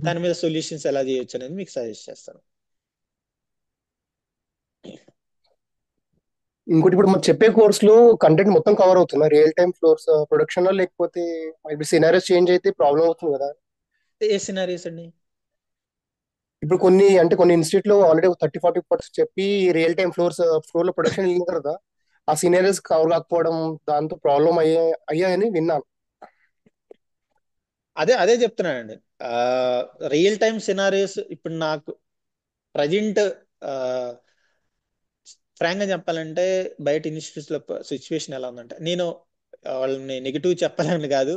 దాని మీద సొల్యూషన్స్ ఎలా చేయొచ్చు అనేది మీకు సజెస్ట్ చేస్తాను. ఇంకోటి ఇప్పుడు మనం చెప్పే కోర్స్ లో కంటెంట్ మొత్తం కవర్ అవుతుందా? రియల్ టైమ్ ఫ్లోర్స్ ప్రొడక్షన్ లో, లేకపోతే ఇప్పుడు సినారియోస్ చేంజ్ అయితే ప్రాబ్లం అవుతుంది కదా? ఏ సినారీస్ అండి? ఇప్పుడు కొన్ని అంటే కొన్ని ఇన్స్టిట్యూట్ లో ఆల్రెడీ 30-40% చెప్పి రియల్ టైమ్ ఫ్లోర్ లో ప్రొడక్షన్ వెళ్ళిన తర్వాత ఆ సినారియోస్ కవర్ కాకపోవడం, దాంతో ప్రాబ్లం అయ్యాయని విన్నాను. అదే అదే చెప్తున్నానండి. రియల్ టైమ్ సినారియోస్ ఇప్పుడు నాకు ప్రజెంట్ ఫ్రాంక్ గా చెప్పాలంటే బయట ఇన్స్టిట్యూట్స్ లో సిచ్యువేషన్ ఎలా ఉందంటే, నేను వాళ్ళని నెగిటివ్ చెప్పాలని కాదు,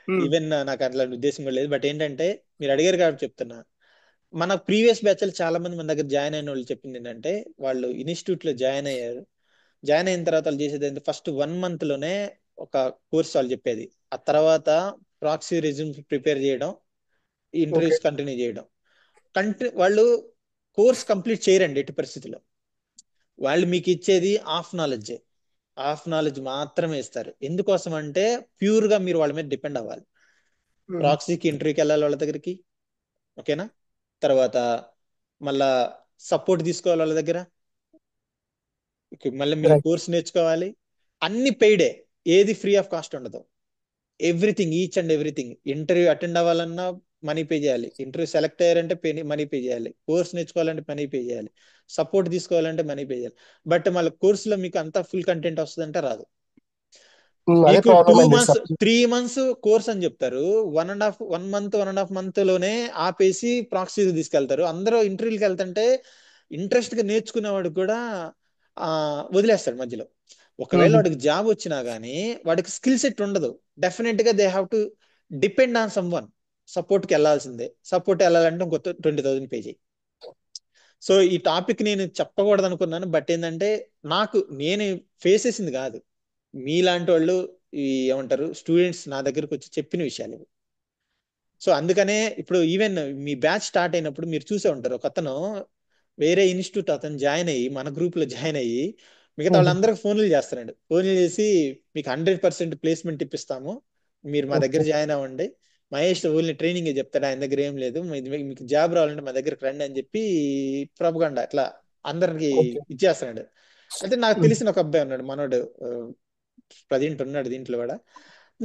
ఉమ్, ఈవెన్ నాకు అట్లాంటి ఉద్దేశం కూడా లేదు. బట్ ఏంటంటే మీరు అడిగారు కాబట్టి చెప్తున్నా. మన ప్రీవియస్ బ్యాచ్ చాలా మంది మన దగ్గర జాయిన్ అయిన వాళ్ళు చెప్పింది ఏంటంటే, వాళ్ళు ఇన్స్టిట్యూట్ లో జాయిన్ అయ్యారు. జాయిన్ అయిన తర్వాత వాళ్ళు చేసేది ఏంటంటే ఫస్ట్ 1 మంత్ లోనే ఒక కోర్స్ వాళ్ళు చెప్పేది. ఆ తర్వాత ప్రాక్సీ రెజ్యూమ్ ప్రిపేర్ చేయడం, ఓకే. ఇంటర్వ్యూస్ కంటిన్యూ చేయడం. వాళ్ళు కోర్స్ కంప్లీట్ చేయరండి ఎట్టి పరిస్థితిలో. వాళ్ళు మీకు ఇచ్చేది హాఫ్ నాలెడ్జ్ మాత్రమే ఇస్తారు. ఎందుకోసం అంటే ప్యూర్ గా మీరు వాళ్ళ మీద డిపెండ్ అవ్వాలి. ఉమ్, ప్రాక్సీకి ఇంటర్వ్యూకి వెళ్ళాలి వాళ్ళ దగ్గరికి, ఓకేనా? తర్వాత మళ్ళా సపోర్ట్ తీసుకోవాలి వాళ్ళ దగ్గర, మళ్ళీ మీరు రైట్. కోర్స్ నేర్చుకోవాలి. అన్ని పెయిడే, ఏది ఫ్రీ ఆఫ్ కాస్ట్ ఉండదు. Everything, each and everything. Interview attend అవ్వాలన్నా మనీ పే చేయాలి, ఇంటర్వ్యూ సెలెక్ట్ అయ్యారంటే మనీ పే చేయాలి, కోర్స్ నేర్చుకోవాలంటే మనీ పే చేయాలి, సపోర్ట్ తీసుకోవాలంటే మనీ పే చేయాలి. బట్ మళ్ళీ కోర్సులో మీకు అంతా ఫుల్ కంటెంట్ వస్తుందంటే రాదు. అదే మీకు ప్రాబ్లం 2 మంత్స్ అయింది. 3 మంత్స్ కోర్స్ అని చెప్తారు, 1.5 మంత్ లోనే ఆపేసి ప్రాక్సీ తీసుకెళ్తారు. అందరూ ఇంటర్వ్యూకి వెళ్తుంటే ఇంట్రెస్ట్ గా నేర్చుకునేవాడు కూడా ఆ వదిలేస్తాడు మధ్యలో. ఒకవేళ వాడికి జాబ్ వచ్చినా గానీ వాడికి స్కిల్ సెట్ ఉండదు. డెఫినెట్ గా they have to depend on some one. Support కి వెళ్ళాల్సిందే. సపోర్ట్ వెళ్ళాలంటే ఇంకో 20,000 పే చేయి. సో ఈ టాపిక్ నేను చెప్పకూడదు అనుకున్నాను. బట్ ఏంటంటే నేను ఫేస్ చేసింది కాదు, మీలాంటి వాళ్ళు, ఈ ఏమంటారు, స్టూడెంట్స్ నా దగ్గరకు వచ్చి చెప్పిన విషయాలు ఇవి. సో అందుకనే ఇప్పుడు ఈవెన్ మీ బ్యాచ్ స్టార్ట్ అయినప్పుడు మీరు చూసే ఉంటారు, ఒక అతను వేరే ఇన్స్టిట్యూట్ అతను జాయిన్ అయ్యి మన గ్రూప్ లో జాయిన్ అయ్యి మిగతా వాళ్ళందరికి ఫోన్లు చేస్తున్నాడు. ఫోన్లు చేసి మీకు 100% ప్లేస్మెంట్ ఇప్పిస్తాము, మీరు మా దగ్గర ఓకే. జాయిన్ అవ్వండి. మహేష్ ఓన్లీ ట్రైనింగ్ చెప్తాడు, ఆయన దగ్గర ఏం లేదు, మీకు జాబ్ రావాలంటే మా దగ్గరకు రండి అని చెప్పి ప్రొపగండా అట్లా అందరికి ఓకే. ఇచ్చేస్తున్నాడు. అయితే నాకు తెలిసిన ఒక అబ్బాయి ఉన్నాడు, మనోడు, ప్రజెంట్ ఉన్నాడు దీంట్లో కూడా.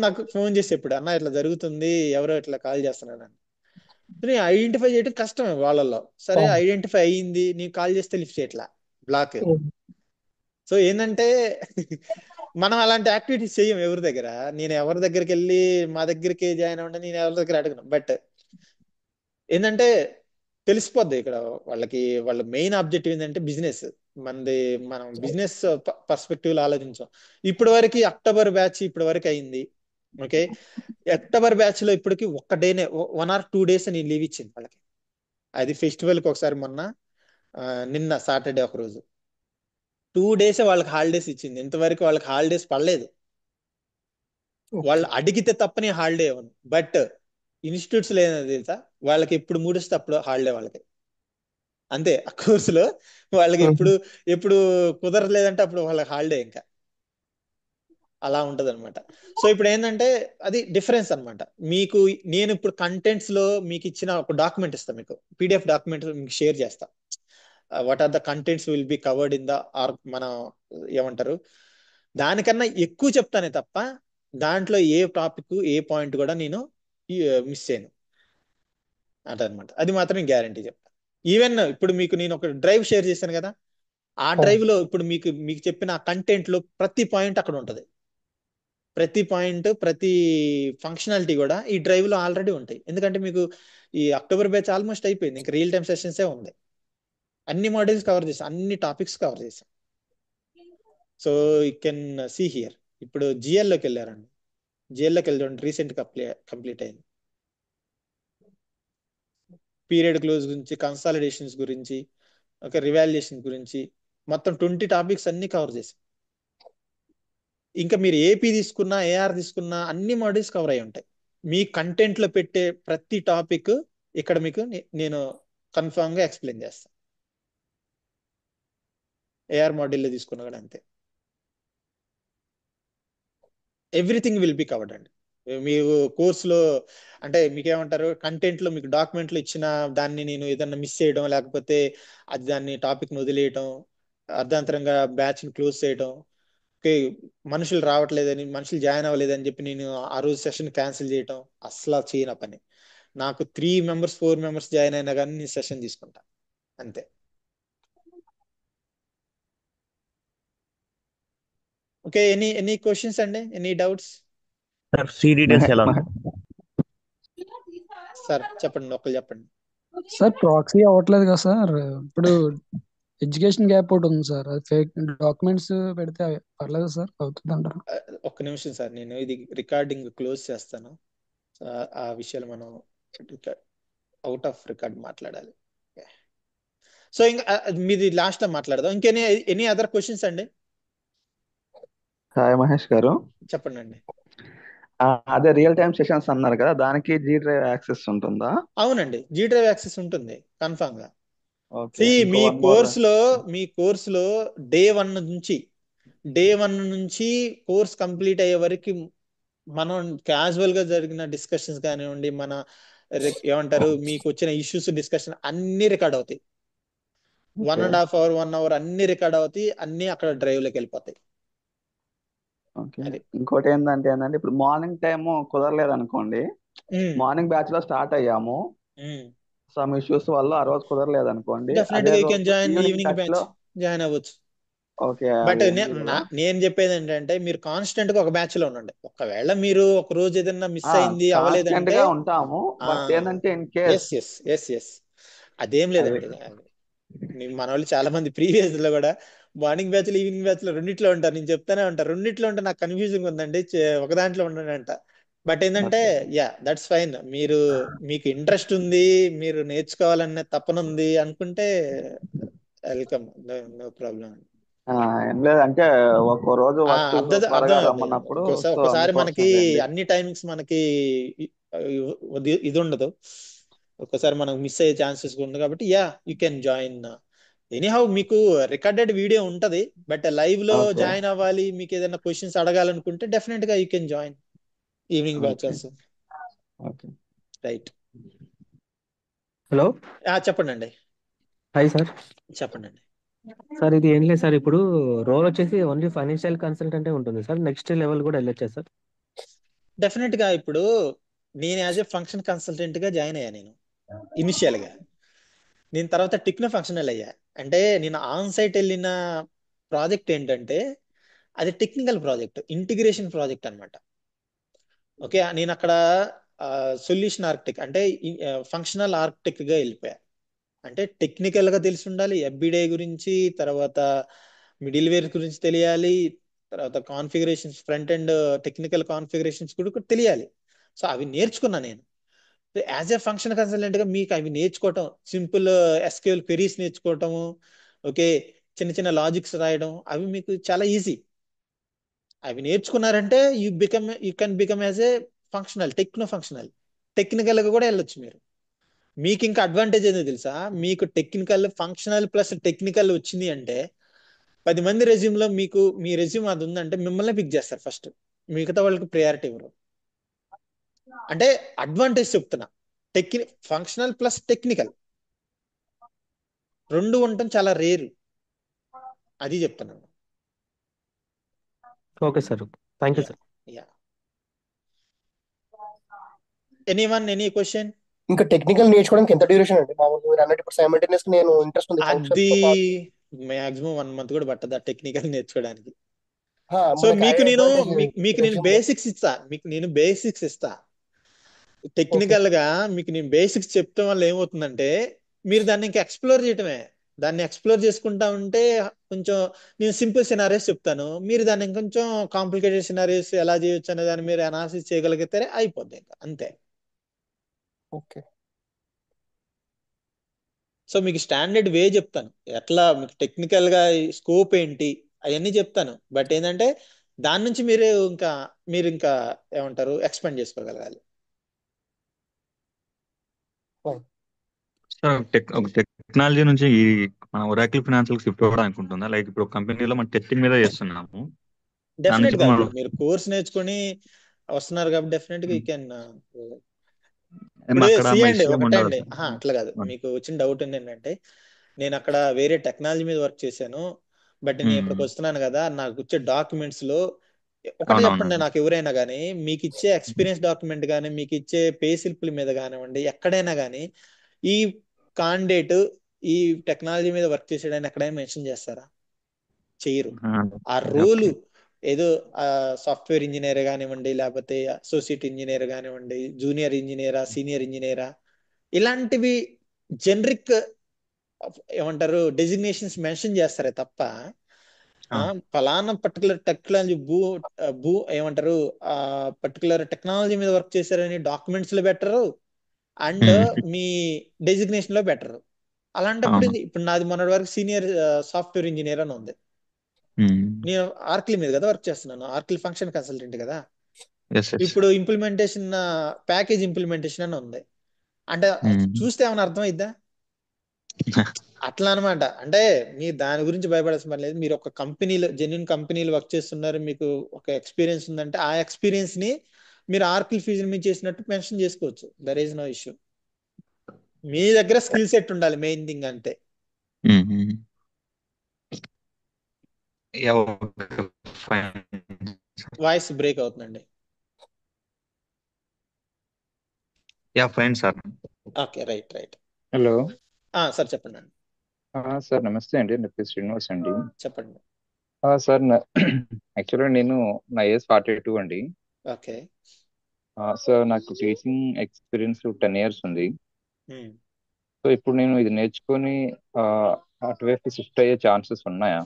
నాకు ఫోన్ చేసి చెప్పాడు, అన్న ఇట్లా జరుగుతుంది, ఎవరో ఇట్లా కాల్ చేస్తున్నాడు అని. ఐడెంటిఫై చేయడం కష్టమే వాళ్ళల్లో. సరే ఐడెంటిఫై అయ్యింది, నీకు కాల్ చేస్తే లిఫ్ట్ చేయట్లా, బ్లాక్. సో ఏంటంటే మనం అలాంటి యాక్టివిటీస్ చెయ్యం ఎవరి దగ్గర. నేను ఎవరి దగ్గరికి వెళ్ళి మా దగ్గరికి జాయిన్ అవ్వండి నేను ఎవరి దగ్గర అడగను. బట్ ఏంటంటే తెలిసిపోద్ది ఇక్కడ వాళ్ళకి. వాళ్ళ మెయిన్ ఆబ్జెక్టివ్ ఏంటంటే బిజినెస్. మనది మనం బిజినెస్ పర్స్పెక్టివ్ లో ఆలోచించాం. ఇప్పటి వరకు అక్టోబర్ బ్యాచ్ ఇప్పటి వరకు అయింది, ఓకే. అక్టోబర్ బ్యాచ్ లో ఇప్పటికి ఒక్క డేనే 1 or 2 days నేను లీవ్ ఇచ్చింది వాళ్ళకి. అది ఫెస్టివల్ కి ఒకసారి, మొన్న నిన్న సాటర్డే ఒక రోజు 2 days వాళ్ళకి హాలిడేస్ ఇచ్చింది. ఇంతవరకు వాళ్ళకి హాలిడేస్ పడలేదు. వాళ్ళు అడిగితే తప్ప నేను హాలిడే ఇవ్వను. బట్ ఇన్స్టిట్యూట్స్ లో ఏంటో తెలుసా, వాళ్ళకి ఎప్పుడు మూడిస్తే అప్పుడు హాలిడే వాళ్ళకి. అంతే ఆ కోర్సులో వాళ్ళకి ఎప్పుడు ఎప్పుడు కుదరలేదంటే అప్పుడు వాళ్ళకి హాలిడే ఇంకా. అలా ఉంటది అనమాట. సో ఇప్పుడు ఏంటంటే అది డిఫరెన్స్ అన్నమాట. మీకు నేను ఇప్పుడు కంటెంట్స్ లో మీకు ఇచ్చిన ఒక డాక్యుమెంట్ ఇస్తాను, మీకు PDF డాక్యుమెంట్ మీకు షేర్ చేస్తా. What are the contents will be covered in the are మన ఏమంటారు, దానికన్నా ఎక్కువ చెప్తానే తప్ప దాంట్లో ఏ టాపిక్ ఏ పాయింట్ కూడా నేను మిస్ చేయను అదనమాట. అది మాత్రం గ్యారంటీ చెప్తాను. ఈవెన్ ఇప్పుడు మీకు నేను ఒక డ్రైవ్ షేర్ చేశాను కదా, ఆ డ్రైవ్ లో ఇప్పుడు మీకు మీకు చెప్పిన కంటెంట్ లో ప్రతి పాయింట్ అక్కడ ఉంటది. ప్రతి పాయింట్, ప్రతి ఫంక్షనాలిటీ కూడా ఈ డ్రైవ్ లో ఆల్రెడీ ఉంటాయి. ఎందుకంటే మీకు ఈ అక్టోబర్ బ్యాచ్ ఆల్మోస్ట్ అయిపోయింది, ఇంకా రియల్ టైమ్ సెషన్స్ ఉంది. అన్ని మాడ్యూల్స్ కవర్ చేసాం, అన్ని టాపిక్స్ కవర్ చేసాం. So you can see here. ఇప్పుడు జిఎల్లోకి వెళ్ళారండి, జిఎల్లోకి వెళ్ళి రీసెంట్ కంప్లీట్ అయింది. పీరియడ్ క్లోజ్ గురించి, కన్సాలిడేషన్స్ గురించి, ఒక రివాల్యుయేషన్ గురించి మొత్తం 20 టాపిక్స్ అన్ని కవర్ చేసాం. ఇంకా మీరు ఏపీ తీసుకున్నా ఏఆర్ తీసుకున్నా అన్ని మాడ్యూల్స్ కవర్ అయి ఉంటాయి. మీ కంటెంట్ లో పెట్టే ప్రతి టాపిక్ ఇక్కడ మీకు నేను కన్ఫామ్ గా ఎక్స్ప్లెయిన్ చేస్తాను. ఏఆర్ మాడ్యూల్లో తీసుకున్నా కూడా అంతే. ఎవ్రీథింగ్ విల్ బి కవర్డ్ అండి. మీరు కోర్సులో అంటే మీకేమంటారు, కంటెంట్ లో మీకు డాక్యుమెంట్లు ఇచ్చిన దాన్ని నేను ఏదన్నా మిస్ చేయడం, లేకపోతే అది దాన్ని టాపిక్ ని వదిలేయటం అర్ధాంతరంగా బ్యాచ్ ని క్లోజ్ చేయడం. ఓకే, మనుషులు రావట్లేదని, మనుషులు జాయిన్ అవ్వలేదని చెప్పి నేను ఆ రోజు సెషన్ క్యాన్సిల్ చేయటం అస్సలు చేయని పని. నాకు 3 మెంబర్స్ 4 మెంబర్స్ జాయిన్ అయినా కానీ నేను సెషన్ తీసుకుంటా అంతే. ఓకే, ఎనీ క్వశ్చన్స్ అండి, any doubts? Sir see details ఎలా మహేష్ సార్ చెప్పండి, ఒకరు చెప్పండి. సార్ ప్రాక్సీ అవ్వట్లేదు కదా సార్. ఇప్పుడు ఎడ్యుకేషన్ గ్యాప్ ఒకటి ఉంది సార్, అది ఫేక్ డాక్యుమెంట్స్ పెడితే పర్లేదు సార్, అవుతుంది అంటారా? ఒక్క నిమిషం సార్, నేను ఇది రికార్డింగ్ క్లోజ్ చేస్తాను. ఆ విషయాలు మనం అవుట్ ఆఫ్ రికార్డ్ మాట్లాడాలి. సో ఇంకా మీది లాస్ట్ లో మాట్లాడదాం. ఎనీ అదర్ క్వశ్చన్స్ అండి? హాయ్ మహేష్ గారు. చెప్పండి అండి. అదే రియల్ టైమ్ సెషన్స్ అన్నారు కదా, దానికి జీ డ్రైవ్ యాక్సెస్ ఉంటుందా? అవునండి, జీ డ్రైవ్ యాక్సెస్ ఉంటుంది కన్ఫామ్ గా. ఓకే, ఇంకో మీ వన్ మోర్. కోర్సులో డే 1 నుంచి కోర్స్ కంప్లీట్ అయ్యే వరకు మనం క్యాజువల్ గా జరిగిన డిస్కషన్స్ కానివ్వండి, మన ఏమంటారు మీకు వచ్చిన ఇష్యూస్ డిస్కషన్ అన్ని రికార్డ్ అవుతాయి. 1.5 hour 1 hour అన్ని రికార్డ్ అవుతాయి, అన్ని అక్కడ డ్రైవ్ లోకి వెళ్ళిపోతాయి. ఓకే, అది ఇంకోటి ఏంటంటే ఇప్పుడు మార్నింగ్ టైం కుదరలేదు అనుకోండి, మార్నింగ్ బ్యాచ్ లో స్టార్ట్ అయ్యాము, సమ్ ఇష్యూస్ వల్ల ఆ రోజు కుదరలేదు అనుకోండి, డెఫినెట్ అదే గా యూ కెన్ రోజు join evening evening batch batch, లో. జాయిన్ అవ్వచ్చు. ఓకే, బట్ అది ఏం లేదా? నేను చెప్పేది ఏంటంటే మీరు కాన్స్టెంట్ గా ఒక బ్యాచ్ లో ఉండండి. ఒకవేళ మీరు ఒక రోజు ఏదైనా మిస్ అయింది కాన్స్టెంట్ అవ్వలేదంటే గా ఉంటాము, బట్ ఏంటంటే in case S S S S అదేం అదే. లేదండి. మన వాళ్ళు చాలా మంది ప్రీవియస్ లో కూడా మార్నింగ్ బ్యాచ్ లో ఈవినింగ్ బ్యాచ్ లో రెండిట్లో ఉంటారు. నేను చెప్తానే ఉంటాను, రెండిట్లో ఉంటే నాకు కన్ఫ్యూజింగ్ ఉందండి, ఒక దాంట్లో ఉండండి అంట. బట్ ఏంటంటే యా దట్స్ ఫైన్. మీకు ఇంట్రెస్ట్ ఉంది, మీరు నేర్చుకోవాలనే తపన ఉంది అనుకుంటే వెల్కమ్, నో ప్రాబ్లం. ఏం లేదంటే ఒక్కో రోజు వర్క్ అర్థం త్వరగా అర్థమవుద్ది. రమ్మన్నప్పుడు సో ఒక్కసారి మనకి అందుకోసం లేండి. అన్ని టైమింగ్స్ మనకి ఇది ఉండదు. ఒక్కసారి మనకు మిస్ అయ్యే ఛాన్సెస్ ఉంది కాబట్టి yeah you can join. Anyhow మీకు రికార్డెడ్ వీడియో ఉంటది, బట్ లైవ్ లో ఓకే, జాయిన్ అవ్వాలి, మీకు ఏదైనా క్వశ్చన్స్ అడగాలనుకుంటే డెఫినెట్ గా you can join evening okay, batches. Okay. Right, hello, చెప్పండి అండి. Hi sir. చెప్పండి అండి. సార్ ఇది ఏం లేదు సార్, ఇప్పుడు రోల్ వచ్చేసి ఓన్లీ ఫైనాన్షియల్ కన్సల్టెంటే ఉంటుంది సార్, నెక్స్ట్ లెవెల్ కూడా వెళ్ళొచ్చా సార్? డెఫినెట్ గా ఇప్పుడు నేను యాజ్ ఎ ఫంక్షన్ కన్సల్టెంట్ గా జాయిన్ అయ్యా నేను ఇనిషియల్ గా. నేను తర్వాత టెక్నో ఫంక్షనల్ అయ్యా. అంటే నేను ఆన్ సైట్ వెళ్ళిన ప్రాజెక్ట్ ఏంటంటే అది టెక్నికల్ ప్రాజెక్ట్, ఇంటిగ్రేషన్ ప్రాజెక్ట్ అన్నమాట. ఓకే, నేను అక్కడ సొల్యూషన్ ఆర్కిటెక్ట్ అంటే ఫంక్షనల్ ఆర్కిటెక్ట్ గా వెళ్ళిపోయా. అంటే టెక్నికల్ గా తెలిసి ఉండాలి, ఎఫ్బిడే గురించి, తర్వాత మిడిల్వేర్ గురించి తెలియాలి, తర్వాత configurations, front and technical configurations కూడా తెలియాలి. సో అవి నేర్చుకున్నా నేను. యాజ్ ఎ ఫంక్షన్ కన్సల్టెంట్ గా మీకు అవి నేర్చుకోవటం, సింపుల్ ఎస్క్యూఎల్ క్వెరీస్ నేర్చుకోవటము, ఓకే, చిన్న చిన్న లాజిక్స్ రాయడం, అవి మీకు చాలా ఈజీ. అవి నేర్చుకున్నారంటే you can become as a techno functional. Technical గా కూడా వెళ్ళొచ్చు మీరు. మీకు ఇంకా అడ్వాంటేజ్ ఏందో తెలుసా, మీకు టెక్నికల్ ఫంక్షనల్ ప్లస్ టెక్నికల్ వచ్చింది అంటే 10 మంది రెజ్యూమ్ లో మీకు మీ రెజ్యూమ్ అది ఉందంటే మిమ్మల్ని పిక్ చేస్తారు ఫస్ట్, మిగతా వాళ్ళకి ప్రయారిటీ ఇవ్వరు. అంటే అడ్వాంటేజ్ చెప్తున్నా, ఫంక్షనల్ ప్లస్ టెక్నికల్ రెండు ఉండటం చాలా రేరు, అది చెప్తున్నాను. Okay sir, thank you yeah sir. Yeah any question? ఇంకా టెక్నికల్ నేర్చుకోవడానికి ఎంత డ్యూరేషన్ అండి మామూలుగా మీరు అన్నట్టు? ఇప్పుడు సైమల్టేనియస్ నేను ఇంట్రెస్ట్ ఉంది ఫంక్షన్ అది తో పాటు. మాక్సిమం 1 month కూడా పట్టదు ఆ టెక్నికల్ నేర్చుకోవడానికి. హా, సో మనకి మీకు నేను అడ్వాంటేజ్ మీకు నేను రెజ్యూమ్ లో. బేసిక్స్ ఇస్తా, ఓకే, టెక్నికల్ గా మీకు నేను బేసిక్స్ చెప్తాం వల్ల ఏమవుతుందంటే మీరు దాన్ని ఇంకా ఎక్స్ప్లోర్ చేయటమే. దాన్ని ఎక్స్ప్లోర్ చేసుకుంటా ఉంటే కొంచెం నేను సింపుల్ సినారియోస్ చెప్తాను, మీరు దాన్ని ఇంకొంచెం కాంప్లికేటెడ్ సినారియోస్ ఎలా చేయొచ్చు అనే దాన్ని మీరు అనాలిసిస్ చేయగలిగితే అయిపోద్ది ఇంకా అంతే. ఓకే. సో మీకు స్టాండర్డ్ వే చెప్తాను, ఎట్లా మీకు టెక్నికల్ గా స్కోప్ ఏంటి అవన్నీ చెప్తాను. బట్ ఏంటంటే దాని నుంచి మీరు ఇంకా ఏమంటారు ఎక్స్పెండ్ చేసుకోగలగాలి. ఫైన్. సార్ టెక్నాలజీ నుంచి ఈ మన ఒరాకిల్ ఫైనాన్షియల్ షిఫ్ట్ అవ్వడానికి ఉంటుందా? లైక్ ఇప్పుడు కంపెనీలో మనం టెస్టింగ్ మీద చేస్తున్నాము, దాని డెఫినెట్ నుంచి గా మనం ఇప్పుడు మీరు కోర్స్ నేర్చుకొని వస్తున్నారు కాబట్టి డెఫినెట్ గా యూ కెన్. ఇప్పుడు అక్కడ సి మా అండి ఇష్యూ ఏమి ఒకటే ఉండదు అండి, సార్. అట్లా కాదు, మీకు వచ్చిన డౌట్ ఏంటంటే నేను అక్కడ వేరే టెక్నాలజీ మీద వర్క్ చేశాను, బట్ నేను ఇక్కడికి వస్తున్నాను కదా, నాకు వచ్చే డాక్యుమెంట్స్ లో ఒకటి చెప్పండి, అవునవును నాకు ఎవరైనా కానీ మీకు ఇచ్చే ఎక్స్పీరియన్స్ డాక్యుమెంట్ కానీ మీకు ఇచ్చే పే స్లిప్ల మీద కానివ్వండి, ఎక్కడైనా కానీ ఈ కాండిడేట్ ఈ టెక్నాలజీ మీద వర్క్ చేసాడని ఎక్కడైనా మెన్షన్ చేస్తారా? చేయరు. ఆ రోలు ఓకే ఏదో సాఫ్ట్వేర్ ఇంజనీర్ కానివ్వండి, లేకపోతే అసోసియేట్ ఇంజనీర్ కానివ్వండి, జూనియర్ ఇంజనీరా, సీనియర్ ఇంజనీరా, ఇలాంటివి జనరిక్ ఏమంటారు డెసిగ్నేషన్స్ మెన్షన్ చేస్తారే తప్ప ఫలానా పర్టికులర్ టెక్నాలజీ భూ ఏమంటారు పర్టికులర్ టెక్నాలజీ మీద వర్క్ చేశారని డాక్యుమెంట్స్ లో బెటరు అండ్ మీ డెసిగ్నేషన్ లో బెటరు. అలాంటప్పుడు అవును ఇప్పుడు నాది మొన్నటి వరకు సీనియర్ సాఫ్ట్వేర్ ఇంజనీర్ అని ఉంది. నేను ఆర్కిల్ మీద కదా వర్క్ చేస్తున్నాను, ఆర్కిల్ ఫంక్షన్ కన్సల్టెంట్ కదా. ఎస్ ఎస్ ఇప్పుడు ఇంప్లిమెంటేషన్ ప్యాకేజ్ ఇంప్లిమెంటేషన్ అని ఉంది అంటే చూస్తే ఏమైనా అర్థం అయిద్దా? అట్లా అనమాట. అంటే మీరు దాని గురించి భయపడాల్సిన పని లేదు. మీరు ఒక కంపెనీలో జెన్యున్ కంపెనీలు వర్క్ చేస్తున్నారు, మీకు ఒక ఎక్స్పీరియన్స్ ఉందంటే ఆ ఎక్స్పీరియన్స్ ని మీరు ఆర్కిల్ ఫ్యూజన్ మీద చేసినట్టు మెన్షన్ చేసుకోవచ్చు. There is no issue. మీ దగ్గర స్కిల్ సెట్ ఉండాలి, మెయిన్ థింగ్ అంతే. ఫైన్ వాయిస్ బ్రేక్ అవుతుందండి. Fine sir. Okay, right right. Hello sir చెప్పండి అండి. సార్ నమస్తే అండి, నా పేరు శ్రీనివాస్ అండి. చెప్పండి. సార్ యాక్చువల్గా నేను నా ఏజ్ 42 అండి. ఓకే. సార్ నాకు టీచింగ్ ఎక్స్పీరియన్స్ 10 years ఉంది. సో ఇప్పుడు నేను ఇది నేర్చుకొని అటువైపు షిఫ్ట్ అయ్యే ఛాన్సెస్ ఉన్నాయా?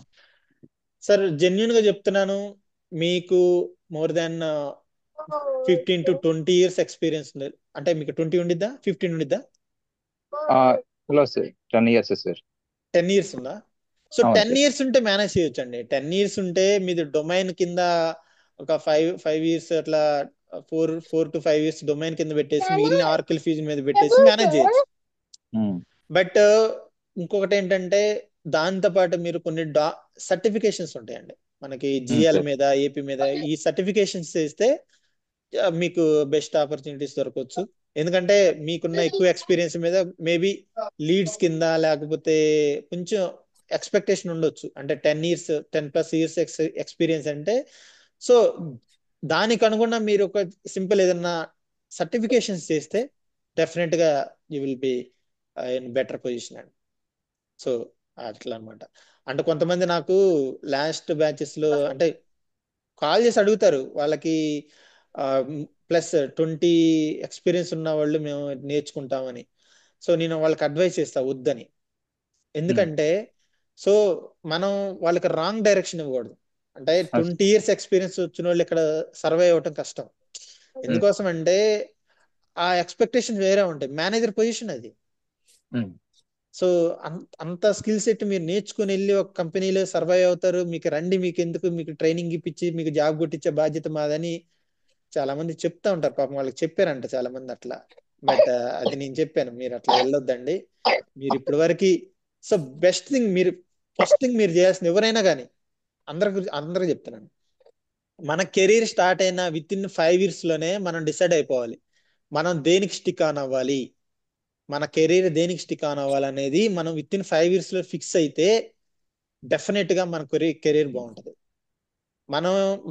సార్ జెన్యున్ గా చెప్తున్నాను, మీకు more than 15 to 20 years experience ఉంది. అంటే మీకు 20 ఉండిద్దా 15 ఉండిద్దా? Hello sir 10 years sir. 10 years ఉందా? సో 10 years ఉంటే మేనేజ్ చేయొచ్చు అండి. 10 years ఉంటే మీది డొమైన్ కింద ఒక 5 years అట్లా 4 to 5 years డొమైన్ కింద పెట్టేసి మిగిలిన ఆర్కిల్ ఫీజు మీద పెట్టేసి మేనేజ్ చేయొచ్చు. బట్ ఇంకొకటి ఏంటంటే దాంతో పాటు మీరు కొన్ని సర్టిఫికేషన్స్ ఉంటాయండి మనకి, జిఎల్ మీద, ఏపీ మీద. ఈ సర్టిఫికేషన్స్ చేస్తే మీకు బెస్ట్ ఆపర్చునిటీస్ దొరకవచ్చు. ఎందుకంటే మీకున్న ఎక్కువ ఎక్స్పీరియన్స్ మీద మేబీ లీడ్స్ కింద లేకపోతే కొంచెం ఎక్స్పెక్టేషన్ ఉండొచ్చు. అంటే 10+ years ఎక్స్పీరియన్స్ అంటే, సో దానికి అనుగుణ మీరు ఒక సింపుల్ ఏదన్నా సర్టిఫికేషన్స్ చేస్తే డెఫినెట్ గా you will be in better position అండి. సో అట్లా అనమాట. అంటే కొంతమంది నాకు లాస్ట్ బ్యాచెస్ లో అంటే కాల్ చేసి అడుగుతారు, వాళ్ళకి +20 ఎక్స్పీరియన్స్ ఉన్న వాళ్ళు మేము నేర్చుకుంటామని. సో నేను వాళ్ళకి అడ్వైస్ చేస్తా వద్దని. ఎందుకంటే సో మనం వాళ్ళకి రాంగ్ డైరెక్షన్ ఇవ్వకూడదు. అంటే 20 years ఎక్స్పీరియన్స్ వచ్చిన వాళ్ళు ఇక్కడ సర్వే అవ్వటం కష్టం. ఎందుకోసం అంటే ఆ ఎక్స్పెక్టేషన్ వేరే ఉంటాయి, మేనేజర్ పొజిషన్ అది. సో అంత స్కిల్ సెట్ మీరు నేర్చుకుని వెళ్ళి ఒక కంపెనీలో సర్వైవ్ అవుతారు, మీకు రండి, మీకు ఎందుకు, మీకు ట్రైనింగ్ ఇప్పించి మీకు జాబ్ కొట్టించే బాధ్యత మాదని చాలా మంది చెప్తా ఉంటారు. పాపం వాళ్ళకి చెప్పారంట చాలా మంది అట్లా. బట్ అది నేను చెప్పాను, మీరు అట్లా వెళ్ళొద్దండి. మీరు ఇప్పటి వరకు సో బెస్ట్ థింగ్ మీరు ఫస్ట్ థింగ్ మీరు చేయాల్సింది, ఎవరైనా కానీ అందరికి చెప్తున్నాను, మన కెరీర్ స్టార్ట్ అయిన విత్-ఇన్ 5 years లోనే మనం డిసైడ్ అయిపోవాలి మనం దేనికి స్టిక్ ఆన్ అవ్వాలి, మన కెరీర్ దేనికి స్టిక్ ఆన్ అవ్వాలనేది మనం విత్-ఇన్ 5 years లో ఫిక్స్ అయితే డెఫినెట్ గా మన కెరీర్ బాగుంటది.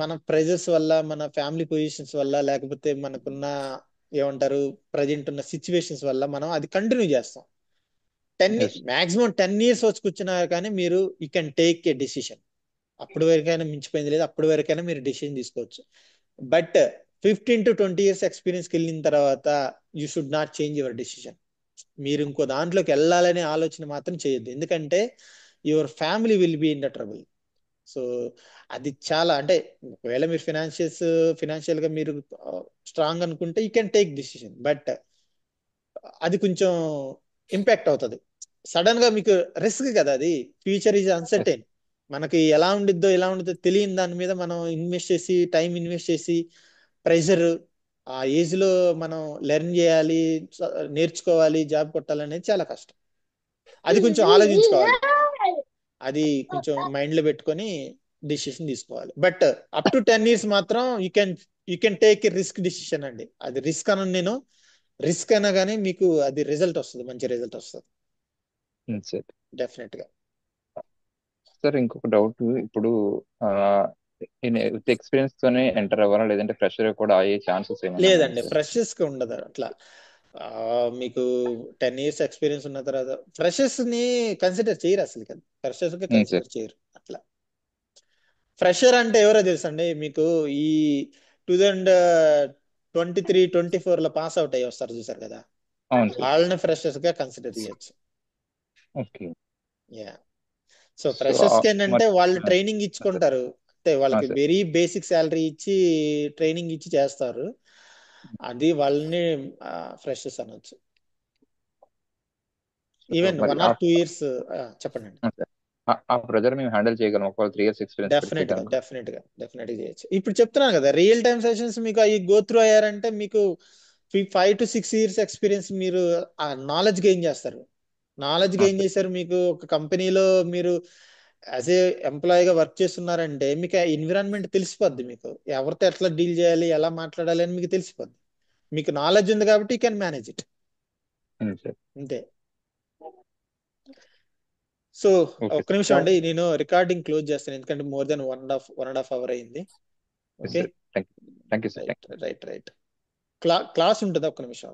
మన ప్రెజర్స్ వల్ల, మన ఫ్యామిలీ పొజిషన్స్ వల్ల, లేకపోతే మనకున్న ఏమంటారు ప్రజెంట్ ఉన్న సిచ్యువేషన్స్ వల్ల మనం అది కంటిన్యూ చేస్తాం. మాక్సిమం 10 years వచ్చి కూర్చున్నా కానీ మీరు you can take a decision. అప్పటి వరకైనా మించిపోయింది లేదు, అప్పటి వరకైనా మీరు డెసిషన్ తీసుకోవచ్చు. బట్ 15 to 20 years ఎక్స్పీరియన్స్కి వెళ్ళిన తర్వాత you should not change your decision. మీరు ఇంకో దాంట్లోకి వెళ్ళాలనే ఆలోచన మాత్రం చేయొద్దు. ఎందుకంటే your family will be in the trouble. So అది చాలా అంటే ఒకవేళ మీరు ఫినాన్షియల్ గా మీరు స్ట్రాంగ్ అనుకుంటే you can take decision. But అది కొంచెం ఇంపాక్ట్ అవుతుంది. సడన్ గా మీకు రిస్క్ కదా, అది ఫ్యూచర్ ఈజ్ అన్సర్టైన్. మనకి ఎలా ఉండిద్దో తెలియని దాని మీద మనం టైం ఇన్వెస్ట్ చేసి ప్రెషర్ ఆ ఏజ్ లో మనం లెర్న్ చేయాలి, నేర్చుకోవాలి, జాబ్ కొట్టాలనేది చాలా కష్టం. అది కొంచెం ఆలోచించుకోవాలి, అది కొంచెం మైండ్ లో పెట్టుకొని డిసిషన్ తీసుకోవాలి. బట్ అప్ టు 10 years మాత్రం you can take a risk decision అండి. అది రిస్క్ అను, నేను రిస్క్ అయినా కానీ మీకు అది రిజల్ట్ వస్తుంది, మంచి రిజల్ట్ వస్తుంది డెఫినెట్ గా. సార్ ఇంకొక డౌట్, ఇప్పుడు విత్ ఎక్స్పీరియన్స్ తోనే ఎంటర్ అవ్వాలా, లేదంటే ఫ్రెషర్ కూడా అయ్యే ఛాన్సెస్ ఏమైనా ఉన్నాయా లేదండి, సార్? ఫ్రెషర్స్ కి ఉండదు అట్లా. మీకు 10 years ఎక్స్పీరియన్స్ ఉన్న తర్వాత ఫ్రెషర్స్ ని కన్సిడర్ చేయరు, అసలు కదా ఫ్రెషర్స్ కి సార్ కన్సిడర్ చేయరు అట్లా. ఫ్రెషర్ అంటే ఎవరో తెలుసండి మీకు, ఈ 2023-24 లో పాస్ అవుట్ అయ్యి వస్తారు చూసారు కదా, అవును సార్. వాళ్ళని ఫ్రెషర్స్ గా కన్సిడర్ చేయొచ్చు. Okay. Yeah. So so freshers కి ఏంటంటే వాళ్ళు సార్ ట్రైనింగ్ ఇచ్చుకుంటారు, అంటే వాళ్ళకి సార్ వెరీ బేసిక్ శాలరీ ఇచ్చి ట్రైనింగ్ ఇచ్చి చేస్తారు, అది వాళ్ళని ఫ్రెషర్స్ అనొచ్చు. ఈవెన్ మరి 1 or 2 years. చెప్పండి. ఆ ప్రెజర్ మేము హ్యాండిల్ చేయగలం ఒకవేళ 3 years ఎక్స్పీరియన్స్ పెడితే డెఫినెట్ గా కనుక? డెఫినెట్ గా చేయొచ్చు. ఇప్పుడు చెప్తున్నాను కదా, రియల్ టైమ్ సెషన్స్ మీకు అవి గో త్రూ అయ్యారంటే మీకు 5 to 6 years ఎక్స్పీరియన్స్, మీరు ఆ నాలెడ్జ్ గెయిన్ చేస్తారు. Knowledge gain sir. చేశారు, మీకు ఒక కంపెనీలో మీరు యాజ్ ఏ ఎంప్లాయీగా వర్క్ చేస్తున్నారంటే మీకు ఆ ఎన్విరాన్మెంట్ తెలిసిపోద్ది, మీకు ఎవరితో ఎట్లా డీల్ చేయాలి, ఎలా మాట్లాడాలి అని మీకు తెలిసిపోద్ది. మీకు నాలెడ్జ్ ఉంది కాబట్టి you can manage it, sir. అంతే. సో ఓకే ఒక్క నిమిషం అండి, నేను రికార్డింగ్ క్లోజ్ చేస్తాను, ఎందుకంటే మోర్ దెన్ 1.5 hour అయింది. Okay, thank you sir. Right. Class ఉంటుందా? ఒక్క నిమిషం.